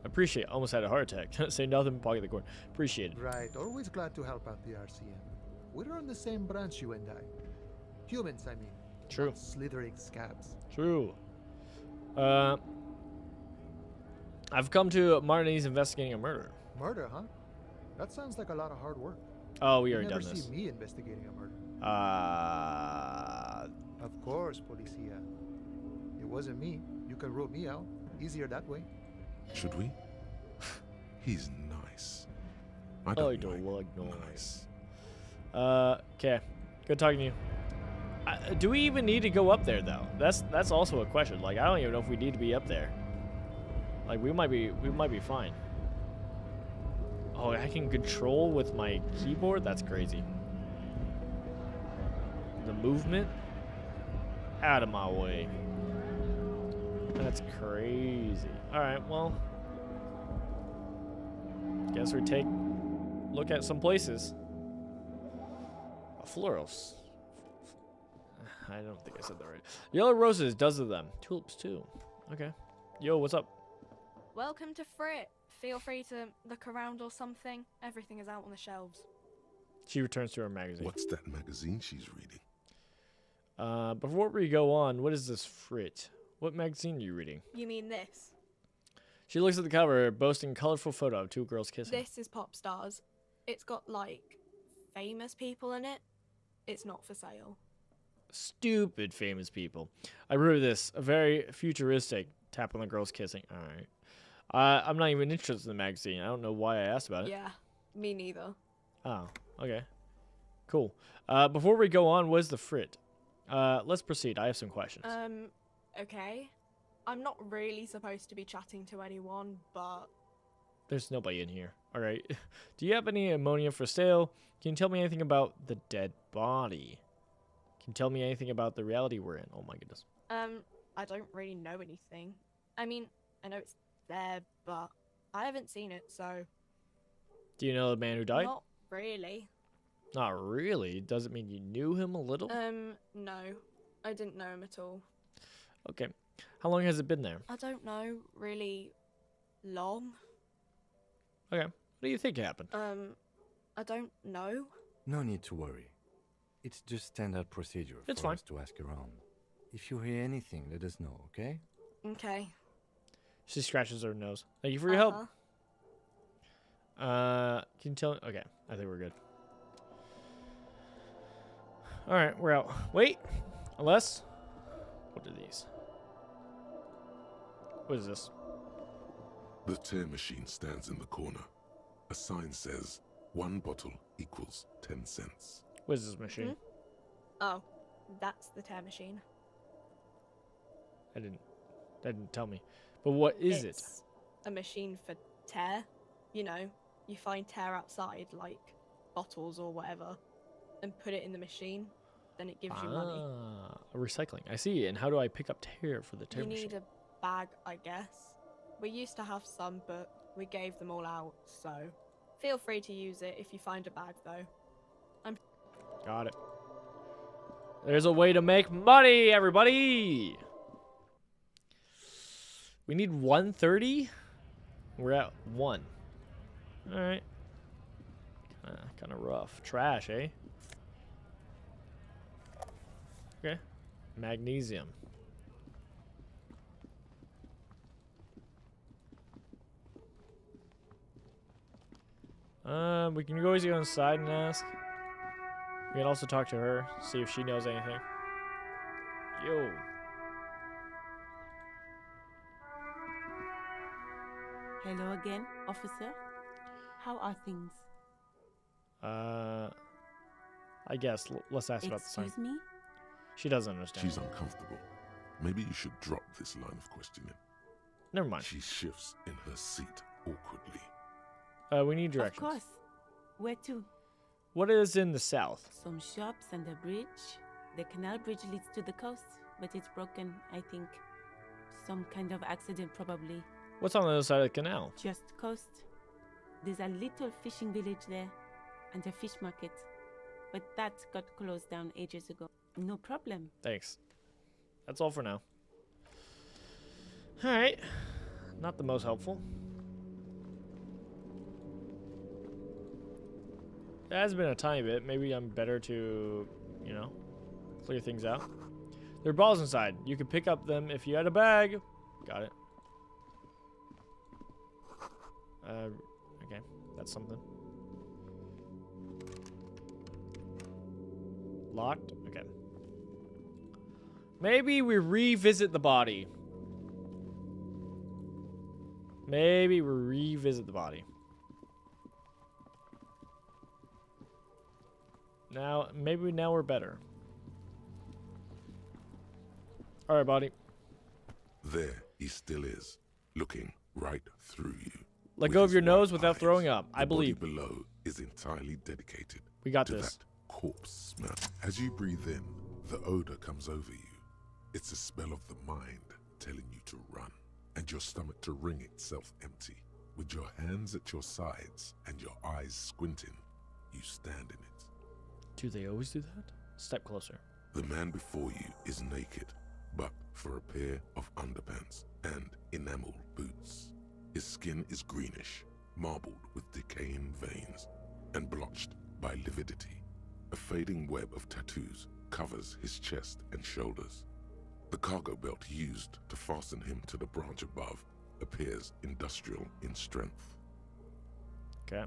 Appreciate. Almost had a heart attack. Say nothing, pocket the coin. Appreciate it. Right. Always glad to help out the RCM. We're on the same branch, you and I. Humans, I mean. True. Not slithering scabs. True. I've come to Martinez investigating a murder. Murder, huh? That sounds like a lot of hard work. Oh, we already You'll done never this. see me investigating a murder. Of course, Policia. It wasn't me. You can rule me out. Easier that way. Should we? He's nice. I don't look nice. Okay. Good talking to you. Do we even need to go up there though? That's also a question. Like I don't even know if we need to be up there. Like we might be fine. Oh, I can control with my keyboard? That's crazy. The movement? Out of my way. That's crazy. Alright, well. Guess we take a look at some places. Florals. I don't think I said that right. Yellow roses, dozen of them. Tulips too. Okay. Yo, what's up? Welcome to Frit. Feel free to look around or something. Everything is out on the shelves. She returns to her magazine. What's that magazine she's reading? Before we go on, what is this Frit? What magazine are you reading? You mean this? She looks at the cover, boasting a colorful photo of two girls kissing. This is Pop Stars. It's got, like, famous people in it. It's not for sale. Stupid famous people. I remember this. A very futuristic tap on the girls kissing. Alright. I'm not even interested in the magazine. I don't know why I asked about it. Yeah, me neither. Oh, okay. Cool. Before we go on, what is the Frit? Let's proceed. I have some questions. Okay. I'm not really supposed to be chatting to anyone, but... There's nobody in here. Alright. Do you have any ammonia for sale? Can you tell me anything about the dead body? Can you tell me anything about the reality we're in? Oh my goodness. I don't really know anything. I mean, I know it's there, but I haven't seen it, so... Do you know the man who died? Not really. Not really? Does it mean you knew him a little? No. I didn't know him at all. Okay. How long has it been there? I don't know, really long. Okay. What do you think happened? I don't know. No need to worry. It's just standard procedure It's for fine. us to ask around. If you hear anything, let us know, okay? Okay. She scratches her nose. Thank you for your help. Can you tell? Okay, I think we're good. All right, we're out. Wait, unless. What are these? What is this? The tear machine stands in the corner. A sign says 1 bottle equals 10 cents. What is this machine? Oh, that's the tear machine. That didn't tell me. But what is it? It's a machine for tear. You know, you find tear outside, like bottles or whatever, and put it in the machine. Then it gives you money. Recycling. I see. And how do I pick up tear for the tear You machine? need a bag, I guess. We used to have some, but we gave them all out, so feel free to use it if you find a bag, though. Got it. There's a way to make money, everybody! We need 130? We're at 1. Alright. Kind of rough. Trash, eh? Okay. Magnesium. We can always go inside and ask. We can also talk to her, see if she knows anything. Yo. Hello again, officer. How are things? I guess let's ask about the sign. Excuse me? She doesn't understand. She's uncomfortable. Maybe you should drop this line of questioning. Never mind. She shifts in her seat awkwardly. We need directions. Of course. Where to? What is in the south? Some shops and a bridge. The canal bridge leads to the coast, but it's broken, I think. Some kind of accident, probably. What's on the other side of the canal? Just coast. There's a little fishing village there, and a fish market. But that got closed down ages ago. No problem. Thanks. That's all for now. Alright. Not the most helpful. It has been a tiny bit. Maybe I'm better to, you know, clear things out. There are balls inside. You could pick up them if you had a bag. Got it. Okay. That's something. Locked? Okay. Maybe we revisit the body. Maybe we revisit the body. Now, maybe now we're better. All right, body. There he still is, looking right through you. Let With go of his your nose white without eyes, throwing up. I the body believe. below is entirely dedicated We got to this. that corpse smell. As you breathe in, the odor comes over you. It's a smell of the mind telling you to run, and your stomach to wring itself empty. With your hands at your sides and your eyes squinting, you stand in it. Do they always do that? Step closer. The man before you is naked, but for a pair of underpants and enamel boots. His skin is greenish, marbled with decaying veins, and blotched by lividity. A fading web of tattoos covers his chest and shoulders. The cargo belt used to fasten him to the branch above appears industrial in strength. Okay.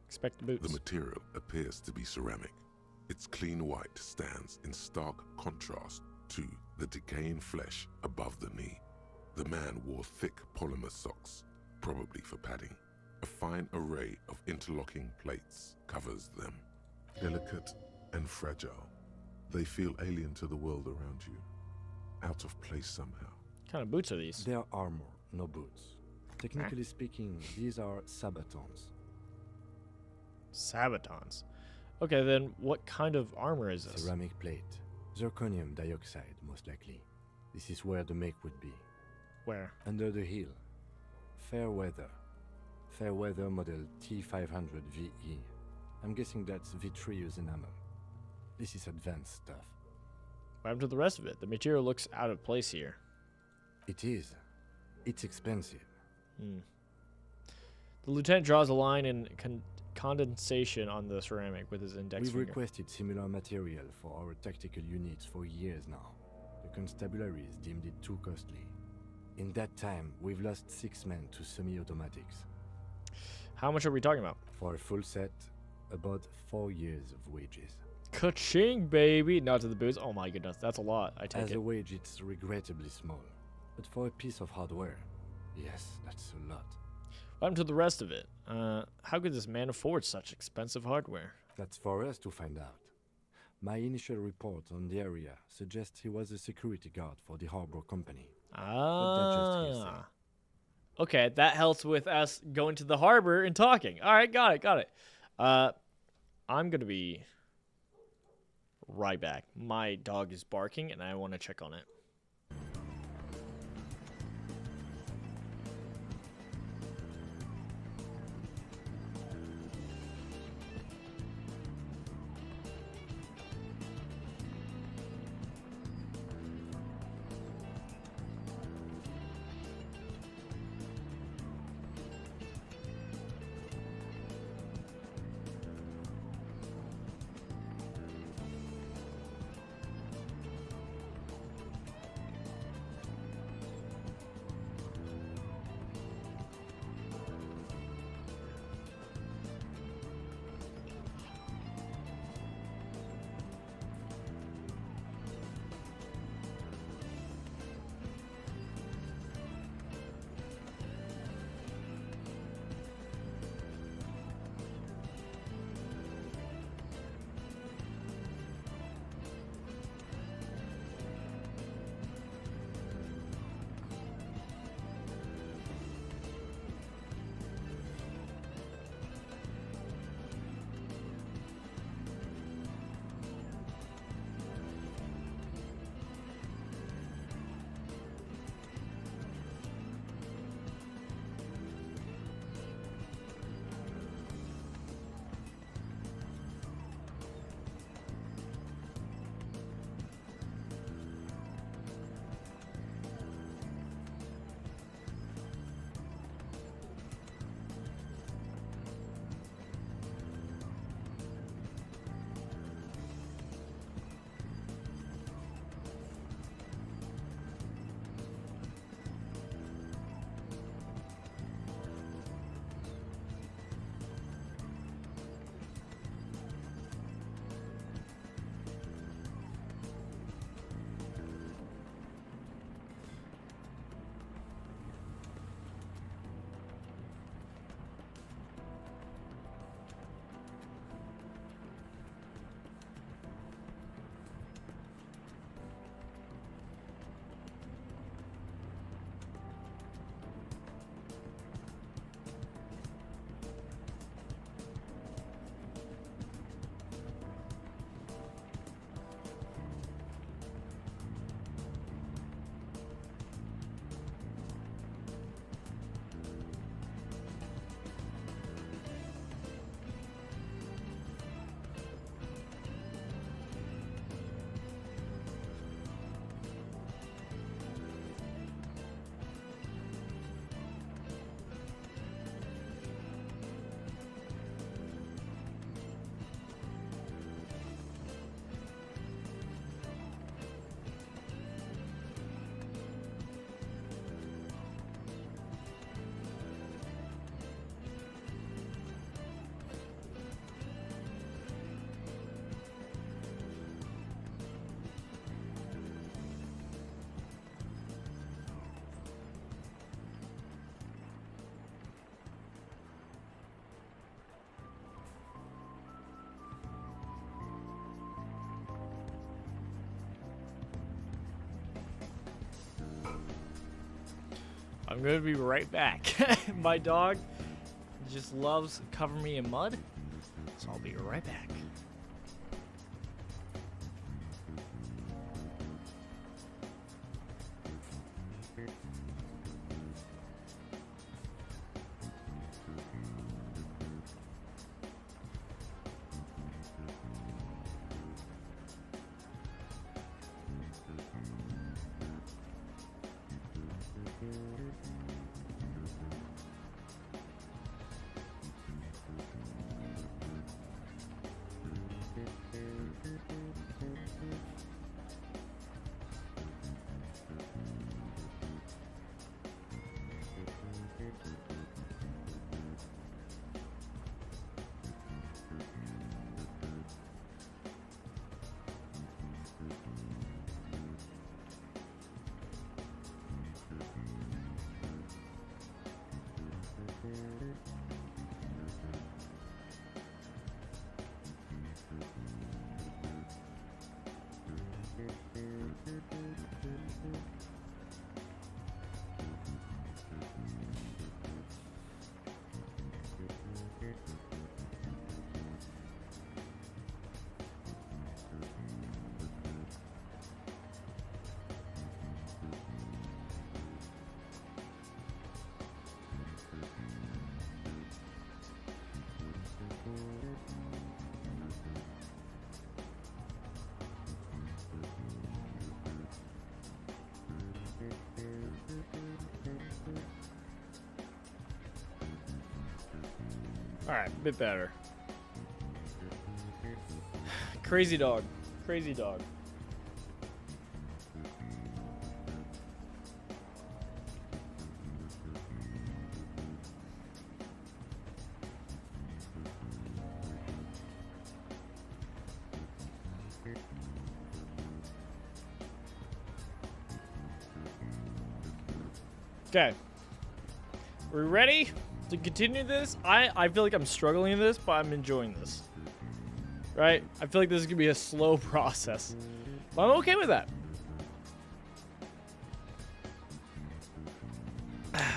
Expect the boots. The material appears to be ceramic. Its clean white stands in stark contrast to the decaying flesh above the knee. The man wore thick polymer socks, probably for padding. A fine array of interlocking plates covers them. Delicate and fragile, they feel alien to the world around you, out of place somehow. What kind of boots are these? They're armor, no boots. Technically speaking, these are sabatons. Sabatons. Okay, then what kind of armor is this? Ceramic plate. Zirconium dioxide, most likely. This is where the make would be. Where? Under the heel. Fair weather. Fair weather model T500 VE. I'm guessing that's vitreous enamel. This is advanced stuff. What happened to the rest of it? The material looks out of place here. It is. It's expensive. The lieutenant draws a line in condensation on the ceramic with his index We've finger. requested similar material for our tactical units for years now. The constabularies deemed it too costly. In that time, we've lost 6 men to semi-automatics. How much are we talking about? For a full set, about 4 years of wages. Ka-ching, baby! Not to the booze. Oh my goodness, that's a lot. I take As it. a wage, it's regrettably small. But for a piece of hardware, yes, that's a lot. What happened to the rest of it? How could this man afford such expensive hardware? That's for us to find out. My initial report on the area suggests he was a security guard for the harbor company. But that's just hearsay. Okay, that helps with us going to the harbor and talking. All right, got it. I'm gonna be right back. My dog is barking, and I want to check on it. I'm going to be right back. My dog just loves covering me in mud, so I'll be right back. Alright, a bit better. Crazy dog. Crazy dog. Okay. We're ready to continue this? I feel like I'm struggling in this, but I'm enjoying this. Right? I feel like this is going to be a slow process. But I'm okay with that.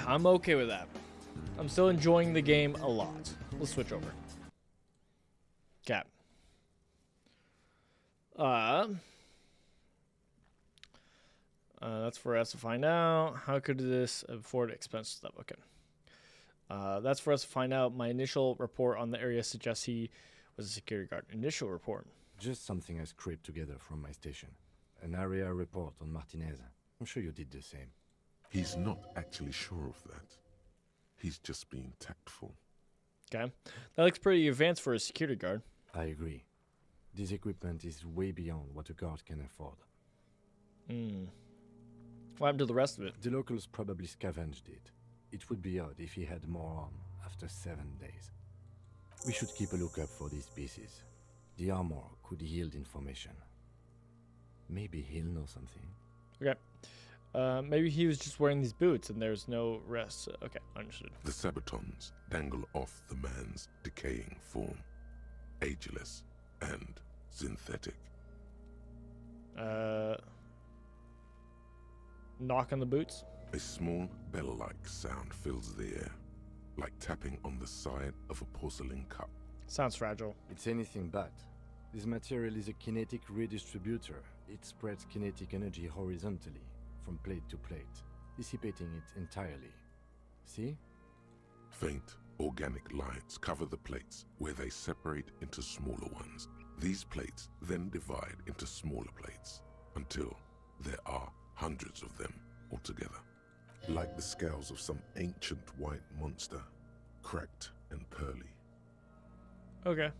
I'm okay with that. I'm still enjoying the game a lot. Let's switch over. Okay. That's for us to find out. How could this afford expensive stuff? Okay. That's for us to find out. My initial report on the area suggests he was a security guard. Initial report. Just something I scraped together from my station. An area report on Martinez. I'm sure you did the same. He's not actually sure of that. He's just being tactful. Okay. That looks pretty advanced for a security guard. I agree. This equipment is way beyond what a guard can afford. What happened to the rest of it? The locals probably scavenged it. It would be odd if he had more on after 7 days. We should keep a lookout for these pieces. The armor could yield information. Maybe he'll know something. Okay. Maybe he was just wearing these boots and there's no rest. Okay, understood. The sabatons dangle off the man's decaying form. Ageless and synthetic. Knock on the boots. A small bell-like sound fills the air, like tapping on the side of a porcelain cup. Sounds fragile. It's anything but. This material is a kinetic redistributor. It spreads kinetic energy horizontally, from plate to plate, dissipating it entirely. See? Faint, organic lines cover the plates where they separate into smaller ones. These plates then divide into smaller plates until there are hundreds of them altogether. Like the scales of some ancient white monster, cracked and pearly. Okay.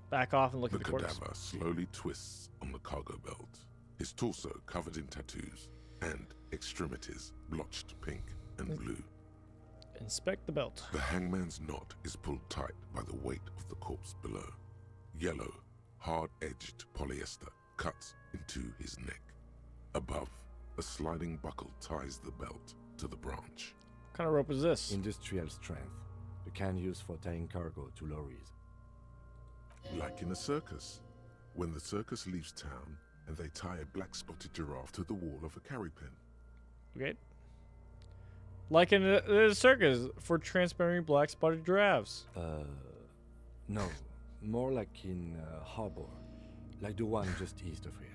Back off and look The at the corpse. cadaver slowly twists on the cargo belt, his torso covered in tattoos, and extremities blotched pink and blue. Inspect the belt. The hangman's knot is pulled tight by the weight of the corpse below. Yellow, hard-edged polyester cuts into his neck. Above, a sliding buckle ties the belt to the branch. What kind of rope is this? Industrial strength. The kind used for tying cargo to lorries. Like in a circus. When the circus leaves town and they tie a black-spotted giraffe to the wall of a carry pen. Okay. Like in a circus for transparent black spotted giraffes. No. More like in harbor. Like the one just east of here.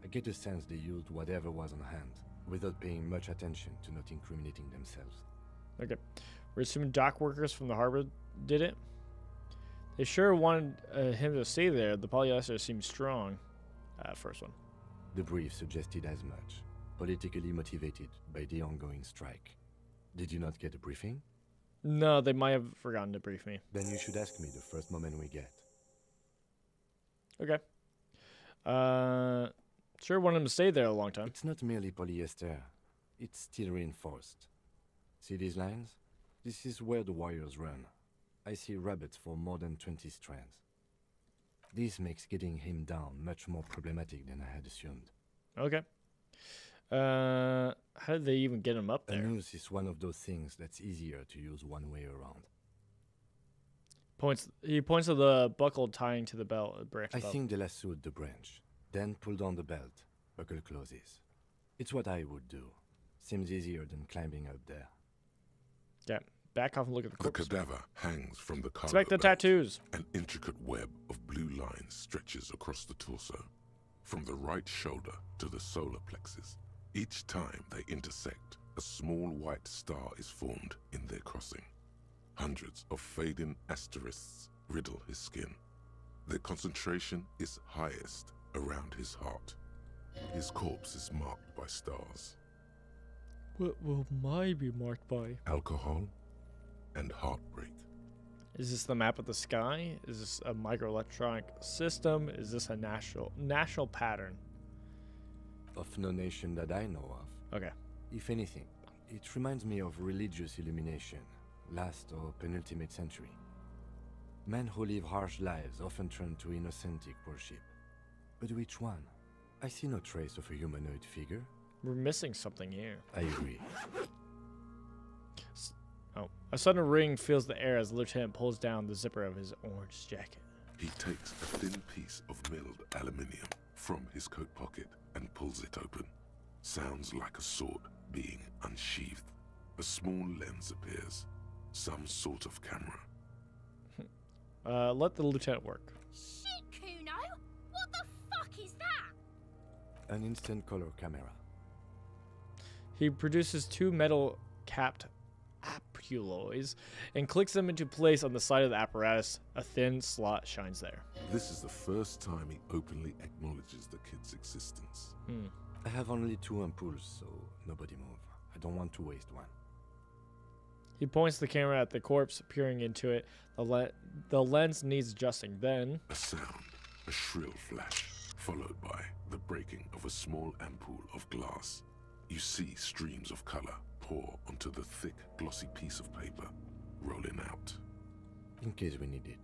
I get the sense they used whatever was on hand, without paying much attention to not incriminating themselves. Okay. We're assuming dock workers from the harbor did it. They sure wanted him to stay there. The polyester seems strong. First one. The brief suggested as much. Politically motivated by the ongoing strike. Did you not get a briefing? No, they might have forgotten to brief me. Then you should ask me the first moment we get. Okay. Sure wanted him to stay there a long time. It's not merely polyester. It's steel reinforced. See these lines? This is where the wires run. I see rabbits for more than 20 strands. This makes getting him down much more problematic than I had assumed. Okay. How did they even get him up there? A noose is one of those things that's easier to use one way around. He points to the buckle tying to the branch. I think they lassoed the branch, then pulled on the belt. Buckle closes. It's what I would do. Seems easier than climbing up there. Yeah. Back off and look at the corpse. The cadaver hangs from the cargo Inspect the belt. tattoos. An intricate web of blue lines stretches across the torso, from the right shoulder to the solar plexus. Each time they intersect, a small white star is formed in their crossing. Hundreds of fading asterisks riddle his skin. Their concentration is highest around his heart. His corpse is marked by stars. What will mine be marked by? Alcohol and heartbreak. Is this the map of the sky? Is this a microelectronic system? Is this a national pattern? Of no nation that I know of. Okay. If anything, it reminds me of religious illumination, last or penultimate century. Men who live harsh lives often turn to innocentic worship. But which one? I see no trace of a humanoid figure. We're missing something here. I agree. Oh, a sudden ring fills the air as the lieutenant pulls down the zipper of his orange jacket. He takes a thin piece of milled aluminium from his coat pocket and pulls it open. Sounds like a sword being unsheathed. A small lens appears. Some sort of camera. Let the lieutenant work. Shit, Kuno! What the fuck is that? An instant color camera. He produces two metal-capped apuloys and clicks them into place on the side of the apparatus. A thin slot shines there. This is the first time he openly acknowledges the kid's existence. I have only 2 ampoules, so nobody move. I don't want to waste one. He points the camera at the corpse, peering into it. The lens needs adjusting. Then a sound, a shrill flash, followed by the breaking of a small ampoule of glass. You see streams of color pour onto the thick, glossy piece of paper, rolling out. In case we need it.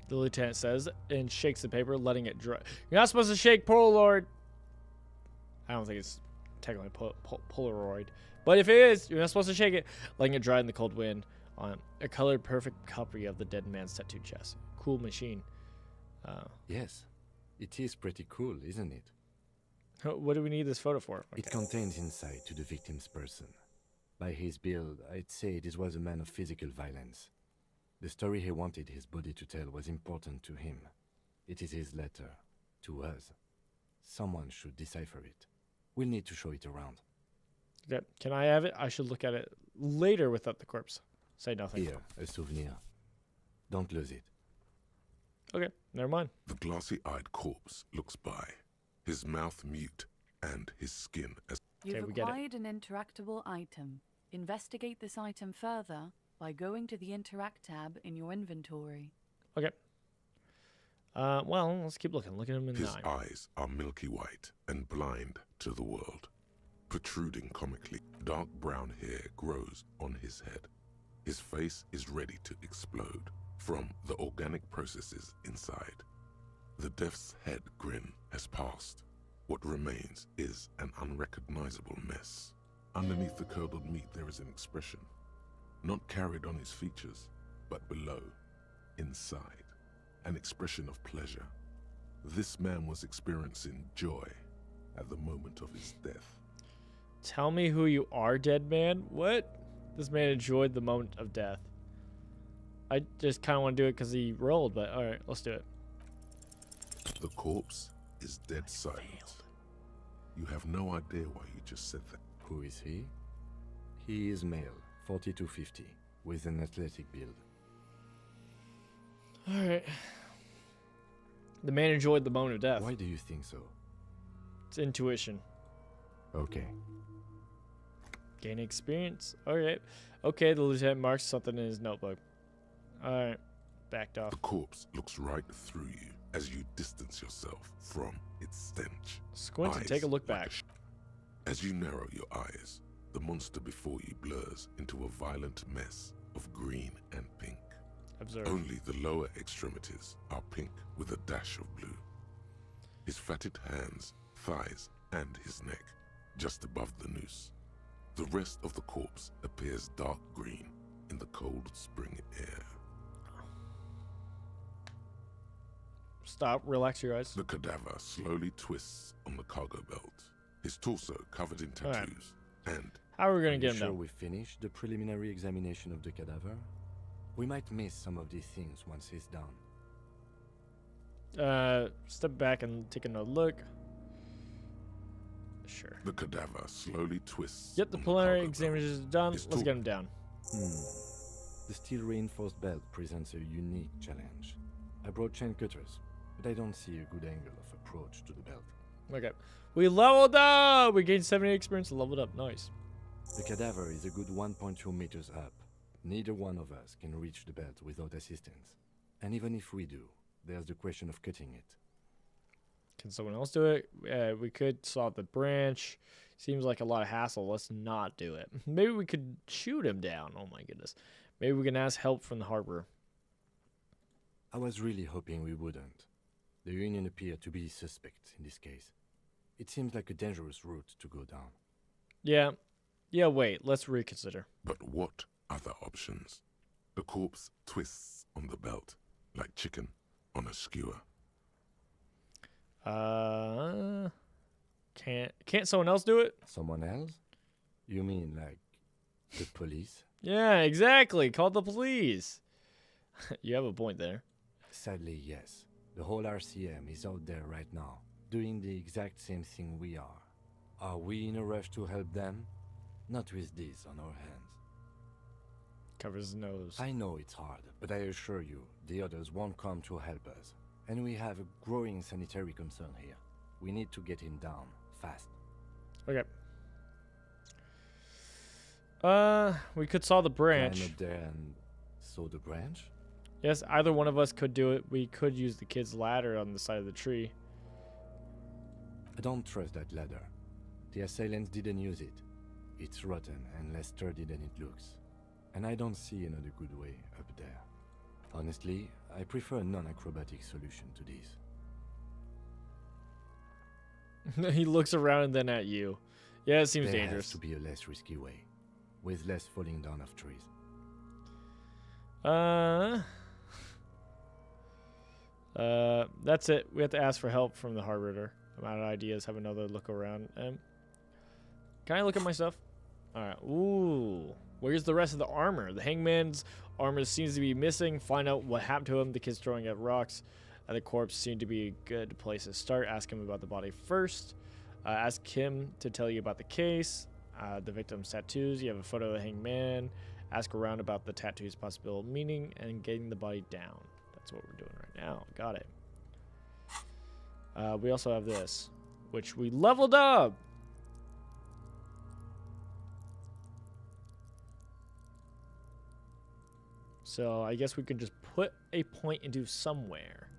The lieutenant says and shakes the paper, letting it dry. You're not supposed to shake Polaroid. I don't think it's technically Polaroid. But if it is, you're not supposed to shake it, letting it dry in the cold wind on a colored perfect copy of the dead man's tattooed chest. Cool machine. Yes, it is pretty cool, isn't it? What do we need this photo for? Okay. It contains insight to the victim's person. By his build, I'd say this was a man of physical violence. The story he wanted his body to tell was important to him. It is his letter to us. Someone should decipher it. We'll need to show it around. Okay. Can I have it? I should look at it later without the corpse. Say nothing. Here, a souvenir. Don't lose it. Okay, never mind. The glassy-eyed corpse looks by, his mouth mute and his skin as... You've acquired an interactable item. Investigate this item further by going to the Interact tab in your inventory. Okay. Well, let's keep looking. Look at him in the His eyes are milky white and blind to the world. Protruding comically, dark brown hair grows on his head. His face is ready to explode from the organic processes inside. The death's head grin has passed. What remains is an unrecognizable mess. Underneath the curdled meat there is an expression, not carried on his features, but below, inside, an expression of pleasure. This man was experiencing joy at the moment of his death. Tell me who you are, dead man. What? This man enjoyed the moment of death. I just kind of want to do it because he rolled, but all right, let's do it. The corpse is dead silent. You have no idea why you just said that. Who is he? He is male, 4250, with an athletic build. All right. The man enjoyed the moment of death. Why do you think so? It's intuition. Okay. Gain experience. All right. Okay, the lieutenant marks something in his notebook. All right. Backed off. The corpse looks right through you as you distance yourself from its stench. Squint and take a look back. As you narrow your eyes, the monster before you blurs into a violent mess of green and pink. Observe. Only the lower extremities are pink with a dash of blue. His fatted hands, thighs, and his neck just above the noose. The rest of the corpse appears dark green in the cold spring air. Stop. Relax your eyes. The cadaver slowly twists on the cargo belt, his torso covered in tattoos, and... How are we going to get him sure down? We finish the preliminary examination of the cadaver? We might miss some of these things once he's done. Step back and take another look. Sure. The cadaver slowly twists. Yep, the preliminary examination is done. Let's get him down. The steel-reinforced belt presents a unique challenge. I brought chain cutters, but I don't see a good angle of approach to the belt. Okay. We leveled up! We gained 70 experience and leveled up. Nice. The cadaver is a good 1.2 meters up. Neither one of us can reach the belt without assistance. And even if we do, there's the question of cutting it. Can someone else do it? We could saw the branch. Seems like a lot of hassle. Let's not do it. Maybe we could shoot him down. Oh my goodness. Maybe we can ask help from the harbor. I was really hoping we wouldn't. The Union appeared to be suspect in this case. It seems like a dangerous route to go down. Yeah. Yeah, wait. Let's reconsider. But what other options? The corpse twists on the belt like chicken on a skewer. Can't someone else do it? Someone else? You mean like the police? Yeah, exactly. Call the police. You have a point there. Sadly, yes. The whole RCM is out there right now, doing the exact same thing we are. Are we in a rush to help them? Not with this on our hands. Covers his nose. I know it's hard, but I assure you, the others won't come to help us. And we have a growing sanitary concern here. We need to get him down, fast. Okay. We could saw the branch. Climb up there and saw the branch? Yes, either one of us could do it. We could use the kid's ladder on the side of the tree. I don't trust that ladder. The assailants didn't use it. It's rotten and less sturdy than it looks. And I don't see another good way up there. Honestly, I prefer a non-acrobatic solution to this. He looks around and then at you. Yeah, it seems There dangerous. has to be a less risky way, with less falling down of trees. That's it. We have to ask for help from the harbiter. I'm out of ideas. Have another look around. Can I look at my stuff? All right. Ooh. Where's the rest of the armor? The hangman's armor seems to be missing. Find out what happened to him. The kid's throwing at rocks. The corpse seemed to be a good place to start. Ask him about the body first. Ask him to tell you about the case. The victim's tattoos. You have a photo of the hangman. Ask around about the tattoo's possible meaning and getting the body down. That's what we're doing right now. Got it. We also have this, which we leveled up. So I guess we could just put a point into somewhere.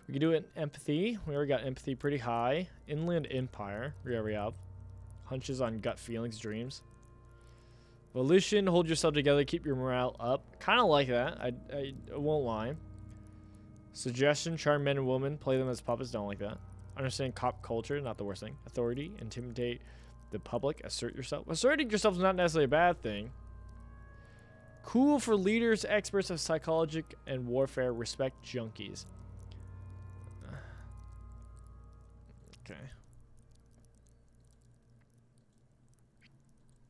We can do it in empathy. We already got empathy pretty high. Inland Empire. We already have. Hunches on gut feelings, dreams. Volition, hold yourself together, keep your morale up. Kind of like that. I won't lie. Suggestion, charm men and women, play them as puppets. Don't like that. Understand cop culture, not the worst thing. Authority, intimidate the public, assert yourself. Asserting yourself is not necessarily a bad thing. Cool for leaders, experts of psychology and warfare, respect junkies. Okay.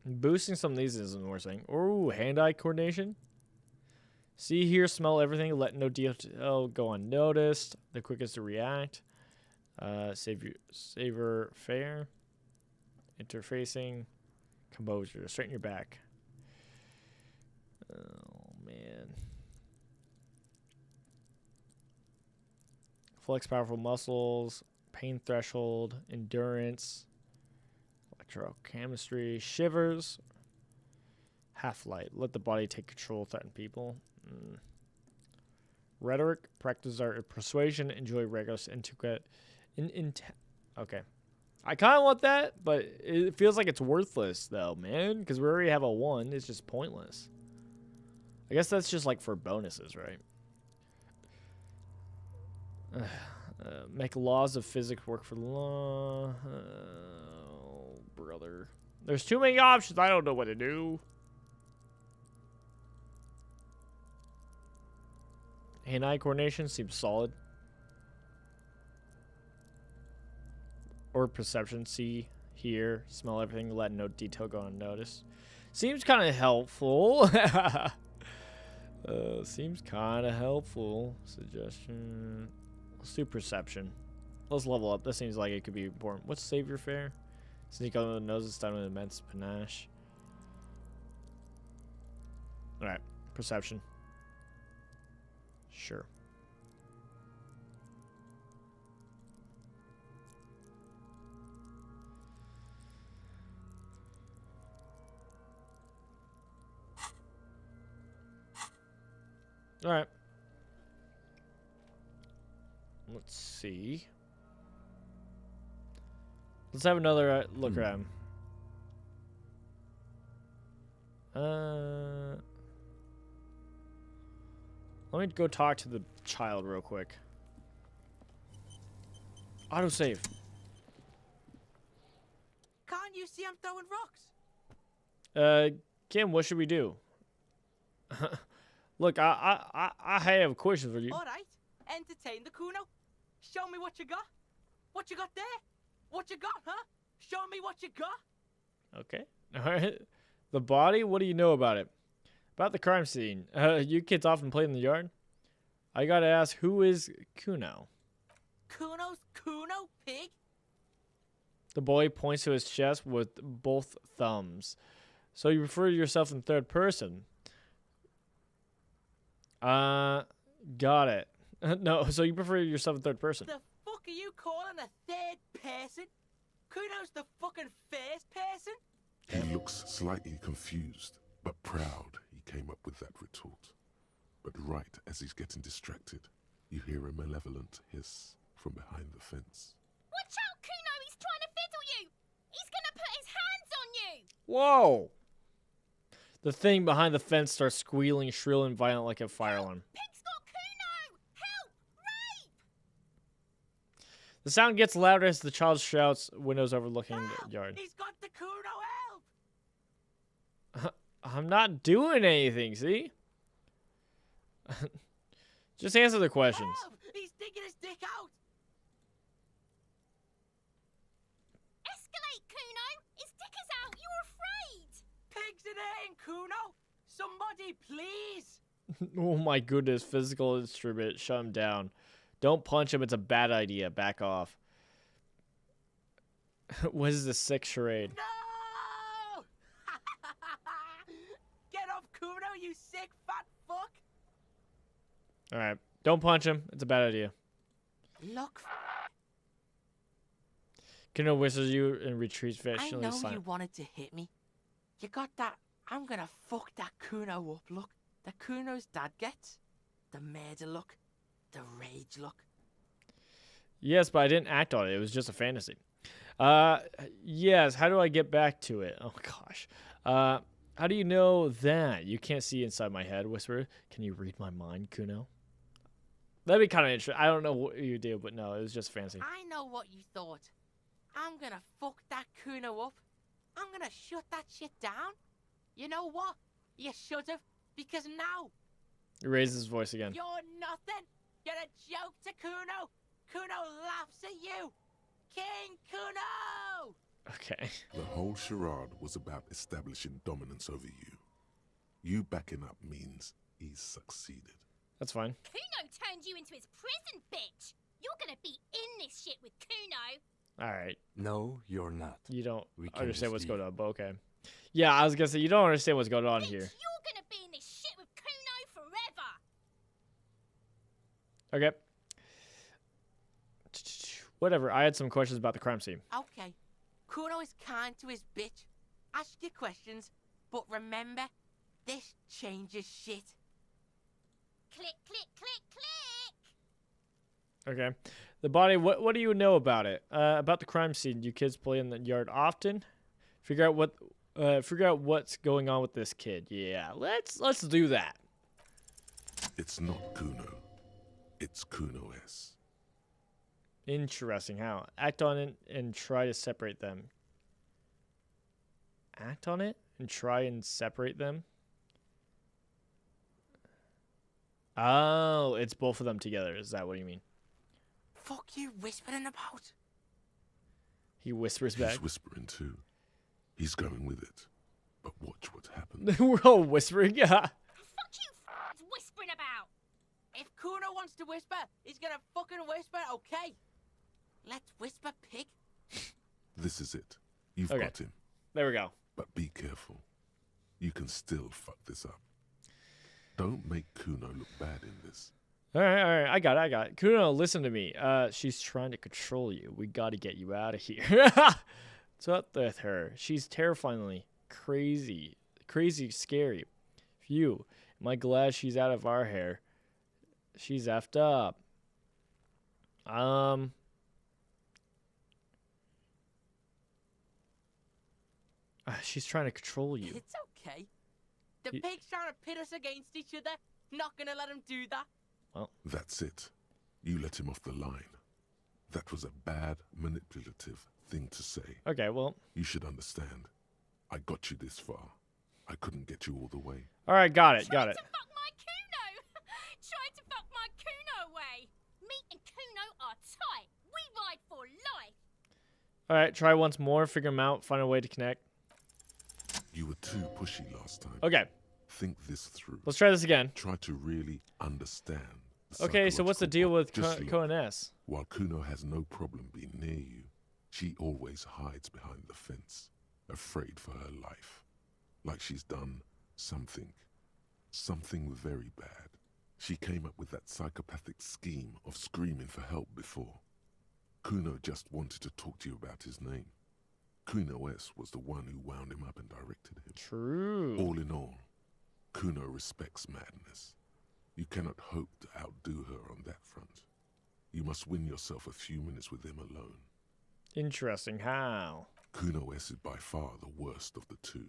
Boosting some of these isn't the worst thing. Ooh, hand-eye coordination. See, hear, smell everything. Let no detail go unnoticed. The quickest to react. Savor fair. Interfacing. Composure. Straighten your back. Oh, man. Flex powerful muscles. Pain threshold. Endurance. Electrochemistry. Shivers. Half-light. Let the body take control. Threaten people. Rhetoric. Practice art of persuasion. Enjoy regular intricate. Okay. I kind of want that, but it feels like it's worthless, though, man. Because we already have a 1. It's just pointless. I guess that's just like for bonuses, right? Make laws of physics work for the law. Oh, brother. There's too many options. I don't know what to do. Hand-eye coordination seems solid. Or perception. See, hear, smell everything. Let no detail go unnoticed. Seems kind of helpful. Seems kind of helpful. Suggestion. Let's do perception. Let's level up. This seems like it could be important. What's Savior Fair? Sneak under the nose and stun with immense panache. Alright. Perception. Sure. All right. Let's see. Let's have another look around. Let me go talk to the child real quick. Autosave. Can't you see I'm throwing rocks? Kim, what should we do? Look, I have a question for you. All right, entertain the Kuno. Show me what you got. What you got there? What you got, huh? Show me what you got. Okay. All right. The body, what do you know about it? About the crime scene. You kids often play in the yard? I gotta ask, who is Kuno? Kuno's Kuno, pig? The boy points to his chest with both thumbs. So you refer to yourself in third person? Got it. No, so you prefer yourself in third person? The fuck are you calling a third person? Kuno's the fucking first person? He looks slightly confused, but proud he came up with that retort. But right as he's getting distracted, you hear a malevolent hiss from behind the fence. Watch out, Kuno! He's trying to fiddle you! He's gonna put his hands on you! Whoa! The thing behind the fence starts squealing, shrill, and violent like a fire alarm. Pig's got Kuno! Help! Rape! The sound gets louder as the child shouts, windows overlooking the yard. He's got the Kuno, help! I'm not doing anything, see? Just answer the questions. Help! He's digging his dick out! Escalate, Kuno! His dick is out! You're afraid! Pigs in here, Kuno! Somebody, please! Oh my goodness, physical instrument, shut him down. Don't punch him, it's a bad idea. Back off. What is this sick charade? No! Get off, Kuno, you sick fat fuck! Alright, don't punch him, it's a bad idea. Look, Kuno whistles you and retreats I visually know silent. you wanted to hit me. You got that, I'm gonna fuck that Kuno up look. The Kuno's dad gets. The murder look. The rage look. Yes, but I didn't act on it. It was just a fantasy. Yes, how do I get back to it? Oh, gosh. How do you know that? You can't see inside my head, Whisper. Can you read my mind, Kuno? That'd be kind of interesting. I don't know what you do, but no, it was just fancy. I know what you thought. I'm gonna fuck that Kuno up. I'm gonna shut that shit down. You know what? You should have, because now He raises his voice again. you're nothing. You're a joke to Kuno. Kuno laughs at you. King Kuno! Okay. The whole charade was about establishing dominance over you. You backing up means he's succeeded. That's fine. Kuno turned you into his prison, bitch! You're gonna be in this shit with Kuno! Alright. No, you're not. You don't We can understand just what's leave. going on, but okay. Yeah, I was gonna say, you don't understand what's going on here. You're gonna be in this shit with Kuno forever! Okay. Whatever, I had some questions about the crime scene. Okay. Kuno is kind to his bitch. Ask your questions, but remember, this changes shit. Click, click, click, click! Okay. The body, what do you know about it? About the crime scene, you kids play in the yard often? Figure out what's going on with this kid. Yeah, let's do that. It's not Kuno. It's Kuno S. Interesting. How? Act on it and try to separate them. Act on it and try and separate them? Oh, it's both of them together. Is that what you mean? Fuck you whispering about? He whispers back. He's whispering too. He's going with it. But watch what happens. We're all whispering. Yeah. Fuck you whispering about! If Kuno wants to whisper, he's gonna fucking whisper, okay? Let's whisper, pig. This is it. You've Okay. got him. There we go. But be careful. You can still fuck this up. Don't make Kuno look bad in this. All right. I got it. Kuno, listen to me. She's trying to control you. We got to get you out of here. What's up with her? She's terrifyingly crazy, scary. Phew. Am I glad she's out of our hair? She's effed up. She's trying to control you. It's okay. The pig's trying to pit us against each other. Not gonna let him do that. Well, that's it. You let him off the line. That was a bad, manipulative thing to say. Okay, well. You should understand. I got you this far. I couldn't get you all the way. All right, got it, got it. Fuck my Kuno! Try to fuck my Kuno away! Me and Kuno are tight. We ride for life. All right, try once more. Figure him out. Find a way to connect. You were too pushy last time. Okay. Think this through. Let's try this again. Try to really understand. Okay, so what's the deal with Ko and S? While Kuno has no problem being near you, she always hides behind the fence, afraid for her life. Like she's done something very bad. She came up with that psychopathic scheme of screaming for help before. Kuno just wanted to talk to you about his name. Kuno S was the one who wound him up and directed him. True. All in all, Kuno respects madness. You cannot hope to outdo her on that front. You must win yourself a few minutes with him alone. Interesting. How? Kuno S is by far the worst of the two.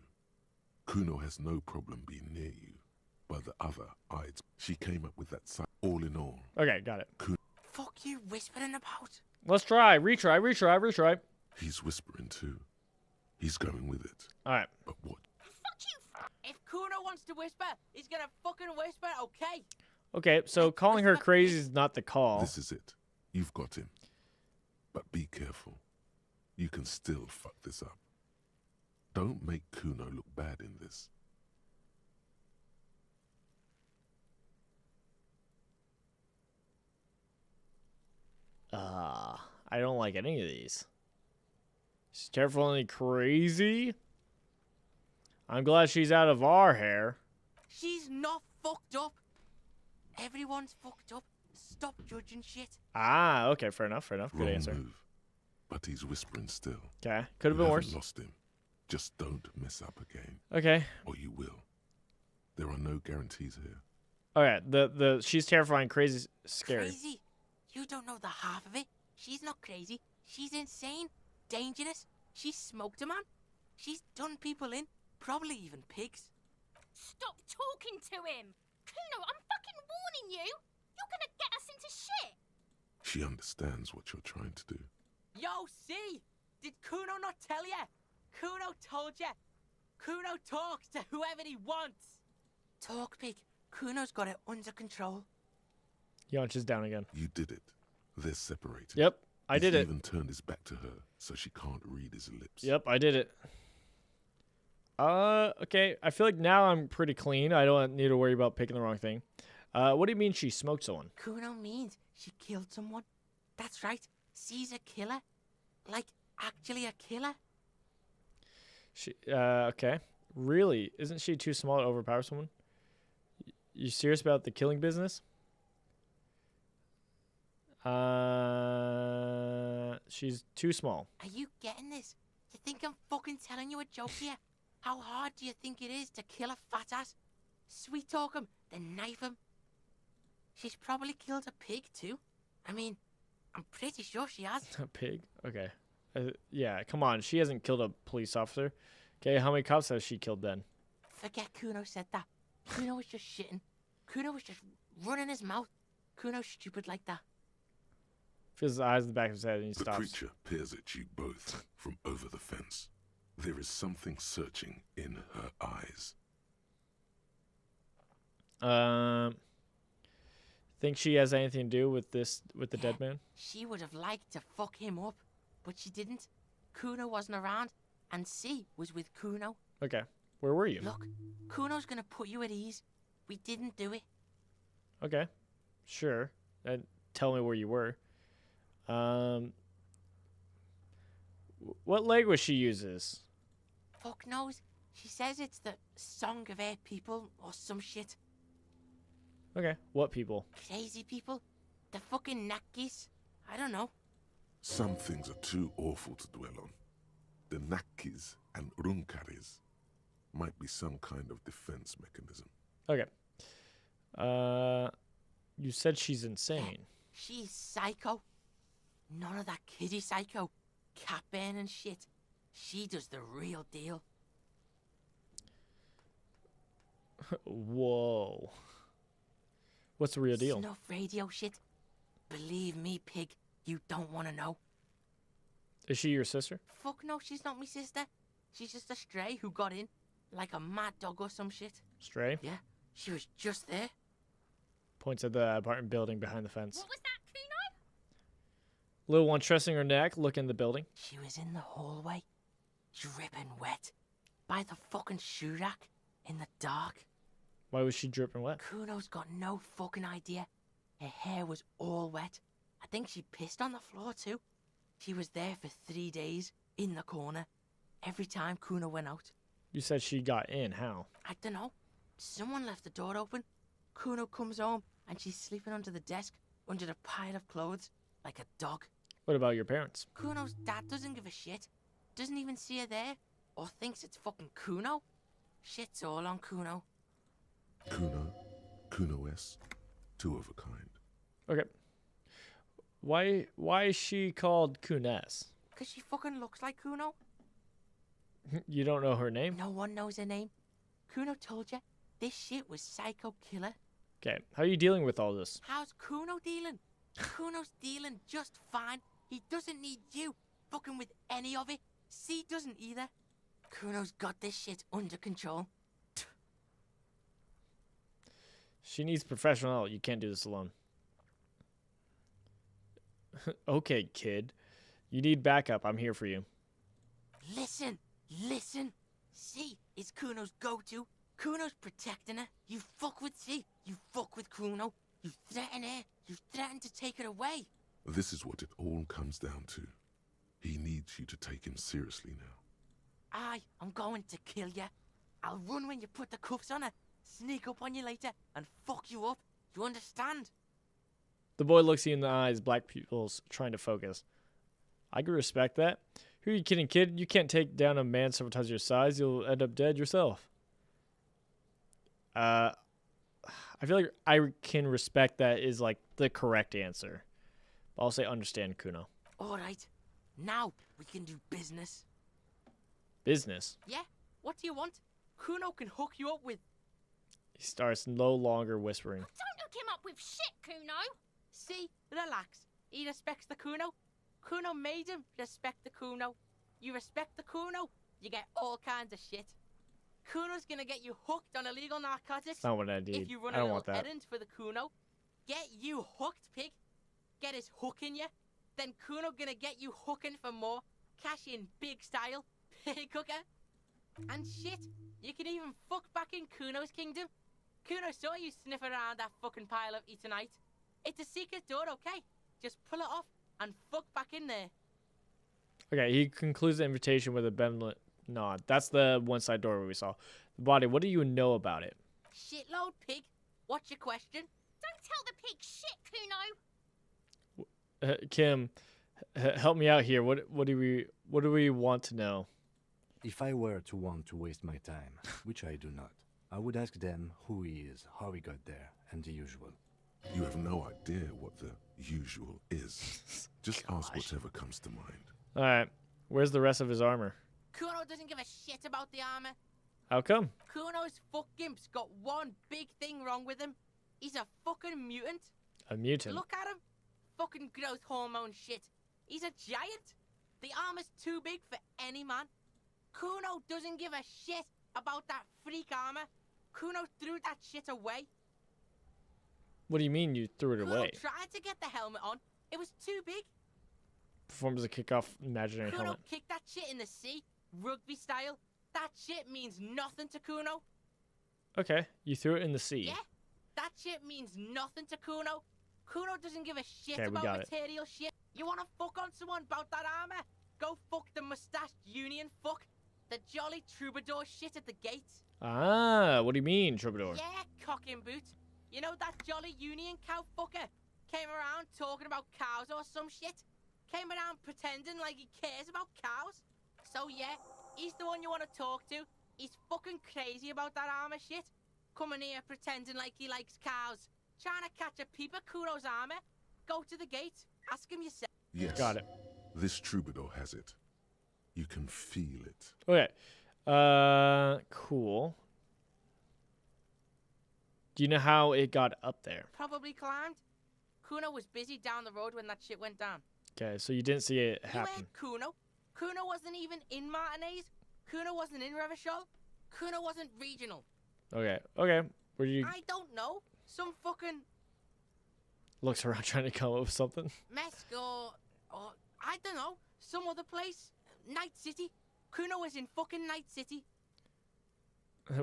Kuno has no problem being near you, but the other hides. She came up with that all in all. Okay, got it. Fuck you whispering about? Let's try. Retry. He's whispering too. He's going with it. All right. But what? Fuck you! If Kuno wants to whisper, he's gonna fucking whisper, okay? Okay, so calling her crazy is not the call. This is it. You've got him. But be careful. You can still fuck this up. Don't make Kuno look bad in this. I don't like any of these. She's definitely crazy. I'm glad she's out of our hair. She's not fucked up. Everyone's fucked up. Stop judging shit. Ah, okay, fair enough. Good Wrong answer. move. But he's whispering still. Okay, could have been worse. Lost him. Just don't mess up again. Okay. Or you will. There are no guarantees here. Okay, the she's terrifying, crazy, scary. Crazy? You don't know the half of it. She's not crazy. She's insane, dangerous. She's smoked a man. She's done people in, probably even pigs. Stop talking to him! Kuno, I'm fucking warning you! You're gonna get us into shit! She understands what you're trying to do. Yo, see? Did Kuno not tell ya? Kuno told ya. Kuno talks to whoever he wants. Talk, pig. Kuno's got it under control. Yaunch is down again. You did it. They're separated. Yep, I did it. He's even turned his back to her, so she can't read his lips. Yep, I did it. Okay. I feel like now I'm pretty clean. I don't need to worry about picking the wrong thing. What do you mean she smoked someone? Kuno means she killed someone. That's right. She's a killer. Like, actually a killer. Okay. Really? Isn't she too small to overpower someone? You serious about the killing business? She's too small. Are you getting this? You think I'm fucking telling you a joke here? How hard do you think it is to kill a fat ass? Sweet talk him, then knife him. She's probably killed a pig too. I mean, I'm pretty sure she has. A pig? Okay. Yeah, come on. She hasn't killed a police officer. Okay, how many cops has she killed then? Forget Kuno said that. Kuno was just shitting. Kuno was just running his mouth. Kuno's stupid like that. Feels his eyes in the back of his head and he The stops. creature peers at you both from over the fence. There is something searching in her eyes. Think she has anything to do with this, with the dead man? She would have liked to fuck him up, but she didn't. Kuno wasn't around, and C was with Kuno. Okay. Where were you? Look, Kuno's gonna put you at ease. We didn't do it. Okay. Sure. Tell me where you were. What language she uses? Fuck knows. She says it's the Song of Air People or some shit. Okay. What people? Crazy people. The fucking Nakis. I don't know. Some things are too awful to dwell on. The Nakis and Runkaris might be some kind of defense mechanism. Okay. You said she's insane. She's psycho. None of that kiddie psycho. Cat burning shit. She does the real deal. Whoa. What's the real deal? Snuff radio shit. Believe me, pig, you don't want to know. Is she your sister? Fuck no, she's not my sister. She's just a stray who got in. Like a mad dog or some shit. Stray? Yeah, she was just there. Points at the apartment building behind the fence. What was that, Kuno? Little one trusting her neck, look in the building. She was in the hallway, dripping wet, by the fucking shoe rack, in the dark. Why was she dripping wet? Kuno's got no fucking idea. Her hair was all wet. I think she pissed on the floor too. She was there for 3 days, in the corner, every time Kuno went out. You said she got in. How? I don't know. Someone left the door open. Kuno comes home and she's sleeping under the desk, under a pile of clothes, like a dog. What about your parents? Kuno's dad doesn't give a shit. Doesn't even see her there, or thinks it's fucking Kuno. Shit's all on Kuno. Kuno S, two of a kind. Okay. Why is she called Kunes? Because she fucking looks like Kuno. You don't know her name? No one knows her name. Kuno told you this shit was psycho killer. Okay, how are you dealing with all this? How's Kuno dealing? Kuno's dealing just fine. He doesn't need you fucking with any of it. C doesn't either. Kuno's got this shit under control. She needs professional help. You can't do this alone. Okay, kid. You need backup. I'm here for you. Listen. C is Kuno's go-to. Kuno's protecting her. You fuck with C. You fuck with Kuno. You threaten her. You threaten to take her away. This is what it all comes down to. He needs you to take him seriously now. I'm going to kill you. I'll run when you put the cuffs on her. Sneak up on you later and fuck you up. You understand? The boy looks you in the eyes, black pupils trying to focus. I can respect that. Who are you kidding, kid? You can't take down a man several times your size. You'll end up dead yourself. I feel like I can respect that is like the correct answer. I'll say understand, Kuno. All right. Now we can do business. Business? Yeah? What do you want? Kuno can hook you up with... He starts no longer whispering. Don't hook him up with shit, Kuno. See? Relax. He respects the Kuno. Kuno made him respect the Kuno. You respect the Kuno, you get all kinds of shit. Kuno's gonna get you hooked on illegal narcotics. That's not what I need. If you run I a don't little want that. errand for the Kuno. Get you hooked, pig. Get his hook in you. Then Kuno gonna get you hooking for more. Cash in big style. Pig hooker. And shit, you can even fuck back in Kuno's kingdom. Kuno saw you sniff around that fucking pile of Eternite. It's a secret door, okay? Just pull it off and fuck back in there. Okay, he concludes the invitation with a benevolent nod. That's the one side door we saw. The body, what do you know about it? Shitload, pig. What's your question? Don't tell the pig shit, Kuno. Kim, help me out here. What do we want to know? If I were to want to waste my time, which I do not, I would ask them who he is, how he got there, and the usual. You have no idea what the usual is. Just ask whatever comes to mind. All right, where's the rest of his armor? Kuno doesn't give a shit about the armor. How come? Kuno's fuck gimp's got one big thing wrong with him. He's a fucking mutant. A mutant? Look at him. Fucking growth hormone shit. He's a giant. The armor's too big for any man. Kuno doesn't give a shit about that freak armor. Kuno threw that shit away. What do you mean you threw it Kuno away? tried to get the helmet on. It was too big. Performs a kick-off imaginary Kuno helmet. kicked that shit in the sea, rugby style. That shit means nothing to Kuno. Okay, you threw it in the sea. Yeah, that shit means nothing to Kuno. Kuno doesn't give a shit Okay, we about got it. material shit. You wanna fuck on someone about that armor? Go fuck the mustached union fuck. The jolly troubadour shit at the gates. Ah, what do you mean, troubadour? Yeah, cock and boot. You know that jolly union cow fucker? Came around talking about cows or some shit. Came around pretending like he cares about cows. So yeah, he's the one you want to talk to. He's fucking crazy about that armor shit. Coming here pretending like he likes cows. Trying to catch a peep of Kuno's armor? Go to the gate. Ask him yourself. Yes. Got it. This troubadour has it. You can feel it. Okay. Cool. Do you know how it got up there? Probably climbed. Kuno was busy down the road when that shit went down. Okay, so you didn't see it You happen. heard Kuno? Kuno wasn't even in Martinez. Kuno wasn't in Revachol. Kuno wasn't regional. Okay. Where do you I don't know. Some fucking looks around trying to come up with something? Mesk or I don't know. Some other place. Night City. Kuno was in fucking Night City.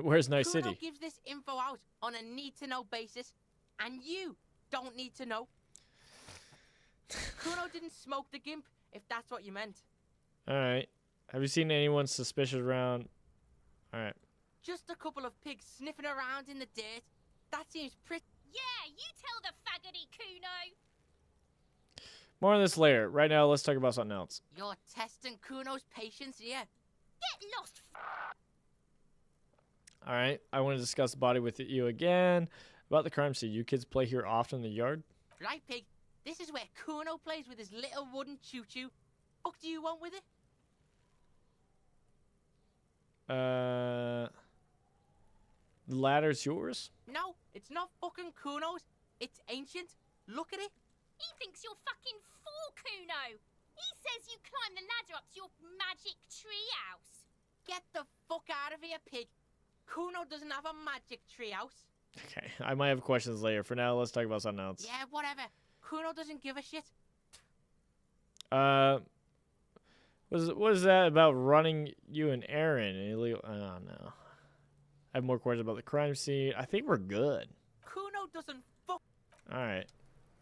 Where's Night Kuno City? gives this info out on a need-to-know basis, and you don't need to know. Kuno didn't smoke the gimp, if that's what you meant. Alright. Have you seen anyone suspicious around? Alright. Just a couple of pigs sniffing around in the dirt. That seems pretty. Yeah, you tell the faggoty Kuno. More on this later. Right now, let's talk about something else. You're testing Kuno's patience here. Get lost. Alright. I want to discuss the body with you again. About the crime scene. You kids play here often in the yard? Right, pig. This is where Kuno plays with his little wooden choo-choo. What do you want with it? The ladder's yours? No, it's not fucking Kuno's. It's ancient. Look at it. He thinks you're fucking fool, Kuno. He says you climb the ladder up to your magic tree house. Get the fuck out of here, pig. Kuno doesn't have a magic tree house. Okay. I might have questions later. For now, let's talk about something else. Yeah, whatever. Kuno doesn't give a shit. What is that about running you an errand? Illegal? Oh, no. I have more questions about the crime scene. I think we're good. Kuno doesn't fuck. Alright.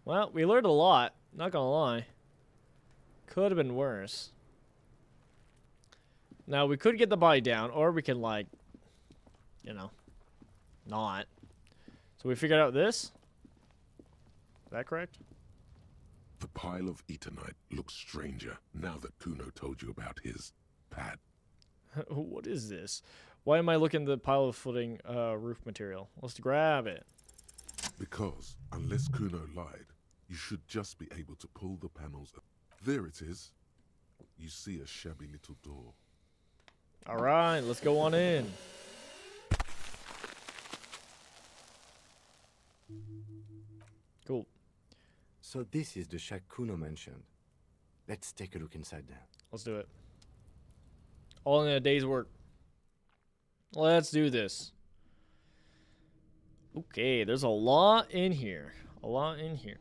Well, we learned a lot. Not gonna lie. Could have been worse. Now, we could get the body down, or we can, like, you know, not. So we figured out this? Is that correct? The pile of Eternite looks stranger now that Kuno told you about his pad. What is this? Why am I looking at the pile of floating roof material? Let's grab it. Because, unless Kuno lied, you should just be able to pull the panels up. There it is. You see a shabby little door. Alright, let's go on in. Cool. So this is the shack Kuno mentioned. Let's take a look inside there. Let's do it. All in a day's work. Let's do this. Okay, there's a lot in here. A lot in here.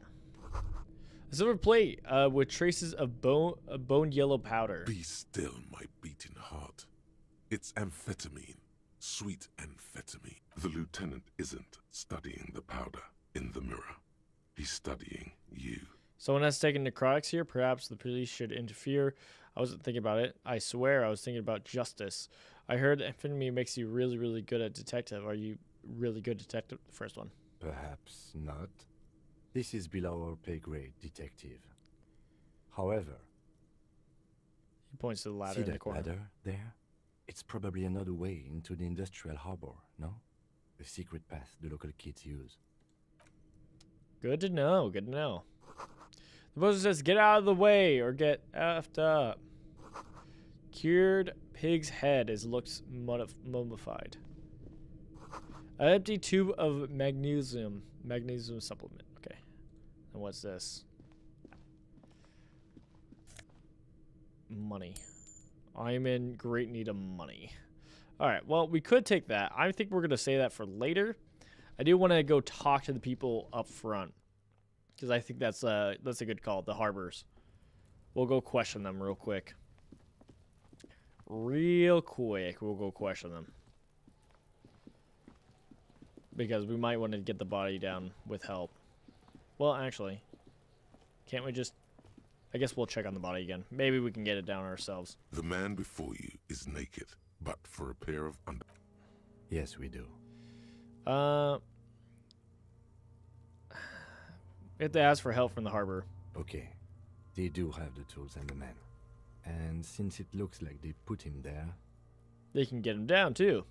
A silver plate with traces of bone yellow powder. Be still, my beating heart. It's amphetamine. Sweet amphetamine. The lieutenant isn't studying the powder in the mirror. He's studying you. Someone has taken necrotics here. Perhaps the police should interfere. I wasn't thinking about it. I swear I was thinking about justice. I heard amphetamine makes you really, really good at detective. Are you really good detective? The first one. Perhaps not. This is below our pay grade, detective. However, he points to the ladder see in the that corner. ladder there? It's probably another way into the industrial harbor, no? A secret path the local kids use. Good to know. Good to know. The poster says, "Get out of the way or get effed up." Cured pig's head looks mummified. An empty tube of magnesium supplement. Okay. And what's this? Money. I'm in great need of money. All right. Well, we could take that. I think we're gonna say that for later. I do want to go talk to the people up front because I think that's a good call. The harbors. We'll go question them real quick. We'll go question them. Because we might want to get the body down with help. Well, actually, can't we just... I guess we'll check on the body again. Maybe we can get it down ourselves. The man before you is naked, but for a pair of under... Yes, we do. We have to ask for help from the harbor. Okay. They do have the tools and the men. And since it looks like they put him there... They can get him down, too.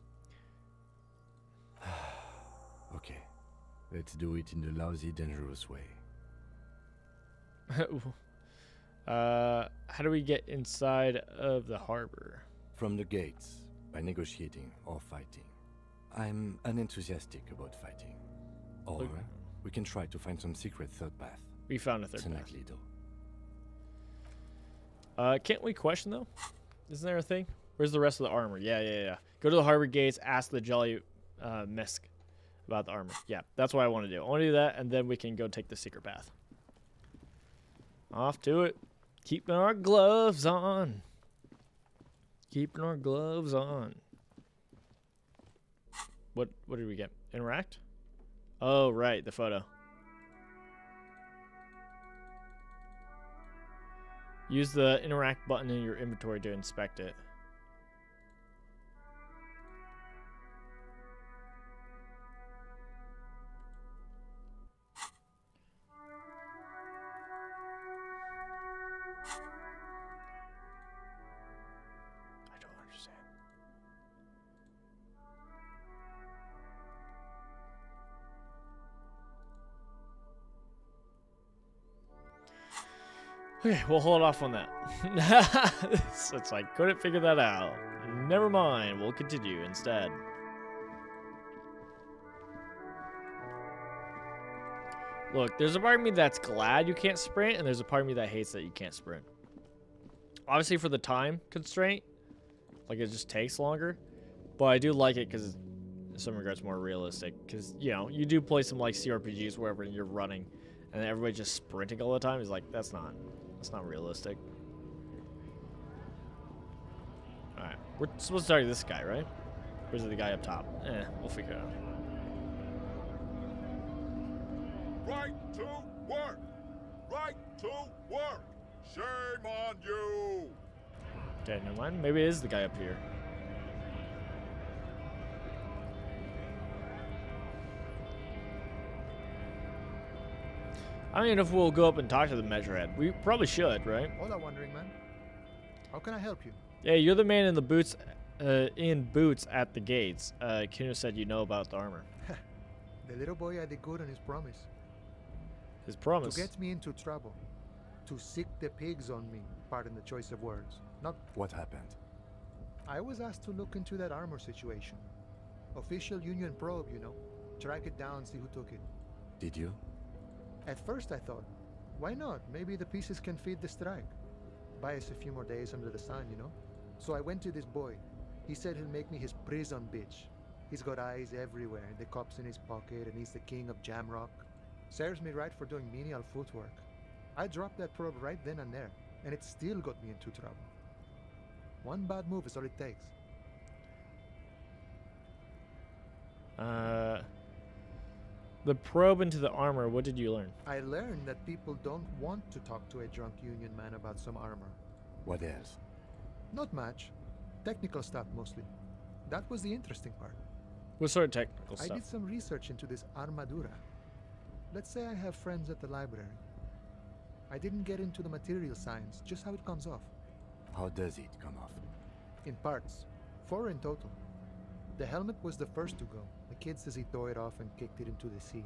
Okay. Let's do it in the lousy, dangerous way. How do we get inside of the harbor? From the gates, by negotiating or fighting. I'm unenthusiastic about fighting. Or we can try to find some secret third path. We found a third it's path. Unlikely, though. Can't we question, though? Isn't there a thing? Where's the rest of the armor? Yeah. Go to the harbor gates, ask the Jolly Misk about the armor. Yeah, that's what I want to do. I want to do that, and then we can go take the secret path. Off to it. Keeping our gloves on. Keeping our gloves on. What did we get? Interact? Oh, right, the photo. Use the interact button in your inventory to inspect it. I don't understand. Okay, we'll hold off on that. It's like, couldn't figure that out. Never mind, we'll continue instead. Look, there's a part of me that's glad you can't sprint, and there's a part of me that hates that you can't sprint. Obviously, for the time constraint, like, it just takes longer. But I do like it because, in some regards, more realistic. Because, you know, you do play some, like, CRPGs wherever you're running, and everybody's just sprinting all the time. It's like, that's not realistic. Alright, we're supposed to target this guy, right? Or is it the guy up top? We'll figure it out. Right to work! Right to work! Shame on you! Okay, never mind. Maybe it is the guy up here. I don't even know if we'll go up and talk to the measurehead. We probably should, right? Hola, wandering man. How can I help you? Yeah, you're the man in the boots, at the gates. Kino said you know about the armor. The little boy had the good on his promise. His promise? To get me into trouble. To sick the pigs on me, pardon the choice of words. Not... What happened? I was asked to look into that armor situation. Official Union probe, you know. Track it down, see who took it. Did you? At first I thought, why not? Maybe the pieces can feed the strike. Buy us a few more days under the sun, you know? So I went to this boy. He said he'll make me his prison bitch. He's got eyes everywhere, the cops in his pocket, and he's the king of Jamrock. Serves me right for doing menial footwork. I dropped that probe right then and there, and it still got me into trouble. One bad move is all it takes. The probe into the armor, what did you learn? I learned that people don't want to talk to a drunk Union man about some armor. What else? Not much. Technical stuff mostly. That was the interesting part. What sort of technical stuff? I did some research into this armadura. Let's say I have friends at the library. I didn't get into the material science, just how it comes off. How does it come off? In parts. 4 in total. The helmet was the first to go. The kid says he tore it off and kicked it into the sea.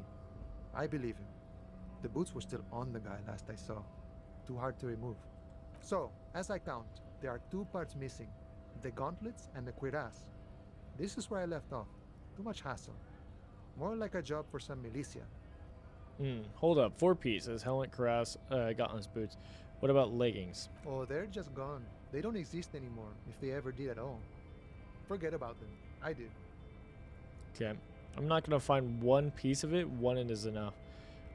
I believe him. The boots were still on the guy last I saw. Too hard to remove. So, as I count, there are 2 parts missing. The gauntlets and the cuirass. This is where I left off. Too much hassle. More like a job for some militia. Hold up. 4 pieces. Helmet, cuirass, gauntlets, boots. What about leggings? Oh, they're just gone. They don't exist anymore, if they ever did at all. Forget about them. I did. Okay. I'm not going to find one piece of it. One is enough.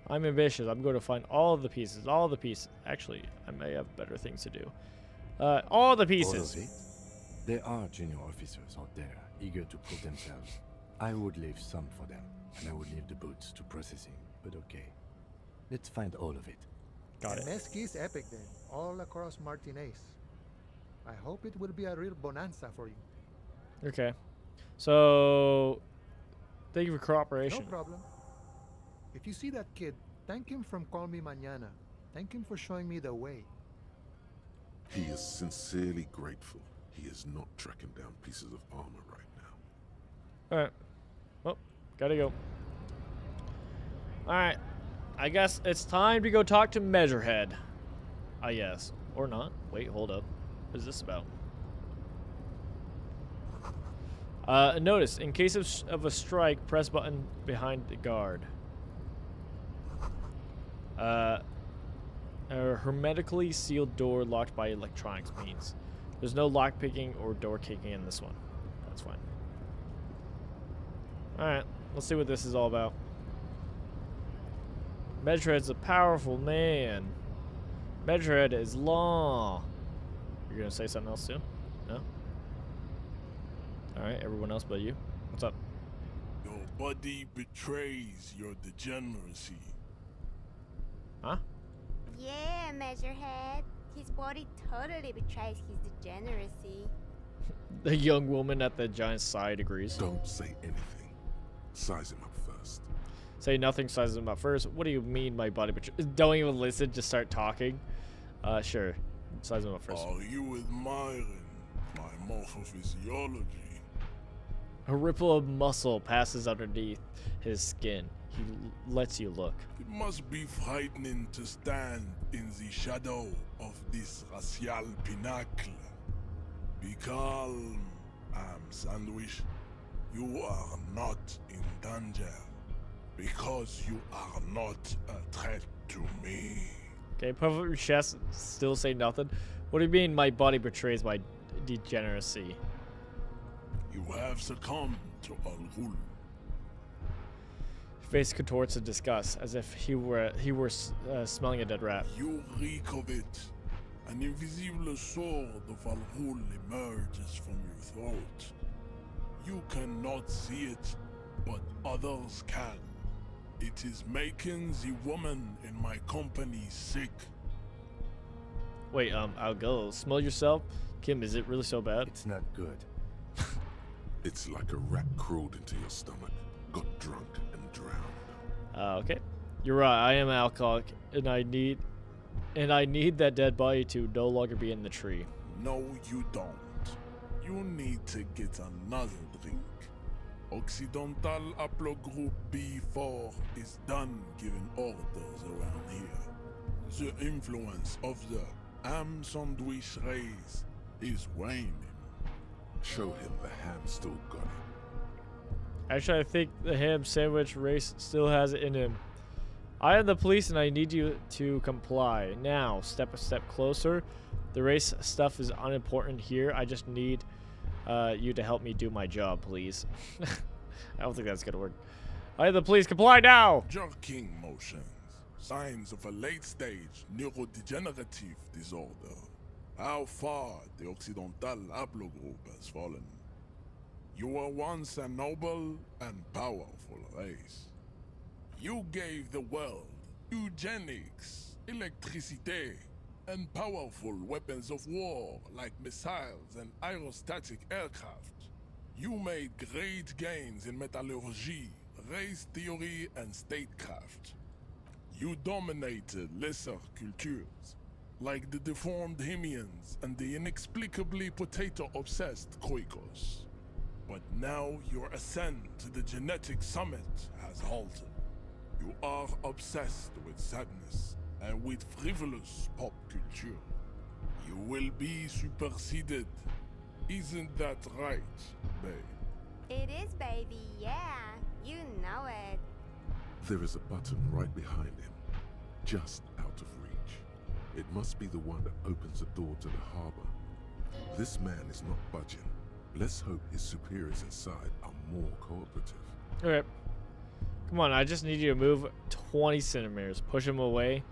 I'm ambitious. I'm going to find all of the pieces. All the pieces. Actually, I may have better things to do. All the pieces. All of it? There are junior officers out there eager to prove themselves. I would leave some for them, and I would leave the boots to processing. But okay. Let's find all of it. Got it. Mesqui's epic then. All across Martinez. I hope it will be a real bonanza for you. Okay. So, thank you for cooperation. No problem. If you see that kid, thank him from Call Me Mañana. Thank him for showing me the way. He is sincerely grateful. He is not tracking down pieces of armor right now. Alright. Well, gotta go. Alright. I guess it's time to go talk to Measurehead. I guess. Or not. Wait, hold up. What is this about? Notice, in case of a strike, press button behind the guard. A hermetically sealed door locked by electronics means. There's no lock picking or door kicking in this one. That's fine. Alright, let's see what this is all about. Measurehead's a powerful man. Measurehead is law. You're gonna say something else too? No? Alright, everyone else but you. What's up? Your body betrays your degeneracy. Huh? Yeah, Measurehead. His body totally betrays his degeneracy. The young woman at the giant's side agrees. Don't say anything. Size him up first. Say nothing, size him up first. What do you mean my body betrays? Don't even listen, just start talking. Sure. Size him up first. Are you admiring my morphophysiology? A ripple of muscle passes underneath his skin. He lets you look. It must be frightening to stand in the shadow of this racial pinnacle. Be calm, Sandwich. You are not in danger because you are not a threat to me. Okay, puff up your chest, still say nothing. What do you mean my body betrays my degeneracy? You have succumbed to Al Ghul. Face contorts in disgust, as if he were smelling a dead rat. You reek of it. An invisible sword of Al Ghul emerges from your throat. You cannot see it, but others can. It is making the woman in my company sick. Wait, I'll go. Smell yourself? Kim, is it really so bad? It's not good. It's like a rat crawled into your stomach, got drunk, and drowned. Okay. You're right, I am an alcoholic, and I need that dead body to no longer be in the tree. No, you don't. You need to get another drink. Occidental Haplogroup B4 is done giving orders around here. The influence of the ham sandwich race is waning. Show him the ham still got it. Actually, I think the ham sandwich race still has it in him. I am the police and I need you to comply. Now, step a step closer. The race stuff is unimportant here. I just need you to help me do my job, please. I don't think that's gonna work. I am the police. Comply now! Jerking motions. Signs of a late-stage neurodegenerative disorder. How far the Occidental Haplogroup has fallen. You were once a noble and powerful race. You gave the world eugenics, electricity, and powerful weapons of war like missiles and aerostatic aircraft. You made great gains in metallurgy, race theory, and statecraft. You dominated lesser cultures, like the deformed Hemians and the inexplicably potato-obsessed Khoikos. But now your ascent to the genetic summit has halted. You are obsessed with sadness and with frivolous pop culture. You will be superseded. Isn't that right, babe? It is, baby, yeah. You know it. There is a button right behind him, just out of reach. It must be the one that opens the door to the harbor. This man is not budging. Let's hope his superiors inside are more cooperative. Okay. Come on, I just need you to move 20 centimeters. Push him away.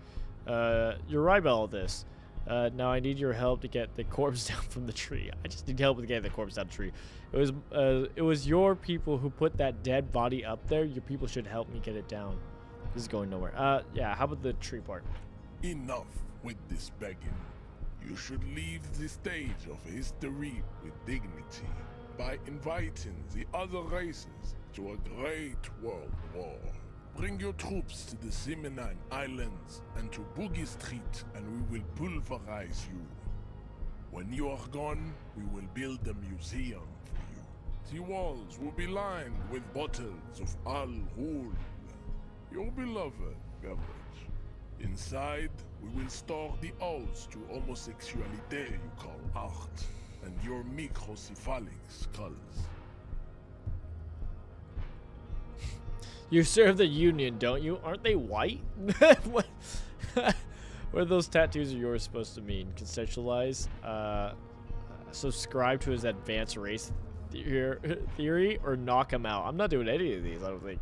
You're right about all this. Now I need your help to get the corpse down from the tree. I just need help with getting the corpse down the tree. It was your people who put that dead body up there. Your people should help me get it down. This is going nowhere. Yeah, how about the tree part? Enough with this begging. You should leave the stage of history with dignity by inviting the other races to a great world war. Bring your troops to the Seminine Islands and to Boogie Street, and we will pulverize you. When you are gone, we will build a museum for you. The walls will be lined with bottles of Al Ghul. Your beloved beverage. Inside, we will store the odes to homosexuality you call art, and your microcephalic skulls. You serve the Union, don't you? Aren't they white? What are those tattoos of yours supposed to mean? Conceptualize? Subscribe to his advanced race theory, or knock him out? I'm not doing any of these, I don't think.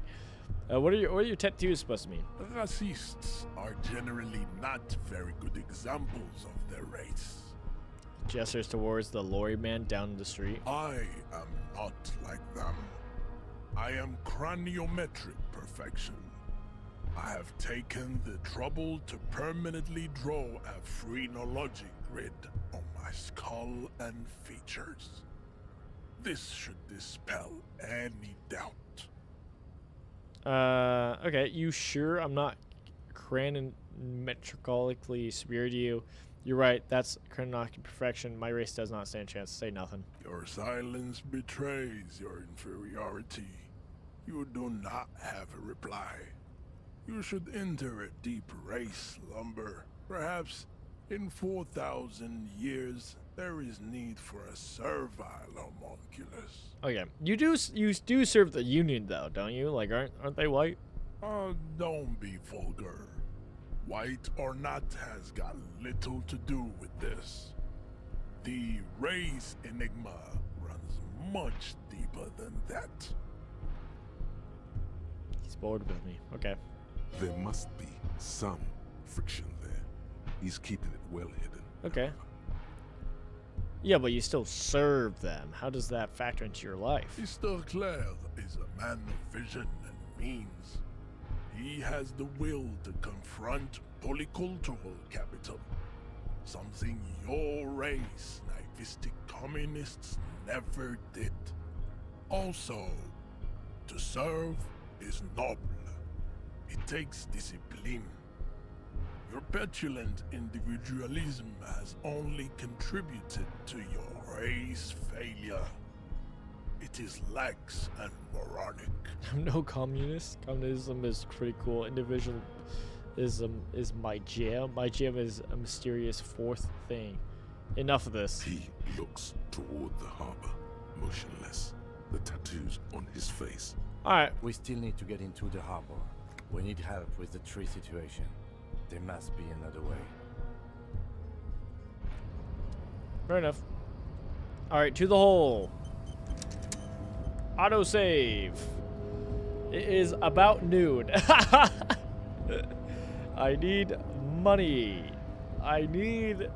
What are your tattoos supposed to mean? Racists are generally not very good examples of their race. Gestures towards the lorry man down the street. I am not like them. I am craniometric perfection. I have taken the trouble to permanently draw a phrenologic grid on my skull and features. This should dispel any doubt. Okay, you sure I'm not cranometrically superior to you? You're right, that's chronological perfection. My race does not stand a chance to say nothing. Your silence betrays your inferiority. You do not have a reply. You should enter a deep race slumber. Perhaps in 4,000 years, there is need for a servile homunculus. Okay, you do serve the Union though, don't you? Like, aren't they white? Don't be vulgar. White or not has got little to do with this. The race enigma runs much deeper than that. He's bored with me. Okay. There must be some friction there. He's keeping it well hidden. Okay. Yeah, but you still serve them. How does that factor into your life? Mr. Claire is a man of vision and means. He has the will to confront polycultural capital, something your race, naivistic communists, never did. Also, to serve is noble. It takes discipline. Your petulant individualism has only contributed to your race failure. It is lax and moronic. I'm no communist. Communism is pretty cool. Individualism is my jam. My jam is a mysterious fourth thing. Enough of this. He looks toward the harbor, motionless, the tattoos on his face. Alright. We still need to get into the harbor. We need help with the tree situation. There must be another way. Fair enough. Alright, to the hole. Autosave. It is about noon. I need money. I need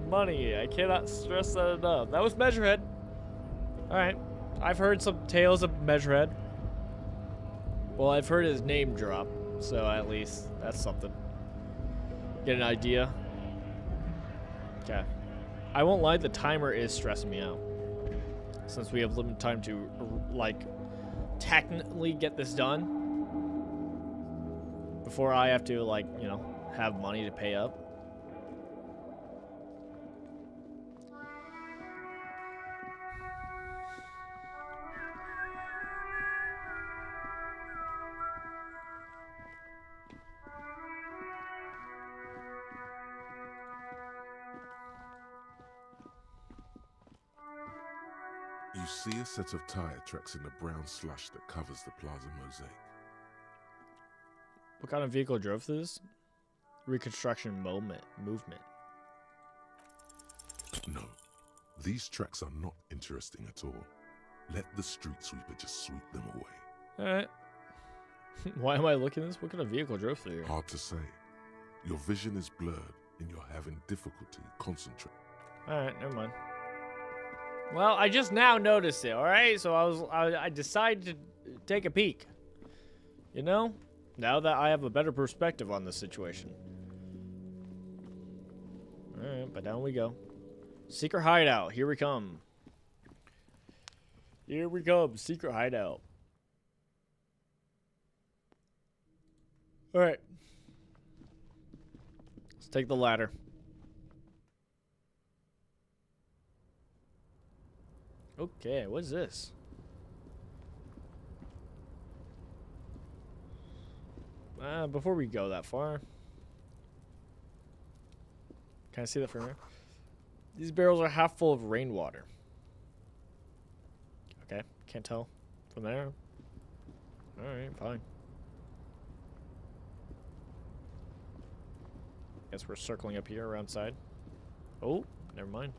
money. I cannot stress that enough. That was Measurehead. Alright. I've heard some tales of Measurehead. Well, I've heard his name drop, so at least that's something. Get an idea. Okay. I won't lie, the timer is stressing me out. Since we have limited time to, like, technically get this done. Before I have to, like, you know, have money to pay up. You see a set of tire tracks in the brown slush that covers the plaza mosaic. What kind of vehicle drove through this? Reconstruction movement. No, these tracks are not interesting at all. Let the street sweeper just sweep them away. Alright. Why am I looking at this? What kind of vehicle drove through here? Hard to say. Your vision is blurred and you're having difficulty concentrating. Alright, never mind. Well, I just now noticed it, alright? So I decided to take a peek. You know? Now that I have a better perspective on the situation. Alright, but down we go. Secret hideout. Here we come. Here we come. Secret hideout. Alright. Let's take the ladder. Okay, what's this? Before we go that far, can I see that from here? These barrels are half full of rainwater. Okay, can't tell from there. Alright, fine. Guess we're circling up here around side. Oh, never mind.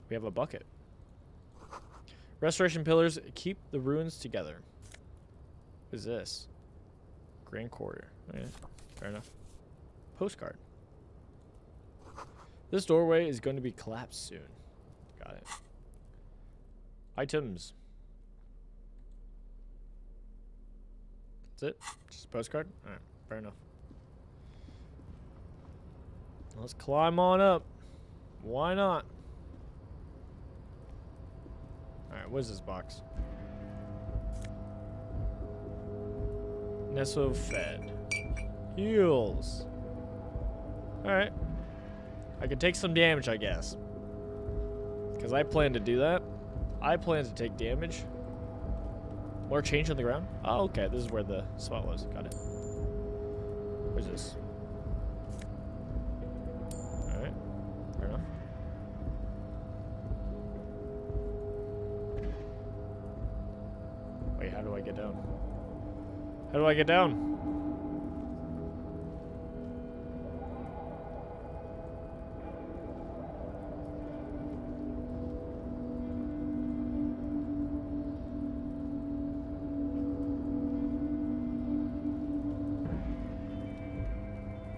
We have a bucket. Restoration pillars keep the ruins together. What is this? Grand Quarter. Okay, fair enough. Postcard. This doorway is going to be collapsed soon. Got it. Items. That's it? Just a postcard? Alright, fair enough. Let's climb on up. Why not? Alright, what is this box? Nesso fed. Heals. Alright. I could take some damage, I guess. Because I plan to do that. I plan to take damage. More change on the ground? Oh, okay. This is where the spot was. Got it. Where's this? Alright. Fair enough. Wait, how do I get down? How do I get down?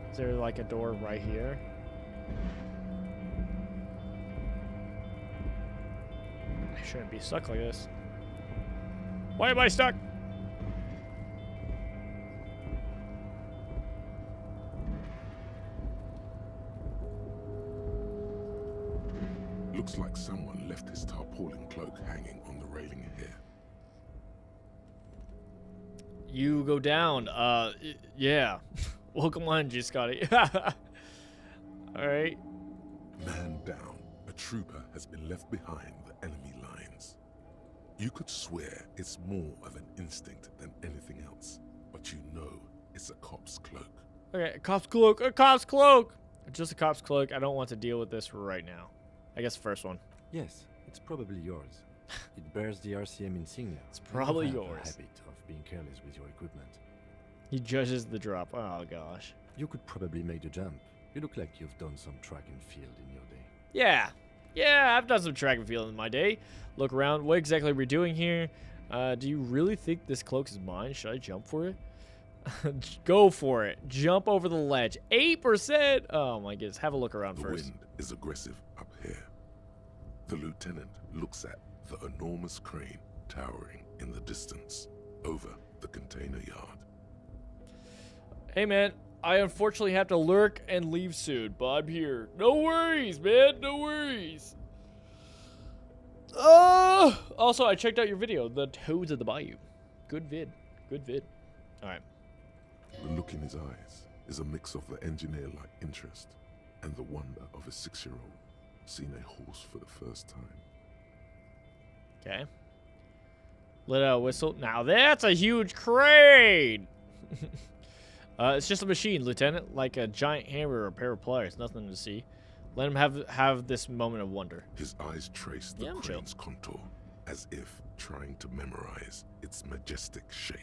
Is there like a door right here? I shouldn't be stuck like this. Why am I stuck? Looks like someone left his tarpaulin cloak hanging on the railing here. You go down. Yeah. Welcome on, G. Scotty. Alright. Man down. A trooper has been left behind the enemy lines. You could swear it's more of an instinct than anything else, but you know it's a cop's cloak. Okay, a cop's cloak. A cop's cloak. Just a cop's cloak. I don't want to deal with this right now. I guess first one. Yes, it's probably yours. It bears the RCM insignia. It's probably You have yours. a habit of being careless with your equipment. He judges the drop. Oh, gosh. You could probably make the jump. You look like you've done some track and field in your day. Yeah. Yeah, I've done some track and field in my day. Look around. What exactly are we doing here? Do you really think this cloak is mine? Should I jump for it? Go for it. Jump over the ledge. 8%. Oh, my goodness. Have a look around first. The wind is aggressive up here. The lieutenant looks at the enormous crane towering in the distance over the container yard. Hey, man. I unfortunately have to lurk and leave soon, but I'm here. No worries, man. No worries. Also, I checked out your video, The Toads of the Bayou. Good vid. Good vid. All right. The look in his eyes is a mix of the engineer-like interest and the wonder of a 6-year-old seeing a horse for the first time. Okay. Let out a whistle. Now that's a huge crane! It's just a machine, Lieutenant. Like a giant hammer or a pair of pliers. Nothing to see. Let him have this moment of wonder. His eyes trace the crane's contour, as if trying to memorize its majestic shape.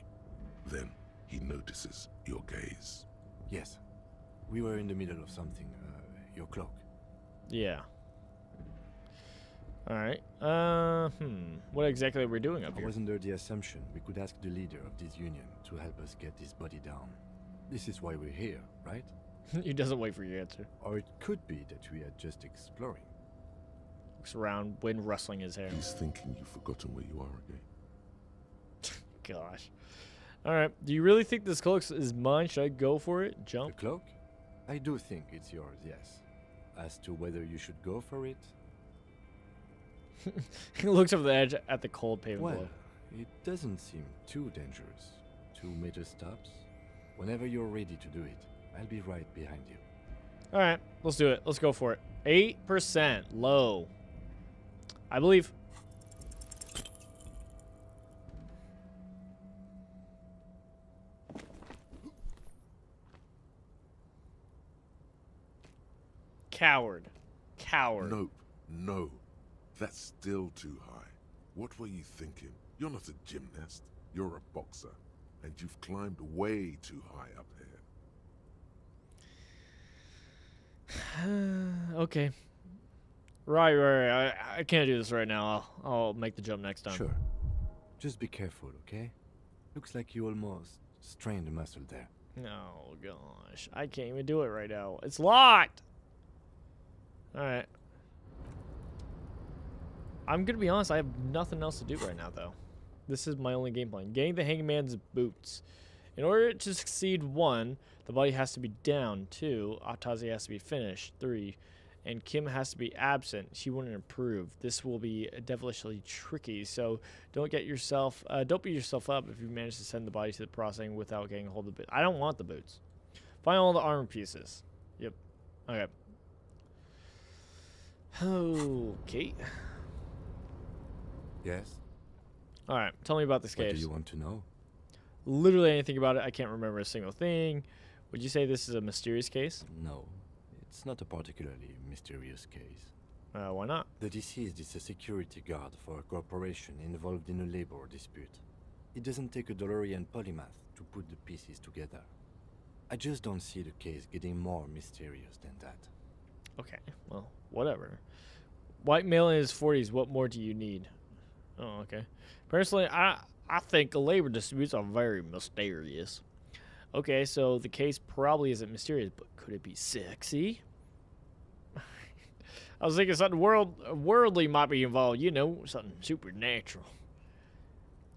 Then he notices your gaze. Yes. We were in the middle of something. Your cloak. Yeah. Alright. What exactly are we doing up here? I was under the assumption we could ask the leader of this union to help us get this body down. This is why we're here, right? He doesn't wait for your answer. Or it could be that we are just exploring. Looks around, wind rustling his hair. He's thinking you've forgotten where you are again. Gosh. Alright, do you really think this cloak is mine? Should I go for it? Jump? The cloak? I do think it's yours, yes. As to whether you should go for it... He looks over the edge at the cold pavement Well, below. it doesn't seem too dangerous. 2 major stops. Whenever you're ready to do it, I'll be right behind you. Alright, let's do it. Let's go for it. 8%. Low. I believe. Coward. Coward. Nope. No. That's still too high. What were you thinking? You're not a gymnast. You're a boxer. And you've climbed way too high up here. Okay. Right. I can't do this right now. I'll make the jump next time. Sure. Just be careful, okay? Looks like you almost strained a muscle there. Oh, gosh. I can't even do it right now. It's locked! Alright. I'm gonna be honest, I have nothing else to do right now, though. This is my only game plan. Getting the hangman's boots. In order to succeed, 1, the body has to be down. 2, autopsy has to be finished. 3, and Kim has to be absent. She wouldn't improve. This will be devilishly tricky, so don't beat yourself up if you manage to send the body to the processing without getting a hold of the boots. I don't want the boots. Find all the armor pieces. Yep. Okay. Okay. Yes? Alright, tell me about this case. What do you want to know? Literally anything about it. I can't remember a single thing. Would you say this is a mysterious case? No. It's not a particularly mysterious case. Why not? The deceased is a security guard for a corporation involved in a labor dispute. It doesn't take a DeLorean polymath to put the pieces together. I just don't see the case getting more mysterious than that. Okay, well, whatever. White male in his 40s, what more do you need? Oh, okay. Personally, I think labor disputes are very mysterious. Okay, so the case probably isn't mysterious, but could it be sexy? I was thinking something worldly might be involved, you know, something supernatural.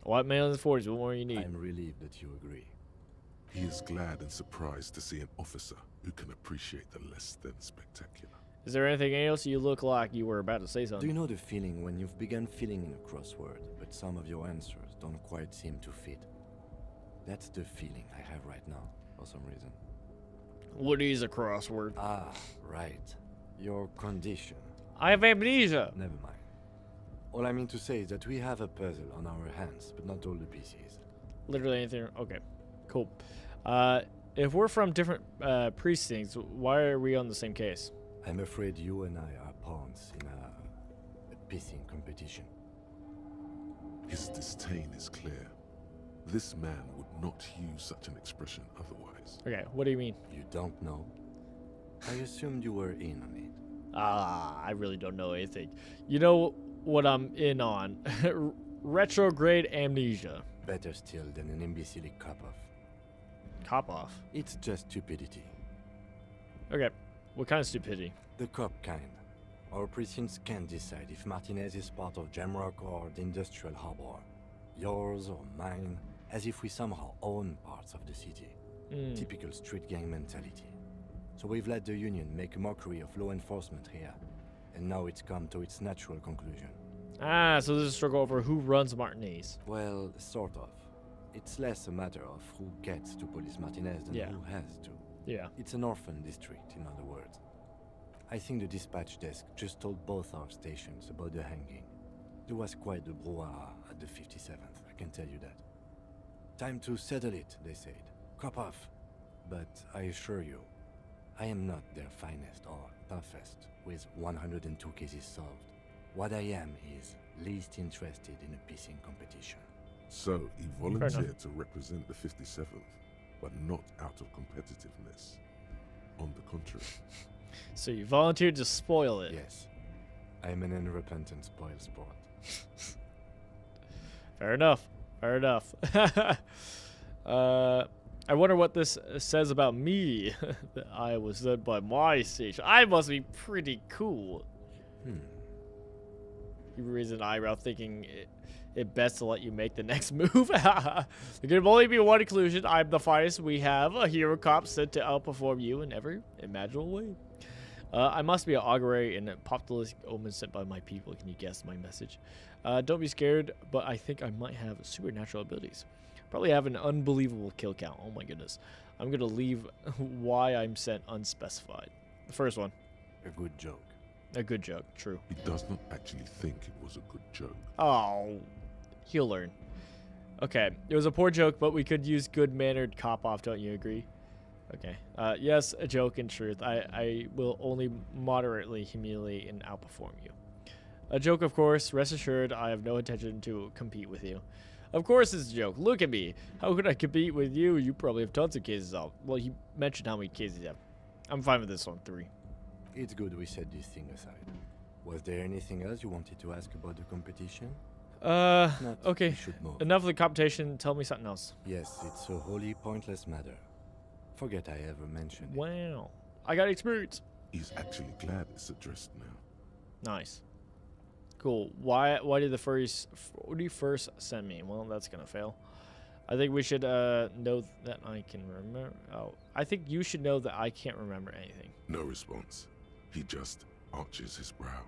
White male in his 40s, what more do you need? I'm relieved that you agree. He is glad and surprised to see an officer who can appreciate the less than spectacular. Is there anything else? You look like you were about to say something. Do you know the feeling when you've begun filling in a crossword, but some of your answers don't quite seem to fit? That's the feeling I have right now, for some reason. What is a crossword? Ah, right. Your condition. I have amnesia. Never mind. All I mean to say is that we have a puzzle on our hands, but not all the pieces. Literally anything. Okay, cool. If we're from different precincts, why are we on the same case? I'm afraid you and I are pawns in a piecing competition. His disdain is clear. This man would not use such an expression otherwise. Okay, what do you mean? You don't know? I assumed you were in on it. I really don't know anything. You know what I'm in on? Retrograde amnesia. Better still than an imbecilic cop-off. Cop-off? It's just stupidity. Okay, what kind of stupidity? The cop kind. Our precincts can't decide if Martinez is part of Jamrock or the Industrial Harbor. Yours or mine, as if we somehow own parts of the city. Typical street gang mentality. So we've let the Union make a mockery of law enforcement here, and now it's come to its natural conclusion. Ah, so this is a struggle over who runs Martinez. Well, sort of. It's less a matter of who gets to police Martinez than who has to. Yeah. It's an orphan district, in other words. I think the dispatch desk just told both our stations about the hanging. There was quite the brouhaha at the 57th, I can tell you that. Time to settle it, they said. Cop off. But I assure you, I am not their finest or toughest with 102 cases solved. What I am is least interested in a piecing competition. So he volunteered to represent the 57th, but not out of competitiveness. On the contrary. So you volunteered to spoil it? Yes. I'm an unrepentant spoil sport. Fair enough. Fair enough. I wonder what this says about me. That I was led by my station. I must be pretty cool. You raise an eyebrow thinking it best to let you make the next move. There can only be one conclusion. I'm the finest. We have a hero cop sent to outperform you in every imaginable way. I must be an augury and a populist omen sent by my people. Can you guess my message? Don't be scared, but I think I might have supernatural abilities. Probably have an unbelievable kill count. Oh my goodness. I'm going to leave why I'm sent unspecified. The first one. A good joke. A good joke, true. He does not actually think it was a good joke. Oh, he'll learn. Okay, it was a poor joke, but we could use good-mannered cop-off, don't you agree? Okay. Yes, a joke in truth. I will only moderately humiliate and outperform you. A joke, of course. Rest assured, I have no intention to compete with you. Of course it's a joke. Look at me. How could I compete with you? You probably have tons of cases out. Well, you mentioned how many cases you have. I'm fine with this one. 3. It's good we set this thing aside. Was there anything else you wanted to ask about the competition? Okay. Enough of the competition. Tell me something else. Yes, it's a wholly pointless matter. Forget I ever mentioned it. Wow. I got experience. He's actually glad it's addressed now. Nice. Cool. Why did the first send me? Well, that's gonna fail. I think we should know that I can remember. Oh, I think you should know that I can't remember anything. No response. He just arches his brow.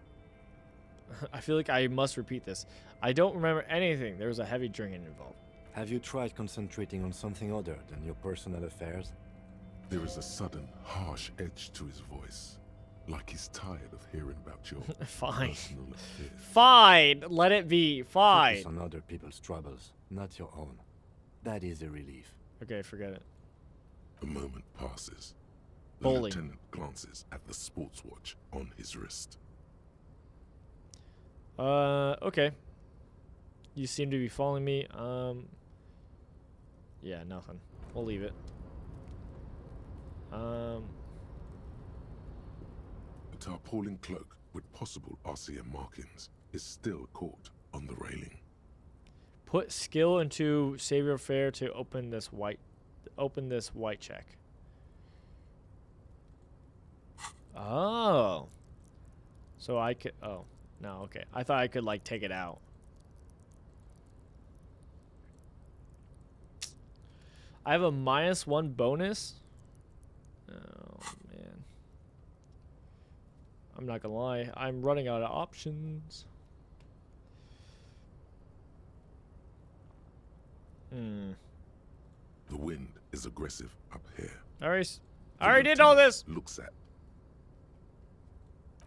I feel like I must repeat this. I don't remember anything. There was a heavy drinking involved. Have you tried concentrating on something other than your personal affairs? There is a sudden, harsh edge to his voice. Like he's tired of hearing about your Fine. personal affairs. Fine. Let it be. Fine. Focus on other people's troubles, not your own. That is a relief. Okay, forget it. A moment passes. The Bowling. lieutenant glances at the sports watch on his wrist. Okay. You seem to be following me. Yeah, nothing. We'll leave it. A tarpaulin cloak with possible RCM markings is still caught on the railing. Put skill into Savior Fair to open this white check. Oh. So I could no, okay. I thought I could like take it out. I have a -1 bonus. Oh man. I'm not gonna lie, I'm running out of options. The wind is aggressive up here. I already did all this. Looks at.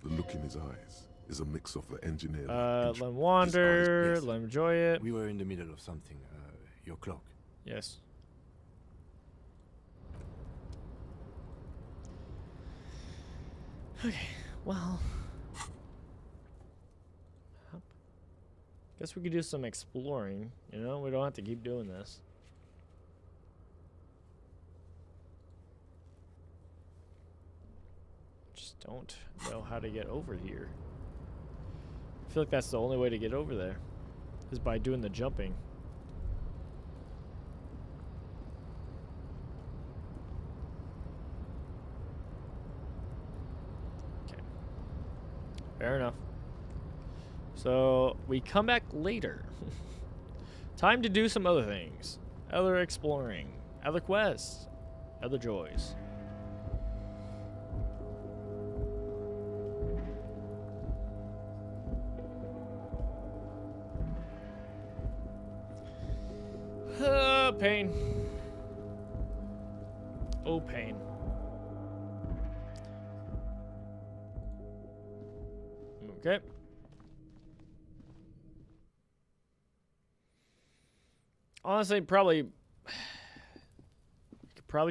The look in his eyes is a mix of the engineer. Let him wander. Yes. Let him enjoy it. We were in the middle of something. Your cloak. Yes. Okay. Well. Guess we could do some exploring. You know, we don't have to keep doing this. Just don't know how to get over here. I feel like that's the only way to get over there, is by doing the jumping. Okay. Fair enough. So we come back later. Time to do some other things. Other exploring. Other quests. Other joys. Pain. Oh, pain. Okay. Honestly, probably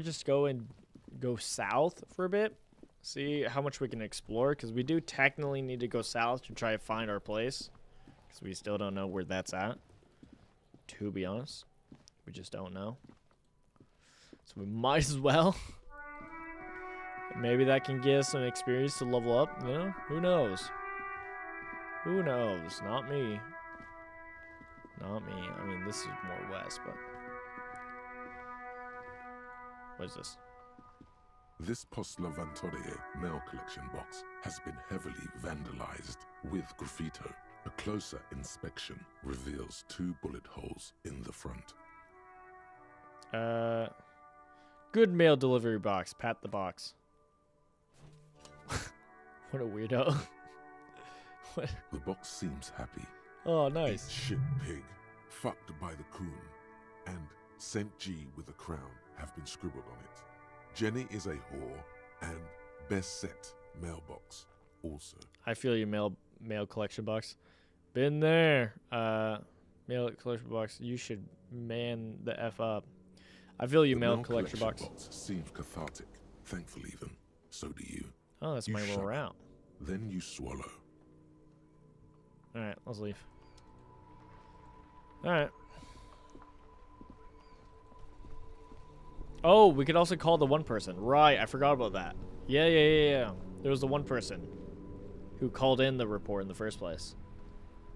just go south for a bit. See how much we can explore, because we do technically need to go south to try to find our place, because we still don't know where that's at. To be honest, we just don't know. So we might as well. Maybe that can get us some experience to level up. You know, who knows? Who knows? Not me. Not me. I mean, this is more west, but... What is this? This Postlavantorie mail collection box has been heavily vandalized with graffito. A closer inspection reveals 2 bullet holes in the front. Good mail delivery box. Pat the box. What a weirdo. What? The box seems happy. Oh, nice. Eat shit pig, fucked by the coon, and Saint G with a crown have been scribbled on it. Jenny is a whore, and best set mailbox also. I feel you, mail collection box. Been there. Mail collection box. You should man the F up. I feel you, The mail mail collection collection box. seems cathartic. Thankful even. So do you. Oh, that's You my shudder. roll out. Then you swallow. Alright, let's leave. Alright. Oh, we could also call the one person. Right, I forgot about that. Yeah. There was the one person who called in the report in the first place.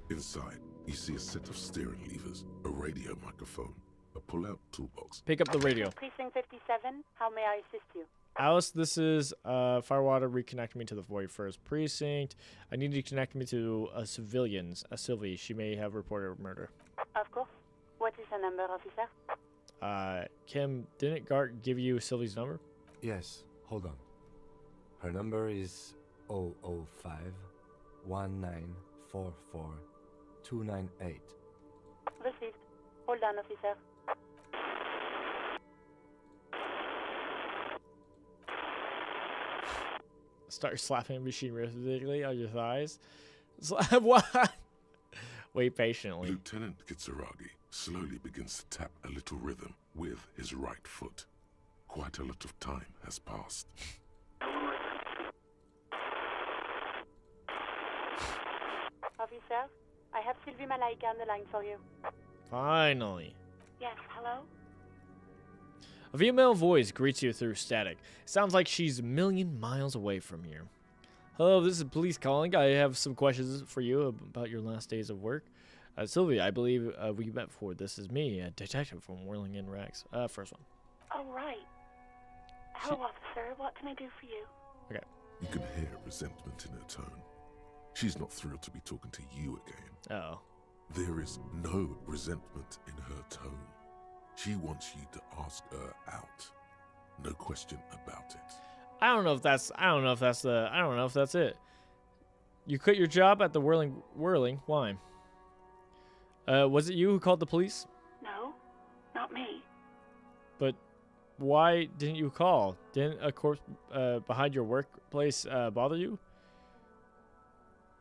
Inside, you see a set of steering levers, a radio microphone, a pull-out toolbox. Pick up the radio. Precinct 57, how may I assist you? Alice, this is Firewater reconnecting me to the 41st Precinct. I need you to connect me to a Sylvie. She may have reported a murder. Of course. What is the number, officer? Kim, didn't Gart give you Sylvie's number? Yes, hold on. Her number is 005 1944 298. Received. Hold on, officer. Start slapping machine rhythmically on your thighs. Slap what? Wait patiently. Lieutenant Kitsuragi slowly begins to tap a little rhythm with his right foot. Quite a lot of time has passed. Officer, I have Sylvie Malaika on the line for you. Finally. Yes, hello? A female voice greets you through static. Sounds like she's a million miles away from here. Hello, this is police calling. I have some questions for you about your last days of work. Sylvie, I believe we met before. This is me, a detective from Whirling in Rex. First one. Oh, right. Hello, officer. What can I do for you? Okay. You can hear resentment in her tone. She's not thrilled to be talking to you again. Uh-oh. There is no resentment in her tone. She wants you to ask her out. No question about it. I don't know if that's it. You quit your job at the Whirling. Why? Was it you who called the police? No, not me. But why didn't you call? Didn't a corpse behind your workplace bother you?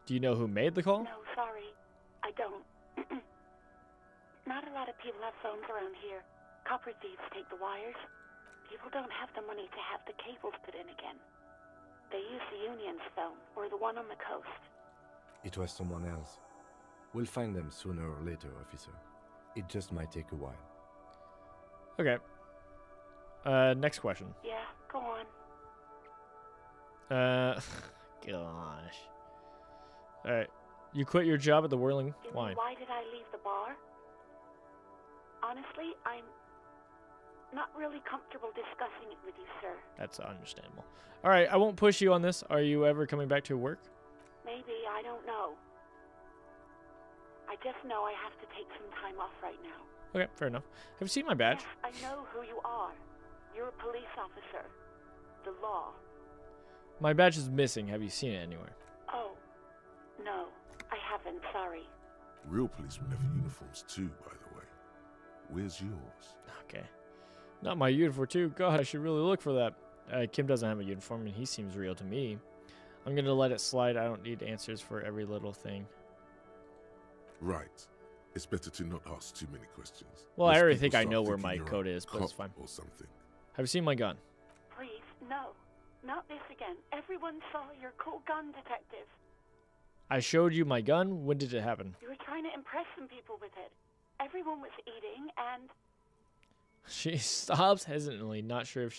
Do you know who made the call? No, sorry. I don't. Not a lot of people have phones around here. Copper thieves take the wires. People don't have the money to have the cables put in again. They use the Union's phone, or the one on the coast. It was someone else. We'll find them sooner or later, officer. It just might take a while. Okay. Next question. Yeah, go on. Gosh. Alright. You quit your job at the Whirling. You Why? mean, why did I leave the bar? Honestly, I'm not really comfortable discussing it with you, sir. That's understandable. Alright, I won't push you on this. Are you ever coming back to work? Maybe, I don't know. I just know I have to take some time off right now. Okay, fair enough. Have you seen my badge? Yes, I know who you are. You're a police officer. The law. My badge is missing. Have you seen it anywhere? Oh, no, I haven't, sorry. Real policemen have uniforms too, by the way. Where's yours? Okay. Not my uniform too. God, I should really look for that. Kim doesn't have a uniform and he seems real to me. I'm gonna let it slide. I don't need answers for every little thing. Right. It's better to not ask too many questions. Well, I Lest already people think I start know where thinking my you're a code is, but it's cop fine. Or something. Have you seen my gun? Please, no. Not this again. Everyone saw your cool gun, detective. I showed you my gun. When did it happen? You were trying to impress some people with it. Everyone was eating, and She stops hesitantly, not sure if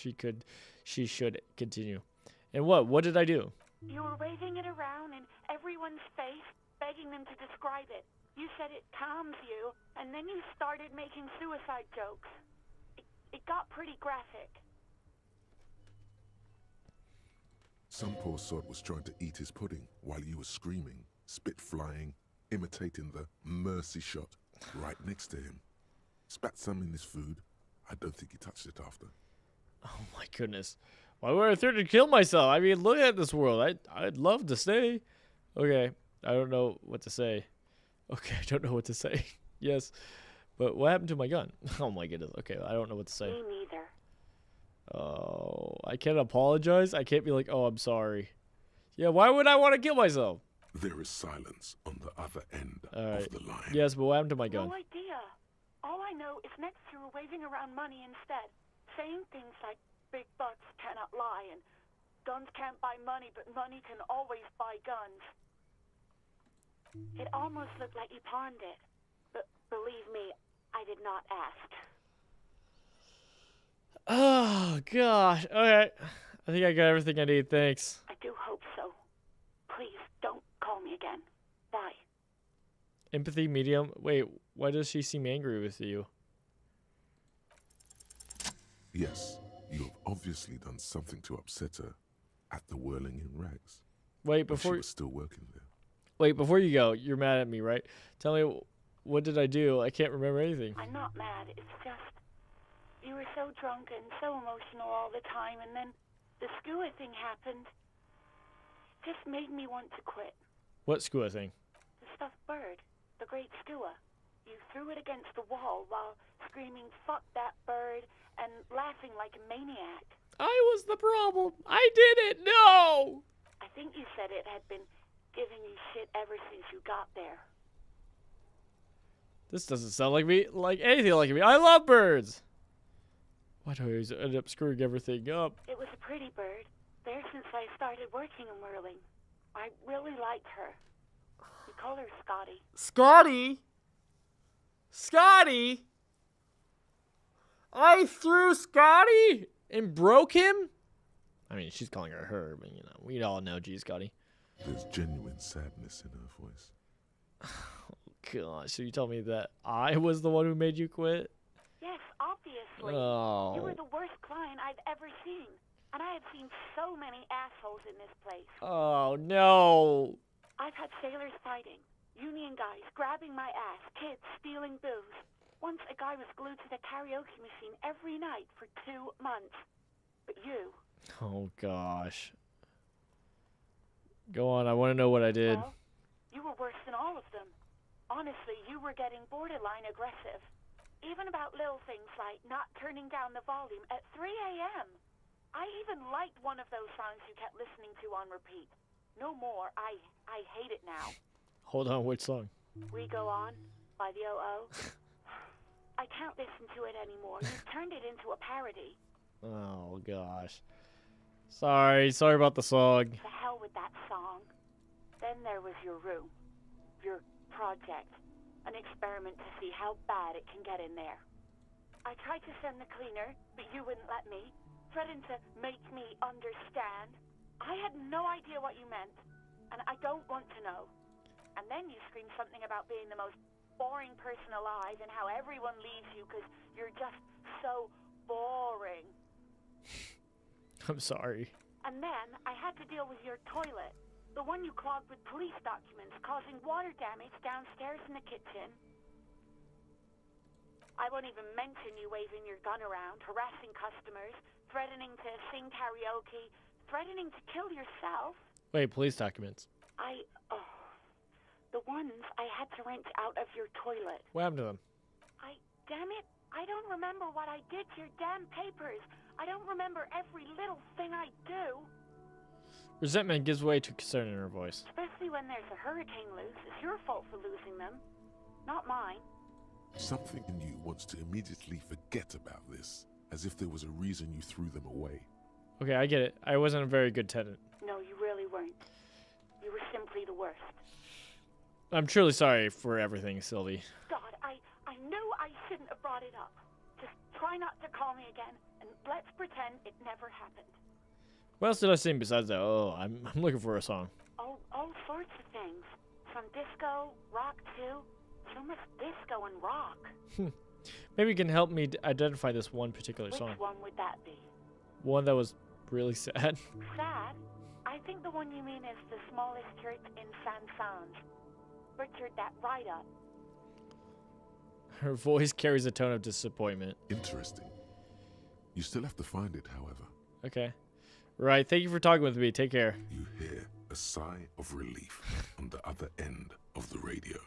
she should continue. And what did I do? you were waving it around in everyone's face, begging them to describe it. You said it calms you, and then you started making suicide jokes. It got pretty graphic. Some poor sod was trying to eat his pudding while you were screaming, spit flying, imitating the mercy shot right next to him. Spat some in his food. I don't think he touched it after. Oh my goodness. Why would I threaten to kill myself? I mean, look at this world. I'd love to stay. Okay. I don't know what to say. Okay, I don't know what to say. Yes. But what happened to my gun? Oh my goodness. Okay, I don't know what to say. Me neither. Oh, I can't apologize. I can't be like, oh, I'm sorry. Yeah, why would I want to kill myself? There is silence on the other end All right. of the line. Yes, but what happened to my gun? No idea. All I know is next to a waving around money instead, saying things like big bucks cannot lie and guns can't buy money, but money can always buy guns. It almost looked like he pawned it, but believe me, I did not ask. Oh, gosh. Okay. I think I got everything I need. Thanks. I do hope so. Please, don't call me again. Bye. Empathy medium. Wait, why does she seem angry with you? Yes, you have obviously done something to upset her at the Whirling in Rags. Wait, when she before was still working there. Wait, before you go, you're mad at me, right? Tell me, what did I do? I can't remember anything. I'm not mad. It's just you were so drunk and so emotional all the time, and then the skua thing happened. It just made me want to quit. What skua thing? The stuffed bird, the great skua. You threw it against the wall while screaming, "Fuck that bird," and laughing like a maniac. I was the problem. I did it. No! I think you said it had been giving you shit ever since you got there. This doesn't sound like me, like anything like me. I love birds. Why do I always end up screwing everything up? It was a pretty bird. There since I started working in whirling. I really liked her. We call her Scotty. Scotty? Scotty? I threw Scotty and broke him? I mean, she's calling her, but you know, we all know G Scotty. There's genuine sadness in her voice. Gosh, so you tell me that I was the one who made you quit? Yes, obviously. Oh. You were the worst client I've ever seen. And I have seen so many assholes in this place. Oh, no. I've had sailors fighting, union guys grabbing my ass, kids stealing booze. Once a guy was glued to the karaoke machine every night for 2 months. But you... Oh, gosh. Go on, I want to know what I did. Well, you were worse than all of them. Honestly, you were getting borderline aggressive. Even about little things like not turning down the volume at 3 a.m. I even liked one of those songs you kept listening to on repeat. No more. I hate it now. Hold on, which song? We Go On by the O.O. I can't listen to it anymore. You've turned it into a parody. Oh, gosh. Sorry about the song. To hell with that song. Then there was your room. Your project. An experiment to see how bad it can get in there. I tried to send the cleaner, but you wouldn't let me. Threatened to make me understand. I had no idea what you meant, and I don't want to know. And then you screamed something about being the most boring person alive and how everyone leaves you because you're just so boring. I'm sorry. And then I had to deal with your toilet. The one you clogged with police documents, causing water damage downstairs in the kitchen. I won't even mention you waving your gun around, harassing customers, threatening to sing karaoke, threatening to kill yourself. Wait, police documents. The ones I had to wrench out of your toilet. What happened to them? Damn it, I don't remember what I did to your damn papers. I don't remember every little thing I do. Resentment gives way to concern in her voice. Especially when there's a hurricane loose. It's your fault for losing them, not mine. Something in you wants to immediately forget about this, as if there was a reason you threw them away. Okay, I get it. I wasn't a very good tenant. No, you really weren't. You were simply the worst. I'm truly sorry for everything, Sylvie. God, I knew I shouldn't have brought it up. Just try not to call me again, and let's pretend it never happened. What else did I sing besides that? Oh, I'm looking for a song. All sorts of things. From disco, rock too. So much disco and rock. Maybe you can help me identify this one particular song. Which one would that be? One that was really sad. Sad? I think the one you mean is the smallest church in Saint-Saëns. Butchered that right up. Her voice carries a tone of disappointment. Interesting. You still have to find it, however. Okay. Right, thank you for talking with me. Take care. You hear a sigh of relief on the other end of the radio.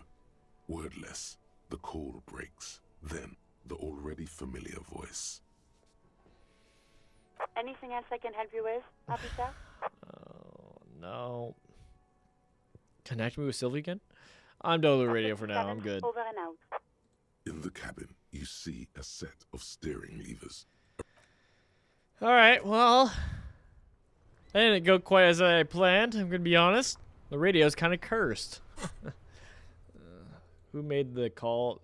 Wordless, the call breaks. Then, the already familiar voice. Anything else I can help you with, Abita? Oh, no. Connect me with Sylvie again? I'm done with the radio for now. I'm good. Over and out. In the cabin, You see a set of steering levers. Alright, well, that didn't go quite as I planned, I'm gonna be honest. The radio's kind of cursed. Who made the call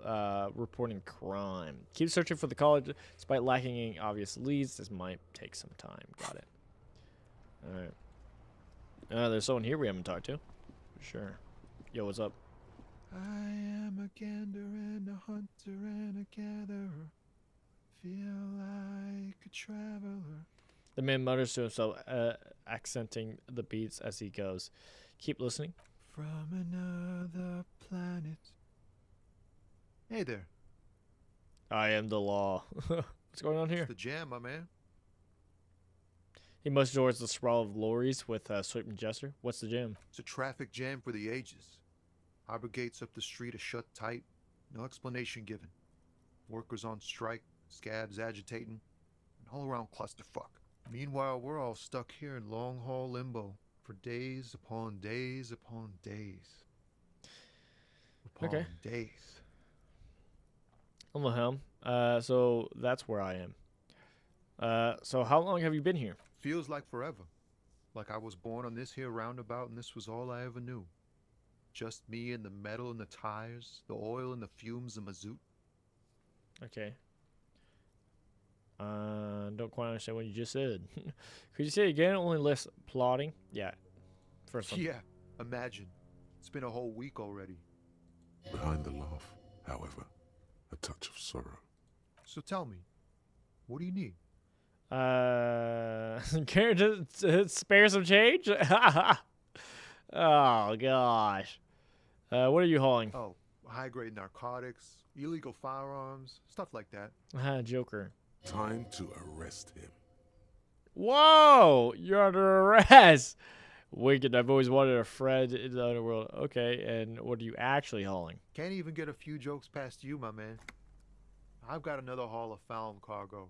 reporting crime? Keep searching for the call despite lacking any obvious leads. This might take some time. Got it. Alright. There's someone here we haven't talked to. For sure. Yo, what's up? I am a gander and a hunter and a gatherer. Feel like a traveler. The man mutters to himself, accenting the beats as he goes. Keep listening. From another planet. Hey there. I am the law. What's going on here? It's the jam, my man. He motions towards the sprawl of lorries with a sweeping gesture. What's the jam? It's a traffic jam for the ages. Harbor gates up the street are shut tight. No explanation given. Workers on strike, scabs agitating, an all-around clusterfuck. Meanwhile, we're all stuck here in long-haul limbo for days upon days upon days. Upon days. I'm the helm. So that's where I am. So how long have you been here? Feels like forever. Like I was born on this here roundabout and this was all I ever knew. Just me and the metal and the tires, the oil and the fumes and mazout. Okay. Don't quite understand what you just said. Could you say it again? Only less plotting? Yeah. First one. Yeah, imagine. It's been a whole week already. Behind the laugh, however, a touch of sorrow. So tell me, what do you need? Care to spare some change? Oh, gosh. What are you hauling? Oh, high-grade narcotics, illegal firearms, stuff like that. Joker. Time to arrest him. Whoa! You're under arrest! Wicked, I've always wanted a friend in the underworld. Okay, and what are you actually hauling? Can't even get a few jokes past you, my man. I've got another haul of found cargo.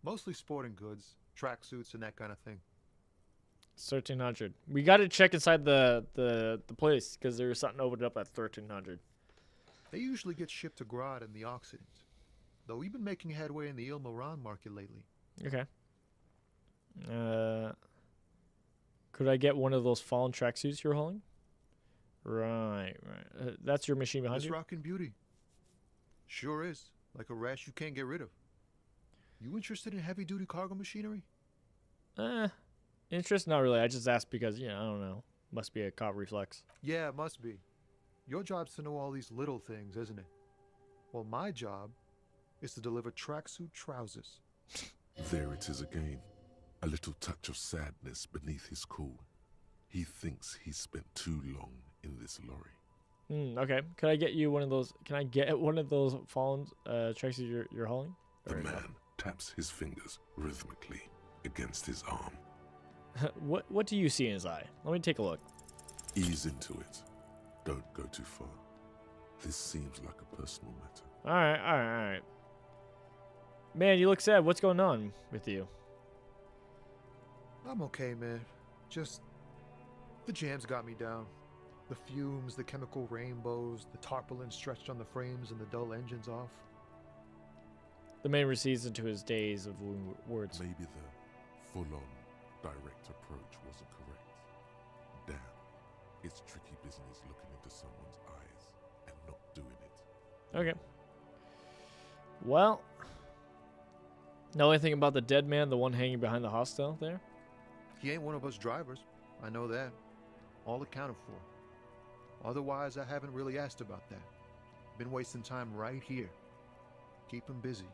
Mostly sporting goods, tracksuits, and that kind of thing. 1300. We got to check inside the place because there's something opened up at 1300. They usually get shipped to Grodd and the Occident, though we've been making headway in the Il Moran market lately. Okay. Could I get one of those fallen tracksuits you're hauling? Right. That's your machine behind This you? rockin' beauty. Sure is. Like a rash you can't get rid of. You interested in heavy-duty cargo machinery? Interest? Not really. I just asked because, I don't know. Must be a cop reflex. Yeah, it must be. Your job's to know all these little things, isn't it? Well, my job is to deliver tracksuit trousers. There it is again. A little touch of sadness beneath his cool. He thinks he's spent too long in this lorry. Okay. Could I get you one of those? Can I get one of those fallen tracksuits you're hauling? The man taps his fingers rhythmically against his arm. What do you see in his eye? Let me take a look. Ease into it. Don't go too far. This seems like a personal matter. All right. Man, you look sad. What's going on with you? I'm okay, man. Just the jams got me down. The fumes, the chemical rainbows, the tarpaulin stretched on the frames and the dull engines off. The man recedes into his days of words. Maybe the full-on direct approach wasn't correct. Damn, it's tricky business looking into someone's eyes and not doing it. Okay. Well, know anything about the dead man, the one hanging behind the hostel there? He ain't one of us drivers. I know that. All accounted for. Otherwise, I haven't really asked about that. Been wasting time right here. Keep him busy.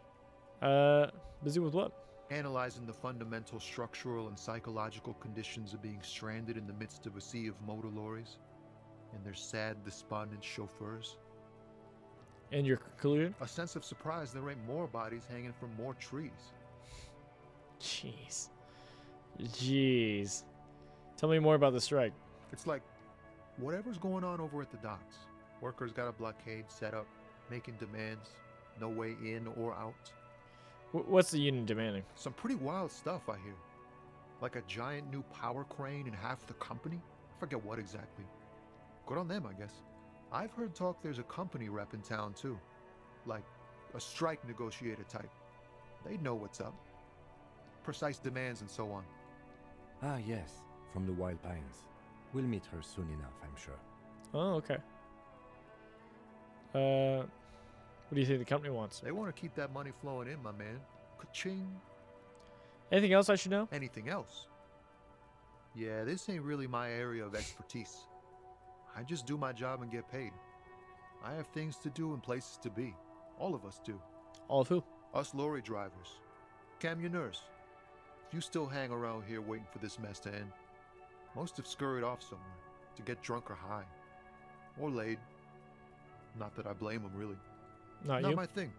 Busy with what? Analyzing the fundamental structural and psychological conditions of being stranded in the midst of a sea of motor lorries and their sad, despondent chauffeurs. And your conclusion? A sense of surprise there ain't more bodies hanging from more trees. Jeez. Tell me more about the strike. It's like whatever's going on over at the docks. Workers got a blockade set up, making demands, no way in or out. What's the union demanding? Some pretty wild stuff, I hear. Like a giant new power crane in half the company? I forget what exactly. Good on them, I guess. I've heard talk there's a company rep in town, too. Like a strike negotiator type. They'd know what's up. Precise demands and so on. Ah, yes, from the Wild Pines. We'll meet her soon enough, I'm sure. Oh, okay. What do you think the company wants? They want to keep that money flowing in, my man. Ka-ching. Anything else I should know? Anything else? Yeah, this ain't really my area of expertise. I just do my job and get paid. I have things to do and places to be. All of us do. All of who? Us lorry drivers. Camionneurs. You still hang around here waiting for this mess to end. Most have scurried off somewhere to get drunk or high. Or laid. Not that I blame them, really. Not you? you? My thing.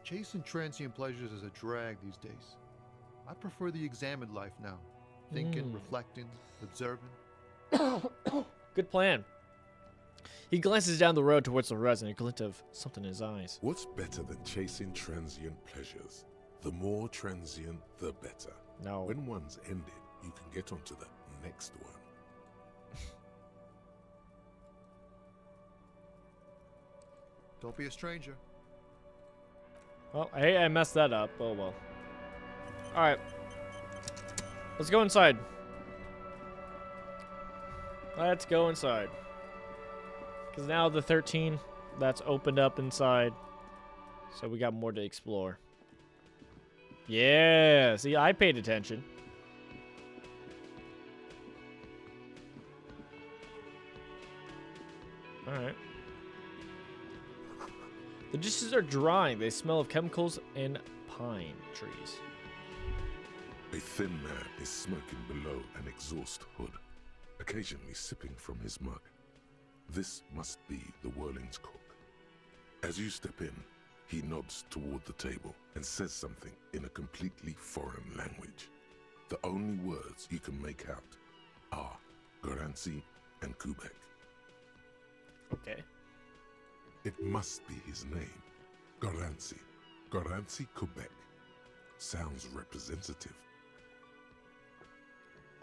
Chasing transient pleasures is a drag these days. I prefer the examined life now. Thinking, reflecting, observing. Good plan. He glances down the road towards the horizon, a glint of something in his eyes. What's better than chasing transient pleasures? The more transient, the better. No. When one's ended, you can get onto the next one. Don't be a stranger. Well, hey, I messed that up. Oh well. Alright. Let's go inside. Let's go inside. Because now the 13, that's opened up inside. So we got more to explore. Yeah, see, I paid attention. Alright. The dishes are drying. They smell of chemicals and pine trees. A thin man is smoking below an exhaust hood, occasionally sipping from his mug. This must be the Whirling's cook. As you step in, he nods toward the table and says something in a completely foreign language. The only words you can make out are Garancy and Quebec. Okay. It must be his name. Garancy. Garancy Quebec. Sounds representative.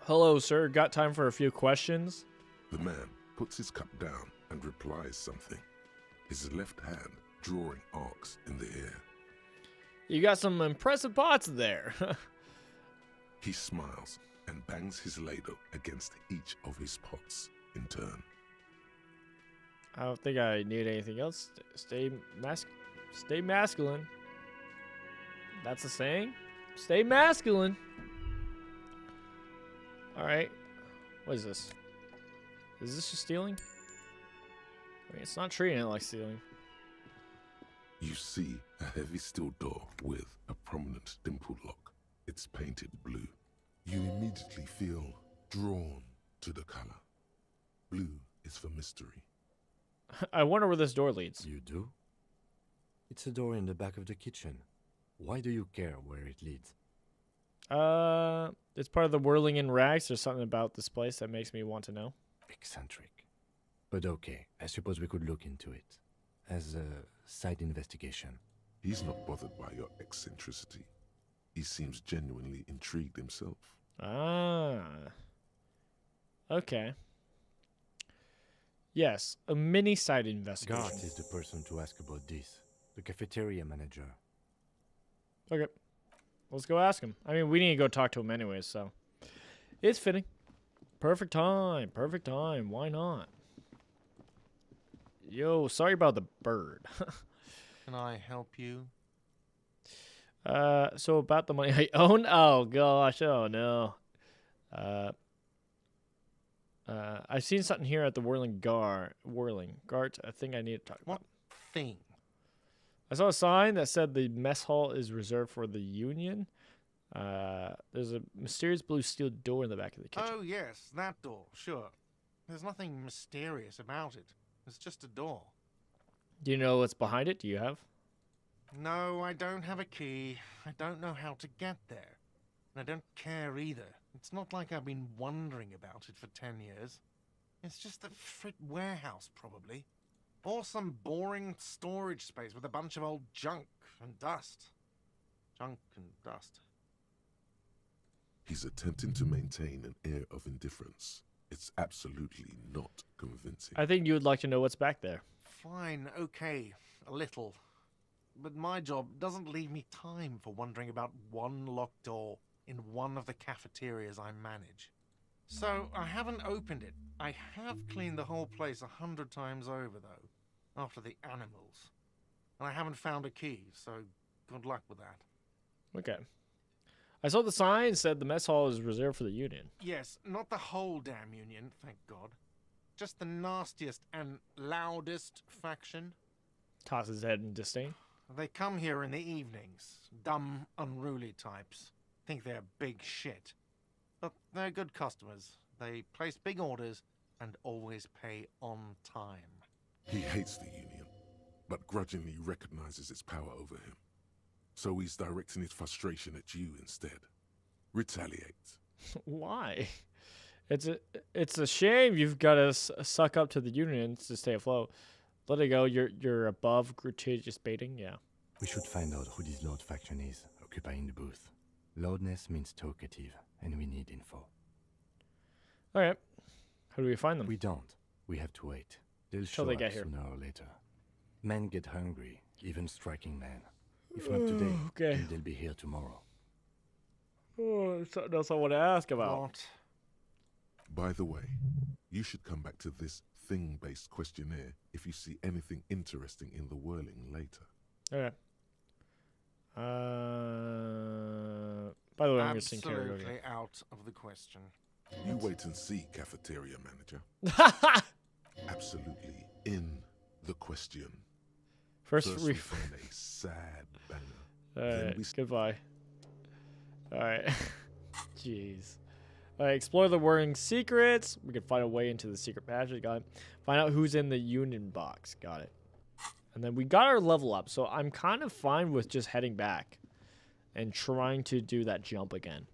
Hello, sir. Got time for a few questions? The man puts his cup down and replies something, his left hand drawing arcs in the air. You got some impressive pots there. He smiles and bangs his ladle against each of his pots in turn. I don't think I need anything else. Stay masculine. That's a saying? Stay masculine. Alright. What is this? Is this just stealing? I mean, it's not treating it like stealing. You see a heavy steel door with a prominent dimple lock. It's painted blue. You immediately feel drawn to the color. Blue is for mystery. I wonder where this door leads. You do? It's a door in the back of the kitchen. Why do you care where it leads? It's part of the whirling in rags. There's something about this place that makes me want to know. Eccentric. But okay, I suppose we could look into it. As a side investigation. He's not bothered by your eccentricity. He seems genuinely intrigued himself. Ah. Okay. Yes, a mini side investigation. Gart is the person to ask about this. The cafeteria manager. Okay. Let's go ask him. I mean, we need to go talk to him anyways, so. It's fitting. Perfect time. Perfect time. Why not? Yo, sorry about the bird. Can I help you? So about the money I own? Oh, gosh. Oh, no. I've seen something here at the Whirling Gart. I think I need to talk about. What thing? I saw a sign that said the mess hall is reserved for the Union. There's a mysterious blue steel door in the back of the kitchen. Oh, yes, that door, sure. There's nothing mysterious about it. It's just a door. Do you know what's behind it? Do you have? No, I don't have a key. I don't know how to get there. And I don't care either. It's not like I've been wondering about it for 10 years. It's just a frit warehouse, probably. Or some boring storage space with a bunch of old junk and dust. Junk and dust. He's attempting to maintain an air of indifference. It's absolutely not convincing. I think you would like to know what's back there. Fine, okay, a little. but my job doesn't leave me time for wondering about one locked door in one of the cafeterias I manage. So I haven't opened it. I have cleaned the whole place 100 times over, though, after the animals. And I haven't found a key, so good luck with that. Okay. I saw the sign said the mess hall is reserved for the Union. Yes, not the whole damn Union, thank God. Just the nastiest and loudest faction. Tosses his head in disdain. They come here in the evenings. Dumb, unruly types. Think they're big shit. But they're good customers. They place big orders and always pay on time. He hates the Union, but grudgingly recognizes its power over him. So he's directing his frustration at you instead. Retaliate. Why? It's a shame you've got to suck up to the Union to stay afloat. Let it go. You're above gratuitous baiting. Yeah. We should find out who this Lord faction is occupying the booth. Loudness means talkative, and we need info. All right. How do we find them? We don't. We have to wait. They'll Till show they up get here. sooner or later. Men get hungry, even striking men. If not today, Okay. then they'll be here tomorrow. Oh, something else I want to ask about. What? By the way, you should come back to this thing-based questionnaire if you see anything interesting in the whirling later. Okay. By the way, I'm missing Karaoke. Absolutely out of the question. You wait and see, cafeteria manager. Absolutely in the question. First we find a sad banger. Alright, goodbye. Alright. Jeez. Alright, explore the whirring secrets. We can find a way into the secret passage. Got it. Find out who's in the Union box. Got it. And then we got our level up, so I'm kind of fine with just heading back and trying to do that jump again.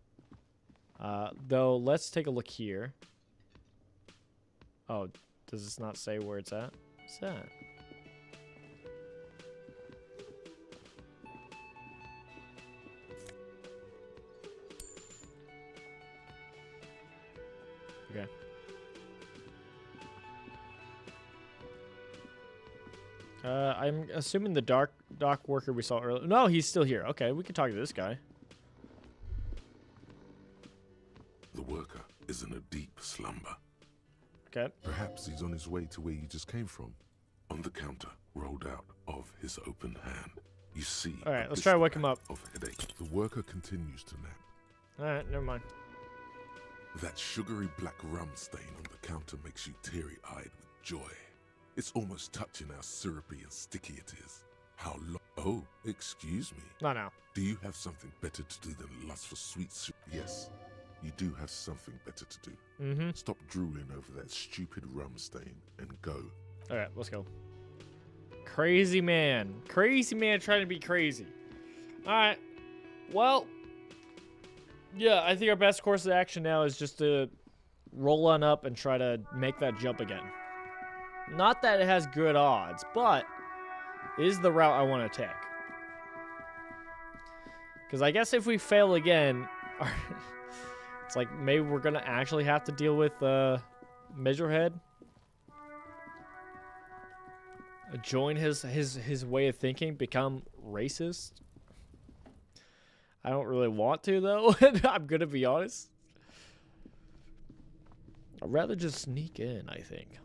Though, let's take a look here. Oh, does this not say where it's at? What's that? Okay. I'm assuming the dock worker we saw earlier. No, he's still here. Okay, we can talk to this guy. The worker is in a deep slumber. Okay. Perhaps he's on his way to where you just came from. On the counter, rolled out of his open hand, you see. All right, let's try to wake him up. Of headache. The worker continues to nap. All right, never mind. That sugary black rum stain on the counter makes you teary-eyed with joy. It's almost touching how syrupy and sticky it is. How long? Oh, excuse me. Not now. Do you have something better to do than lust for sweet Yes, you do have something better to do. Mm-hmm. Stop drooling over that stupid rum stain and go. All right, let's go. Crazy man. Crazy man trying to be crazy. All right. Well, yeah, I think our best course of action now is just to roll on up and try to make that jump again. Not that it has good odds, but it is the route I want to take. Because I guess if we fail again, it's like maybe we're going to actually have to deal with Measurehead. Join his way of thinking, become racist. I don't really want to, though. I'm going to be honest. I'd rather just sneak in, I think.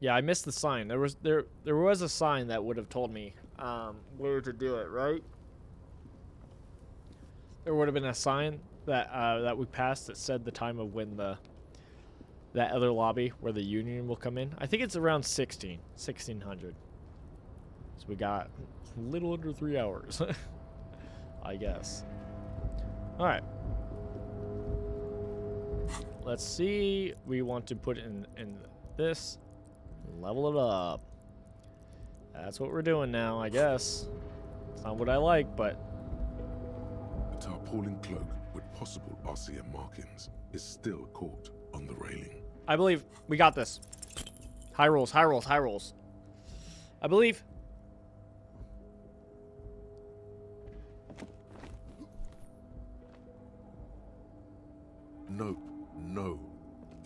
Yeah, I missed the sign. There was a sign that would have told me where to do it, right? There would have been a sign that that we passed that said the time of when that other lobby where the Union will come in. I think it's around 1600. So we got a little under 3 hours, I guess. All right. Let's see. We want to put in this. Level it up. That's what we're doing now, I guess. It's not what I like, but... A tarpaulin cloak with possible RCM markings is still caught on the railing. I believe we got this. High rolls, high rolls, high rolls. I believe. No, no.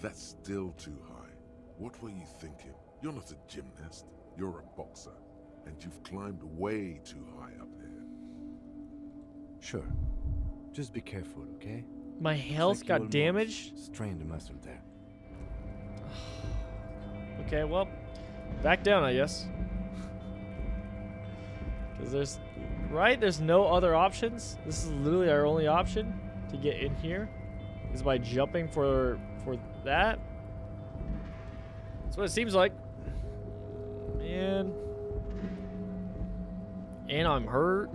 That's still too high. What were you thinking? You're not a gymnast, you're a boxer, and you've climbed way too high up here. Sure. Just be careful, okay? My health got damaged? Strain the muscle there. Okay, well, back down, I guess. Because there's no other options. This is literally our only option to get in here. Is by jumping for that. That's what it seems like. Man. And I'm hurt.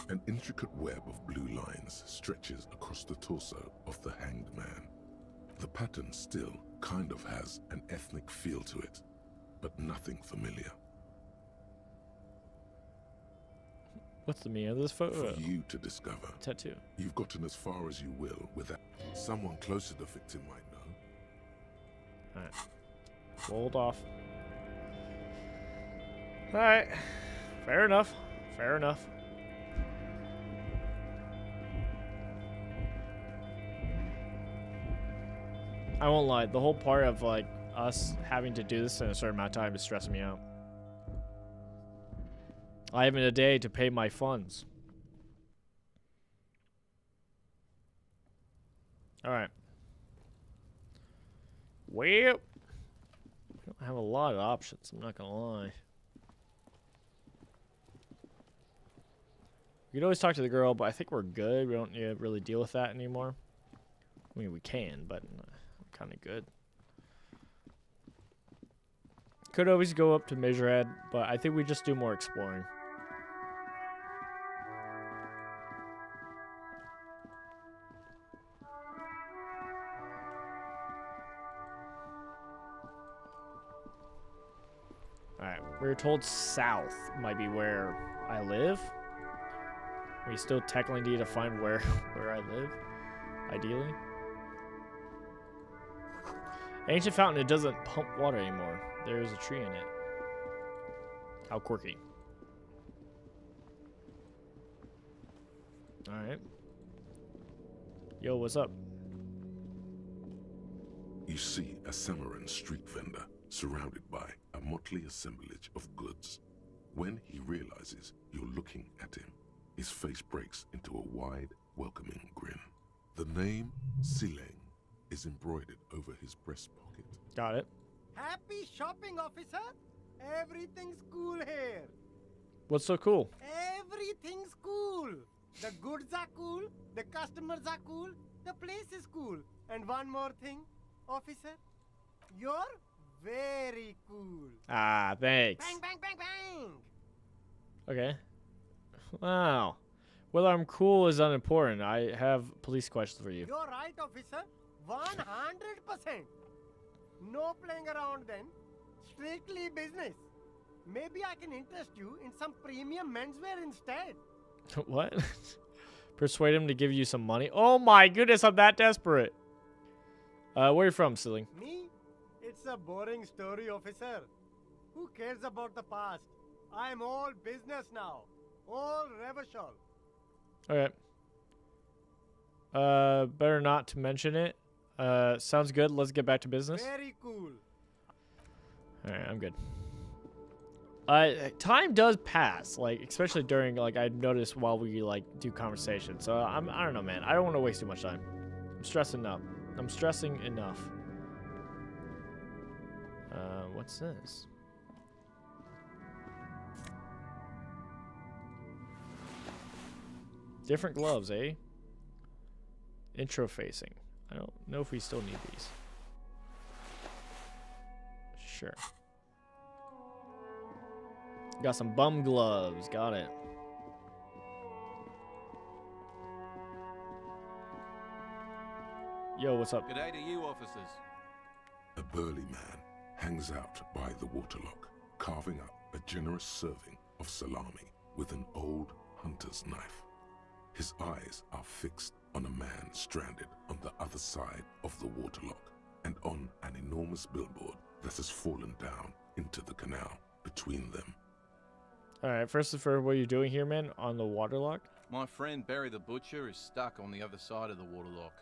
An intricate web of blue lines stretches across the torso of the hanged man. The pattern still kind of has an ethnic feel to it, but nothing familiar. What's the meaning of this photo? For you to discover. Tattoo. You've gotten as far as you will without someone close to the victim might know. Alright. Rolled off. Alright. Fair enough. Fair enough. I won't lie, the whole part of like us having to do this in a certain amount of time is stressing me out. I have a day to pay my funds. Alright. Well, we don't have a lot of options, I'm not gonna lie. We could always talk to the girl, but I think we're good. We don't need to really deal with that anymore. I mean, we can, but kind of good. Could always go up to Measurehead, but I think we just do more exploring. Alright, we were told south might be where I live. We still technically need to find where I live, ideally. Ancient fountain, it doesn't pump water anymore. There is a tree in it. How quirky. Alright. Yo, what's up? You see a Samaran street vendor surrounded by a motley assemblage of goods. When he realizes you're looking at him, his face breaks into a wide, welcoming grin. The name Sileng is embroidered over his breast pocket. Got it. Happy shopping, officer. Everything's cool here. What's so cool? Everything's cool. The goods are cool, the customers are cool, the place is cool. And one more thing, officer, you're very cool. Ah, thanks. Bang, bang, bang, bang. Okay. Wow. Whether I'm cool is unimportant. I have police questions for you. You're right, officer. 100%. No playing around then. Strictly business. Maybe I can interest you in some premium menswear instead. What? Persuade him to give you some money? Oh my goodness, I'm that desperate. Where are you from, Silling? Me? It's a boring story, officer. Who cares about the past? I'm all business now. All Revachol. Okay. Better not to mention it. Sounds good. Let's get back to business. Very cool. Alright, I'm good. Time does pass, like, especially during, like, I notice while we, like, do conversation. So, I don't know, man. I don't want to waste too much time. I'm stressing enough. I'm stressing enough. What's this? Different gloves, eh? Intro facing. I don't know if we still need these. Sure. Got some bum gloves. Got it. Yo, what's up? Good day to you, officers. A burly man hangs out by the waterlock, carving up a generous serving of salami with an old hunter's knife. His eyes are fixed on a man stranded on the other side of the waterlock and on an enormous billboard that has fallen down into the canal between them. Alright, first and for what you're doing here, man, on the waterlock. My friend Barry the Butcher is stuck on the other side of the waterlock.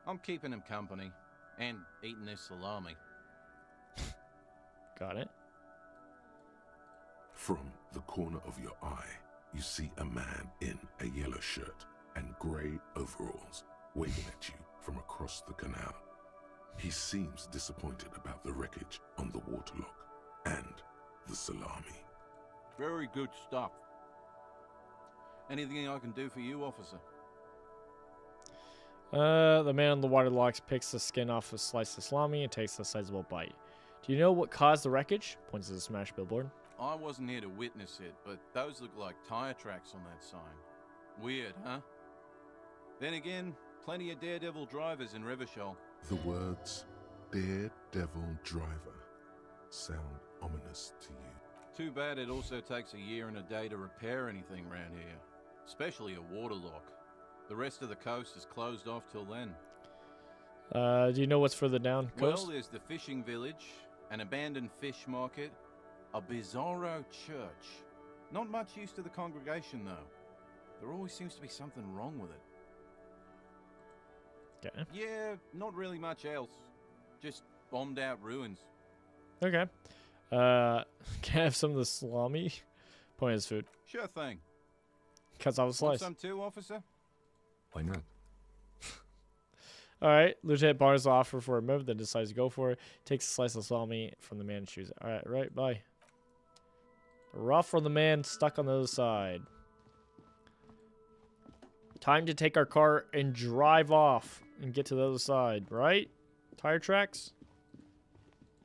I'm keeping him company and eating his salami. Got it. From the corner of your eye, you see a man in a yellow shirt and grey overalls waving at you from across the canal. He seems disappointed about the wreckage on the waterlock and the salami. Very good stuff. Anything I can do for you, officer? The man on the waterlocks picks the skin off a slice of salami and takes a sizable bite. Do you know what caused the wreckage? Points to the smashed billboard. I wasn't here to witness it, but those look like tire tracks on that sign. Weird, huh? Then again, plenty of daredevil drivers in Revachol. The words Daredevil Driver sound ominous to you. Too bad it also takes a year and a day to repair anything around here, especially a waterlock. The rest of the coast is closed off till then. Do you know what's further down coast? Well, there's the fishing village, an abandoned fish market, a bizarro church. Not much use to the congregation, though. There always seems to be something wrong with it. Okay. Yeah, not really much else. Just bombed out ruins. Okay. Can I have some of the salami? Point his food. Sure thing. Cuts off a Want slice. some too, officer? Why not? Alright, Lieutenant Barnes offer for a move, then decides to go for it. Takes a slice of salami from the man and chews it. Alright, right, bye. Rough for the man stuck on the other side. Time to take our car and drive off and get to the other side, right? Tire tracks?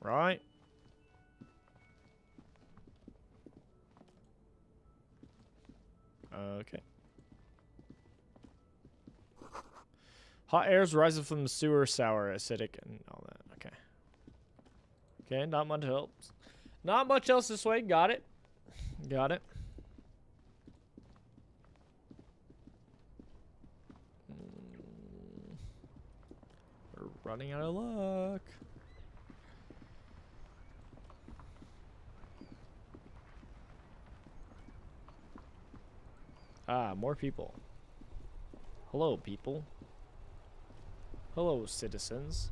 Right? Okay. Hot airs rising from the sewer, sour, acidic, and all that. Okay. Okay, not much else. Not much else this way. Got it. Got it. We're running out of luck. Ah, more people. Hello, people. Hello, citizens.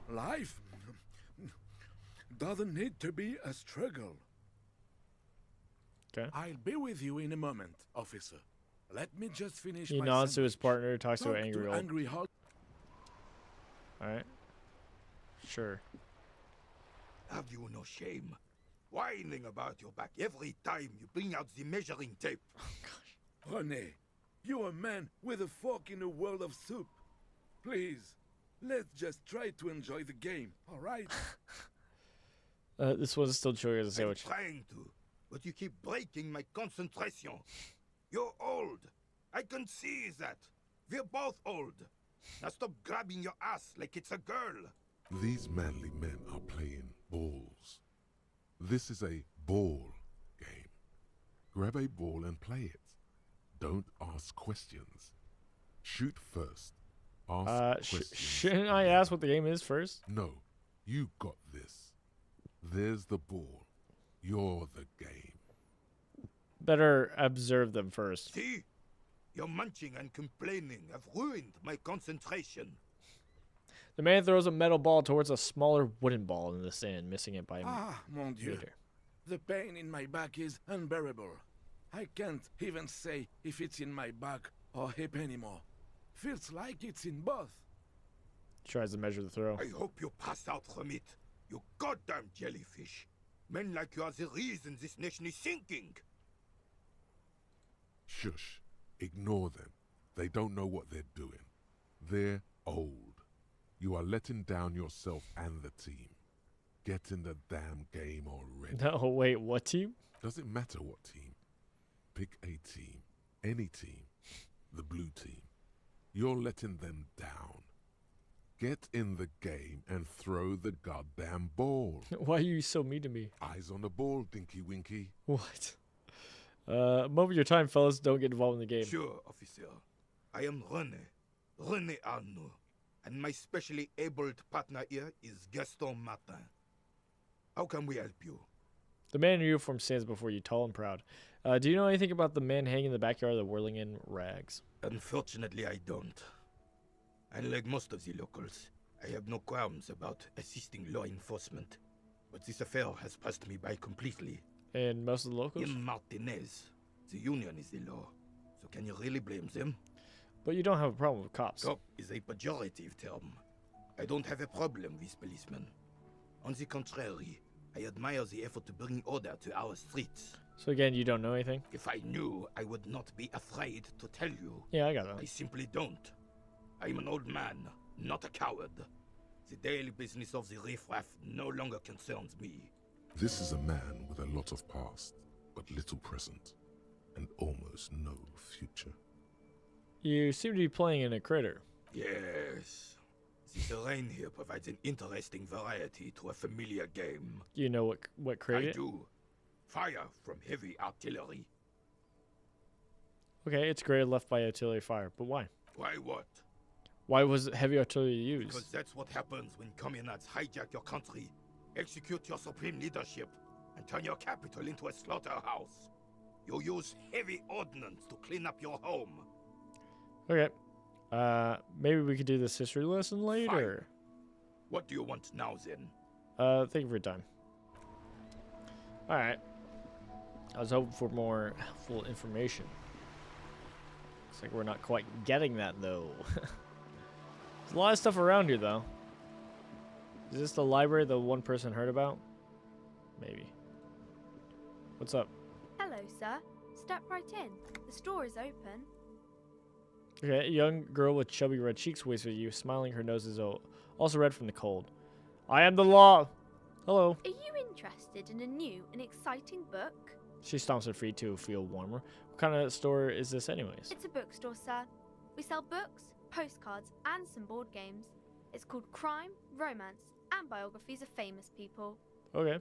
Life doesn't need to be a struggle. Okay. I'll be with you in a moment, officer. Let me just finish He my nods to his sandwich. partner, talks to Talk an angry to old. angry Hulk. Alright. Sure. Have you no shame? Whining about your back every time you bring out the measuring tape. René, you're a man with a fork in a world of soup. Please, let's just try to enjoy the game, all right? This one's still chewing as a sandwich. I'm trying to, but you keep breaking my concentration. You're old. I can see that. We're both old. Now stop grabbing your ass like it's a girl. These manly men are playing balls. This is a ball game. Grab a ball and play it. Don't ask questions. Shoot first. Ask questions. Shouldn't I ask what the game is first? No, you got this. There's the ball. You're the game. Better observe them first. See? Your munching and complaining have ruined my concentration. The man throws a metal ball towards a smaller wooden ball in the sand, missing it by a Mon Dieu. meter. The pain in my back is unbearable. I can't even say if it's in my back or hip anymore. Feels like it's in both. Tries to measure the throw. I hope you pass out from it. You goddamn jellyfish. Men like you are the reason this nation is sinking. Shush. Ignore them. They don't know what they're doing. They're old. You are letting down yourself and the team. Get in the damn game already. No, wait, what team? Doesn't matter what team. Pick a team. Any team. The blue team. You're letting them down. Get in the game and throw the goddamn ball. Why are you so mean to me? Eyes on the ball, Dinky Winky. What? Moment your time, fellas. Don't get involved in the game. Sure, officer. I am René Arnaud. And my specially abled partner here is Gaston Martin. How can we help you? The man in uniform stands before you, tall and proud. Do you know anything about the man hanging in the backyard of the whirling in rags? Unfortunately, I don't. Unlike most of the locals, I have no qualms about assisting law enforcement. But this affair has passed me by completely. And most of the locals? In Martinez, the union is the law. So can you really blame them? But you don't have a problem with cops. Cop is a pejorative term. I don't have a problem with policemen. On the contrary, I admire the effort to bring order to our streets. So again, you don't know anything? If I knew, I would not be afraid to tell you. Yeah, I got that. I simply don't. I'm an old man, not a coward. The daily business of the riffraff no longer concerns me. This is a man with a lot of past, but little present, and almost no future. You seem to be playing in a critter. Yes. The terrain here provides an interesting variety to a familiar game. You know what created it? I do. Fire from heavy artillery. Okay, it's graded left by artillery fire, but why? Why what? Why was heavy artillery used? Because that's what happens when communists hijack your country, execute your supreme leadership, and turn your capital into a slaughterhouse. You use heavy ordnance to clean up your home. Okay. Maybe we could do this history lesson later. Fine. What do you want now, then? Thank you for your time. Alright. I was hoping for more full information. Looks like we're not quite getting that, though. There's a lot of stuff around here, though. Is this the library the one person heard about? Maybe. What's up? Hello, sir. Step right in. The store is open. Okay, a young girl with chubby red cheeks waits for you, smiling. Her nose is also red from the cold. I am the law. Hello. Are you interested in a new and exciting book? She stomps her feet to feel warmer. What kind of store is this anyways? It's a bookstore, sir. We sell books, postcards, and some board games. It's called Crime, Romance, and Biographies of Famous People. Okay.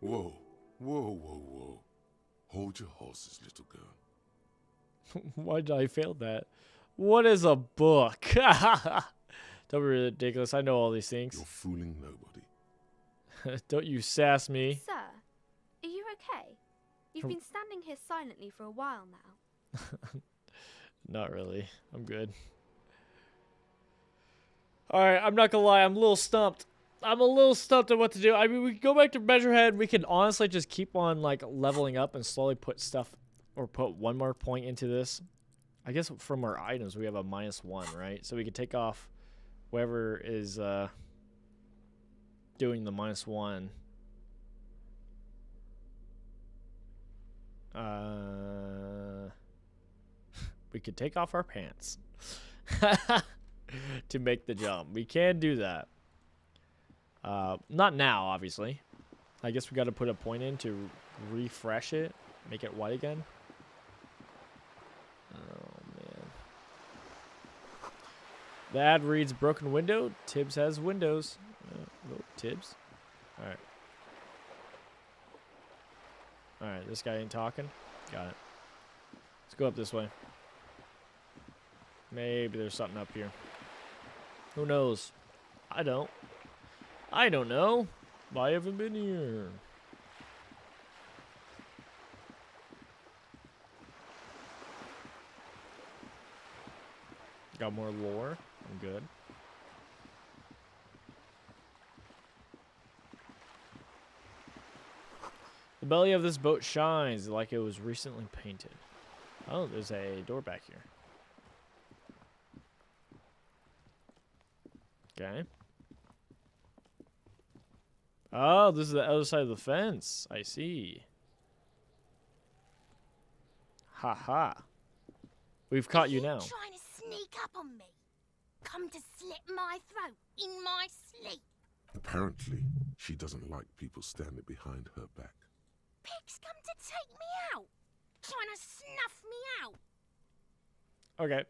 Whoa, whoa, whoa, whoa. Hold your horses, little girl. Why did I fail that? What is a book? Don't be ridiculous. I know all these things. You're fooling nobody. Don't you sass me. Sir, are you okay? You've been standing here silently for a while now. Not really. I'm good. Alright, I'm not gonna lie. I'm a little stumped. I'm a little stumped on what to do. I mean, we can go back to Measurehead. We can honestly just keep on, like, leveling up and slowly put stuff, or put one more point into this. I guess from our items, we have a -1, right? So we can take off whoever is doing the -1. We could take off our pants to make the jump. We can do that. Not now, obviously. I guess we got to put a point in to refresh it, make it white again. Oh, man. The ad reads broken window. Tibbs has windows. Tibbs. Alright. Alright, this guy ain't talking. Got it. Let's go up this way. Maybe there's something up here. Who knows? I don't. I don't know. I haven't been here. Got more lore. I'm good. The belly of this boat shines like it was recently painted. Oh, there's a door back here. Okay. Oh, this is the other side of the fence. I see. Ha ha. We've caught you now. Trying to sneak up on me? Come to slit my throat in my sleep? Apparently, she doesn't like people standing behind her back. Pigs come to take me out, trying to snuff me out. Okay.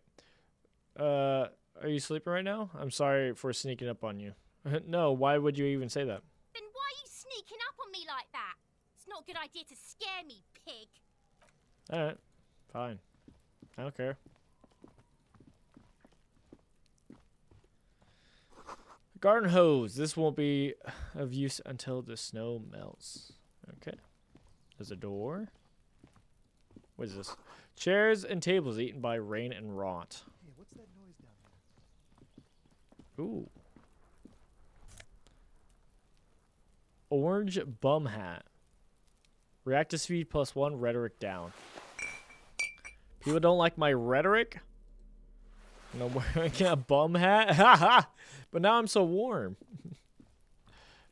Are you sleeping right now? I'm sorry for sneaking up on you. No, why would you even say that? Then why are you sneaking up on me like that? It's not a good idea to scare me, pig. Alright. Fine. I don't care. Garden hose. This won't be of use until the snow melts. Okay. There's a door. What is this? Chairs and tables eaten by rain and rot. Hey, what's that noise down there? Ooh. Orange bum hat. Reactive speed +1, rhetoric down. People don't like my rhetoric? And I'm wearing a bum hat? Haha! But now I'm so warm.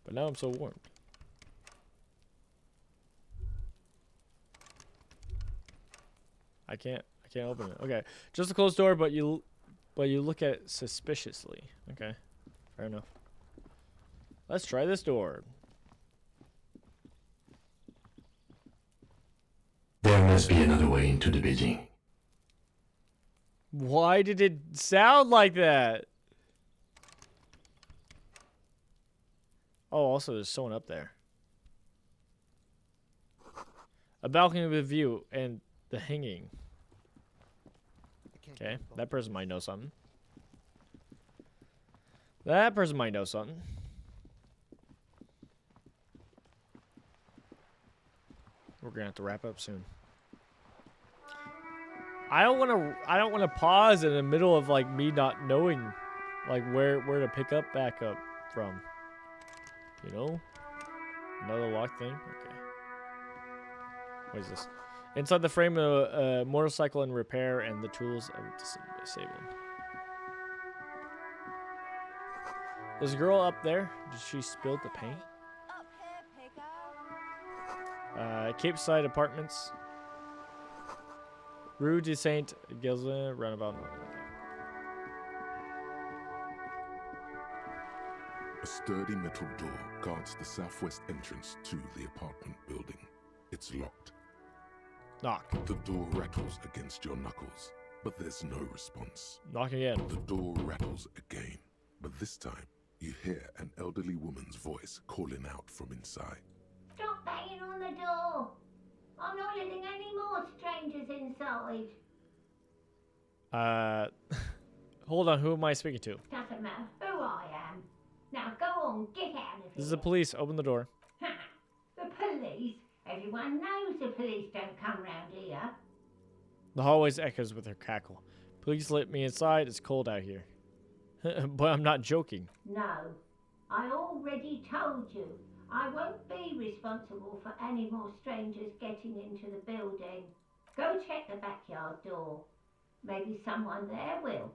But now I'm so warm. I can't open it. Okay. Just a closed door, but you look at it suspiciously. Okay. Fair enough. Let's try this door. There must be another way into the building. Why did it sound like that? Oh, also there's someone up there. A balcony with a view and the hanging. Okay, that person might know something. That person might know something. We're gonna have to wrap up soon. I don't want to pause in the middle of like me not knowing like where to pick up back up from. You know? Another locked thing? Okay. What is this? Inside the frame of a motorcycle in repair and the tools are disabled. There's a girl up there. Did she spill the paint? Cape Side Apartments. Rue de Saint Gilles, roundabout. A sturdy metal door guards the southwest entrance to the apartment building. It's locked. Knock. The door rattles against your knuckles, but there's no response. Knock again. The door rattles again, but this time you hear an elderly woman's voice calling out from inside. Stop banging on the door. I'm not letting any more strangers inside. Hold on, who am I speaking to? Doesn't matter who I am. Now go on, get out of here. This is the police. Open the door. The police? Everyone knows the police don't come round here. The hallways echoes with her cackle. Please let me inside. It's cold out here. But I'm not joking. No, I already told you. I won't be responsible for any more strangers getting into the building. Go check the backyard door. Maybe someone there will.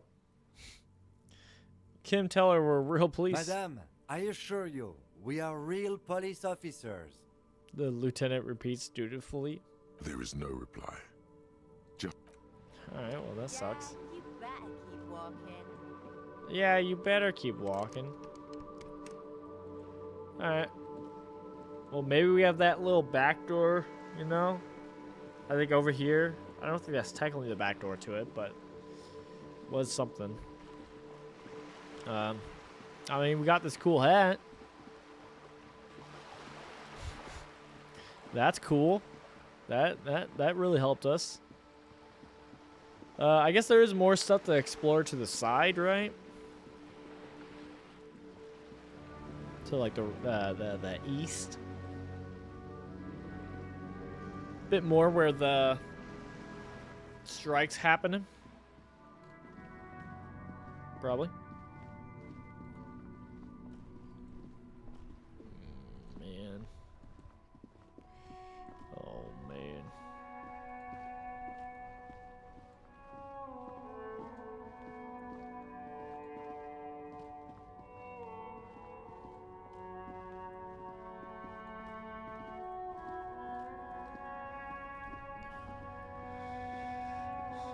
Kim, tell her we're real police. Madame, I assure you, we are real police officers. The lieutenant repeats dutifully. There is no reply. Alright, well that sucks. You better keep walking. Yeah, you better keep walking. Alright. Well, maybe we have that little back door, you know? I think over here. I don't think that's technically the back door to it, but was something. I mean, we got this cool hat. That's cool. That really helped us. I guess there is more stuff to explore to the side, right? To like the east. Bit more where the strike's happening. Probably. Man. Oh, man.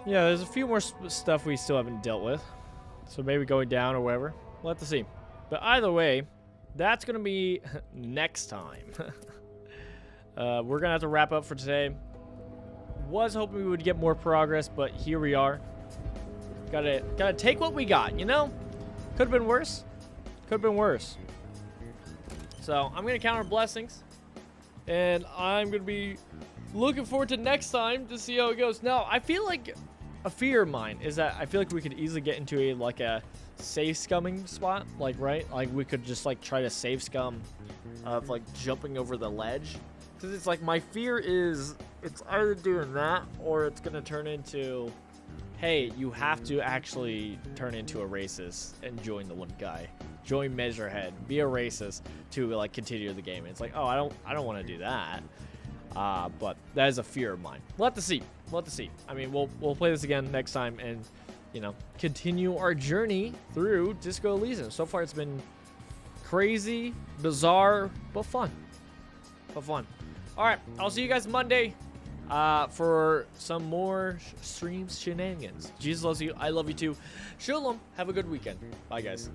Yeah, there's a few more stuff we still haven't dealt with. So maybe going down or whatever. We'll have to see. But either way, that's going to be next time. We're going to have to wrap up for today. Was hoping we would get more progress, but here we are. Gotta take what we got, you know? Could have been worse. Could have been worse. So I'm going to count our blessings. And I'm going to be looking forward to next time to see how it goes. Now, I feel like a fear of mine is that I feel like we could easily get into a safe scumming spot, like, right? Like we could just like try to save scum of like jumping over the ledge Because it's like my fear is it's either doing that or it's going to turn into, hey, you have to actually turn into a racist and join the one guy. Join Measurehead. Be a racist to like continue the game. And it's like, oh, I don't want to do that. But that is a fear of mine. We'll have to see. We'll have to see. I mean, we'll play this again next time and, you know, continue our journey through Disco Elysium. So far, it's been crazy, bizarre, but fun. But fun. All right, I'll see you guys Monday for some more streams shenanigans. Jesus loves you. I love you too. Shalom. Have a good weekend. Bye, guys.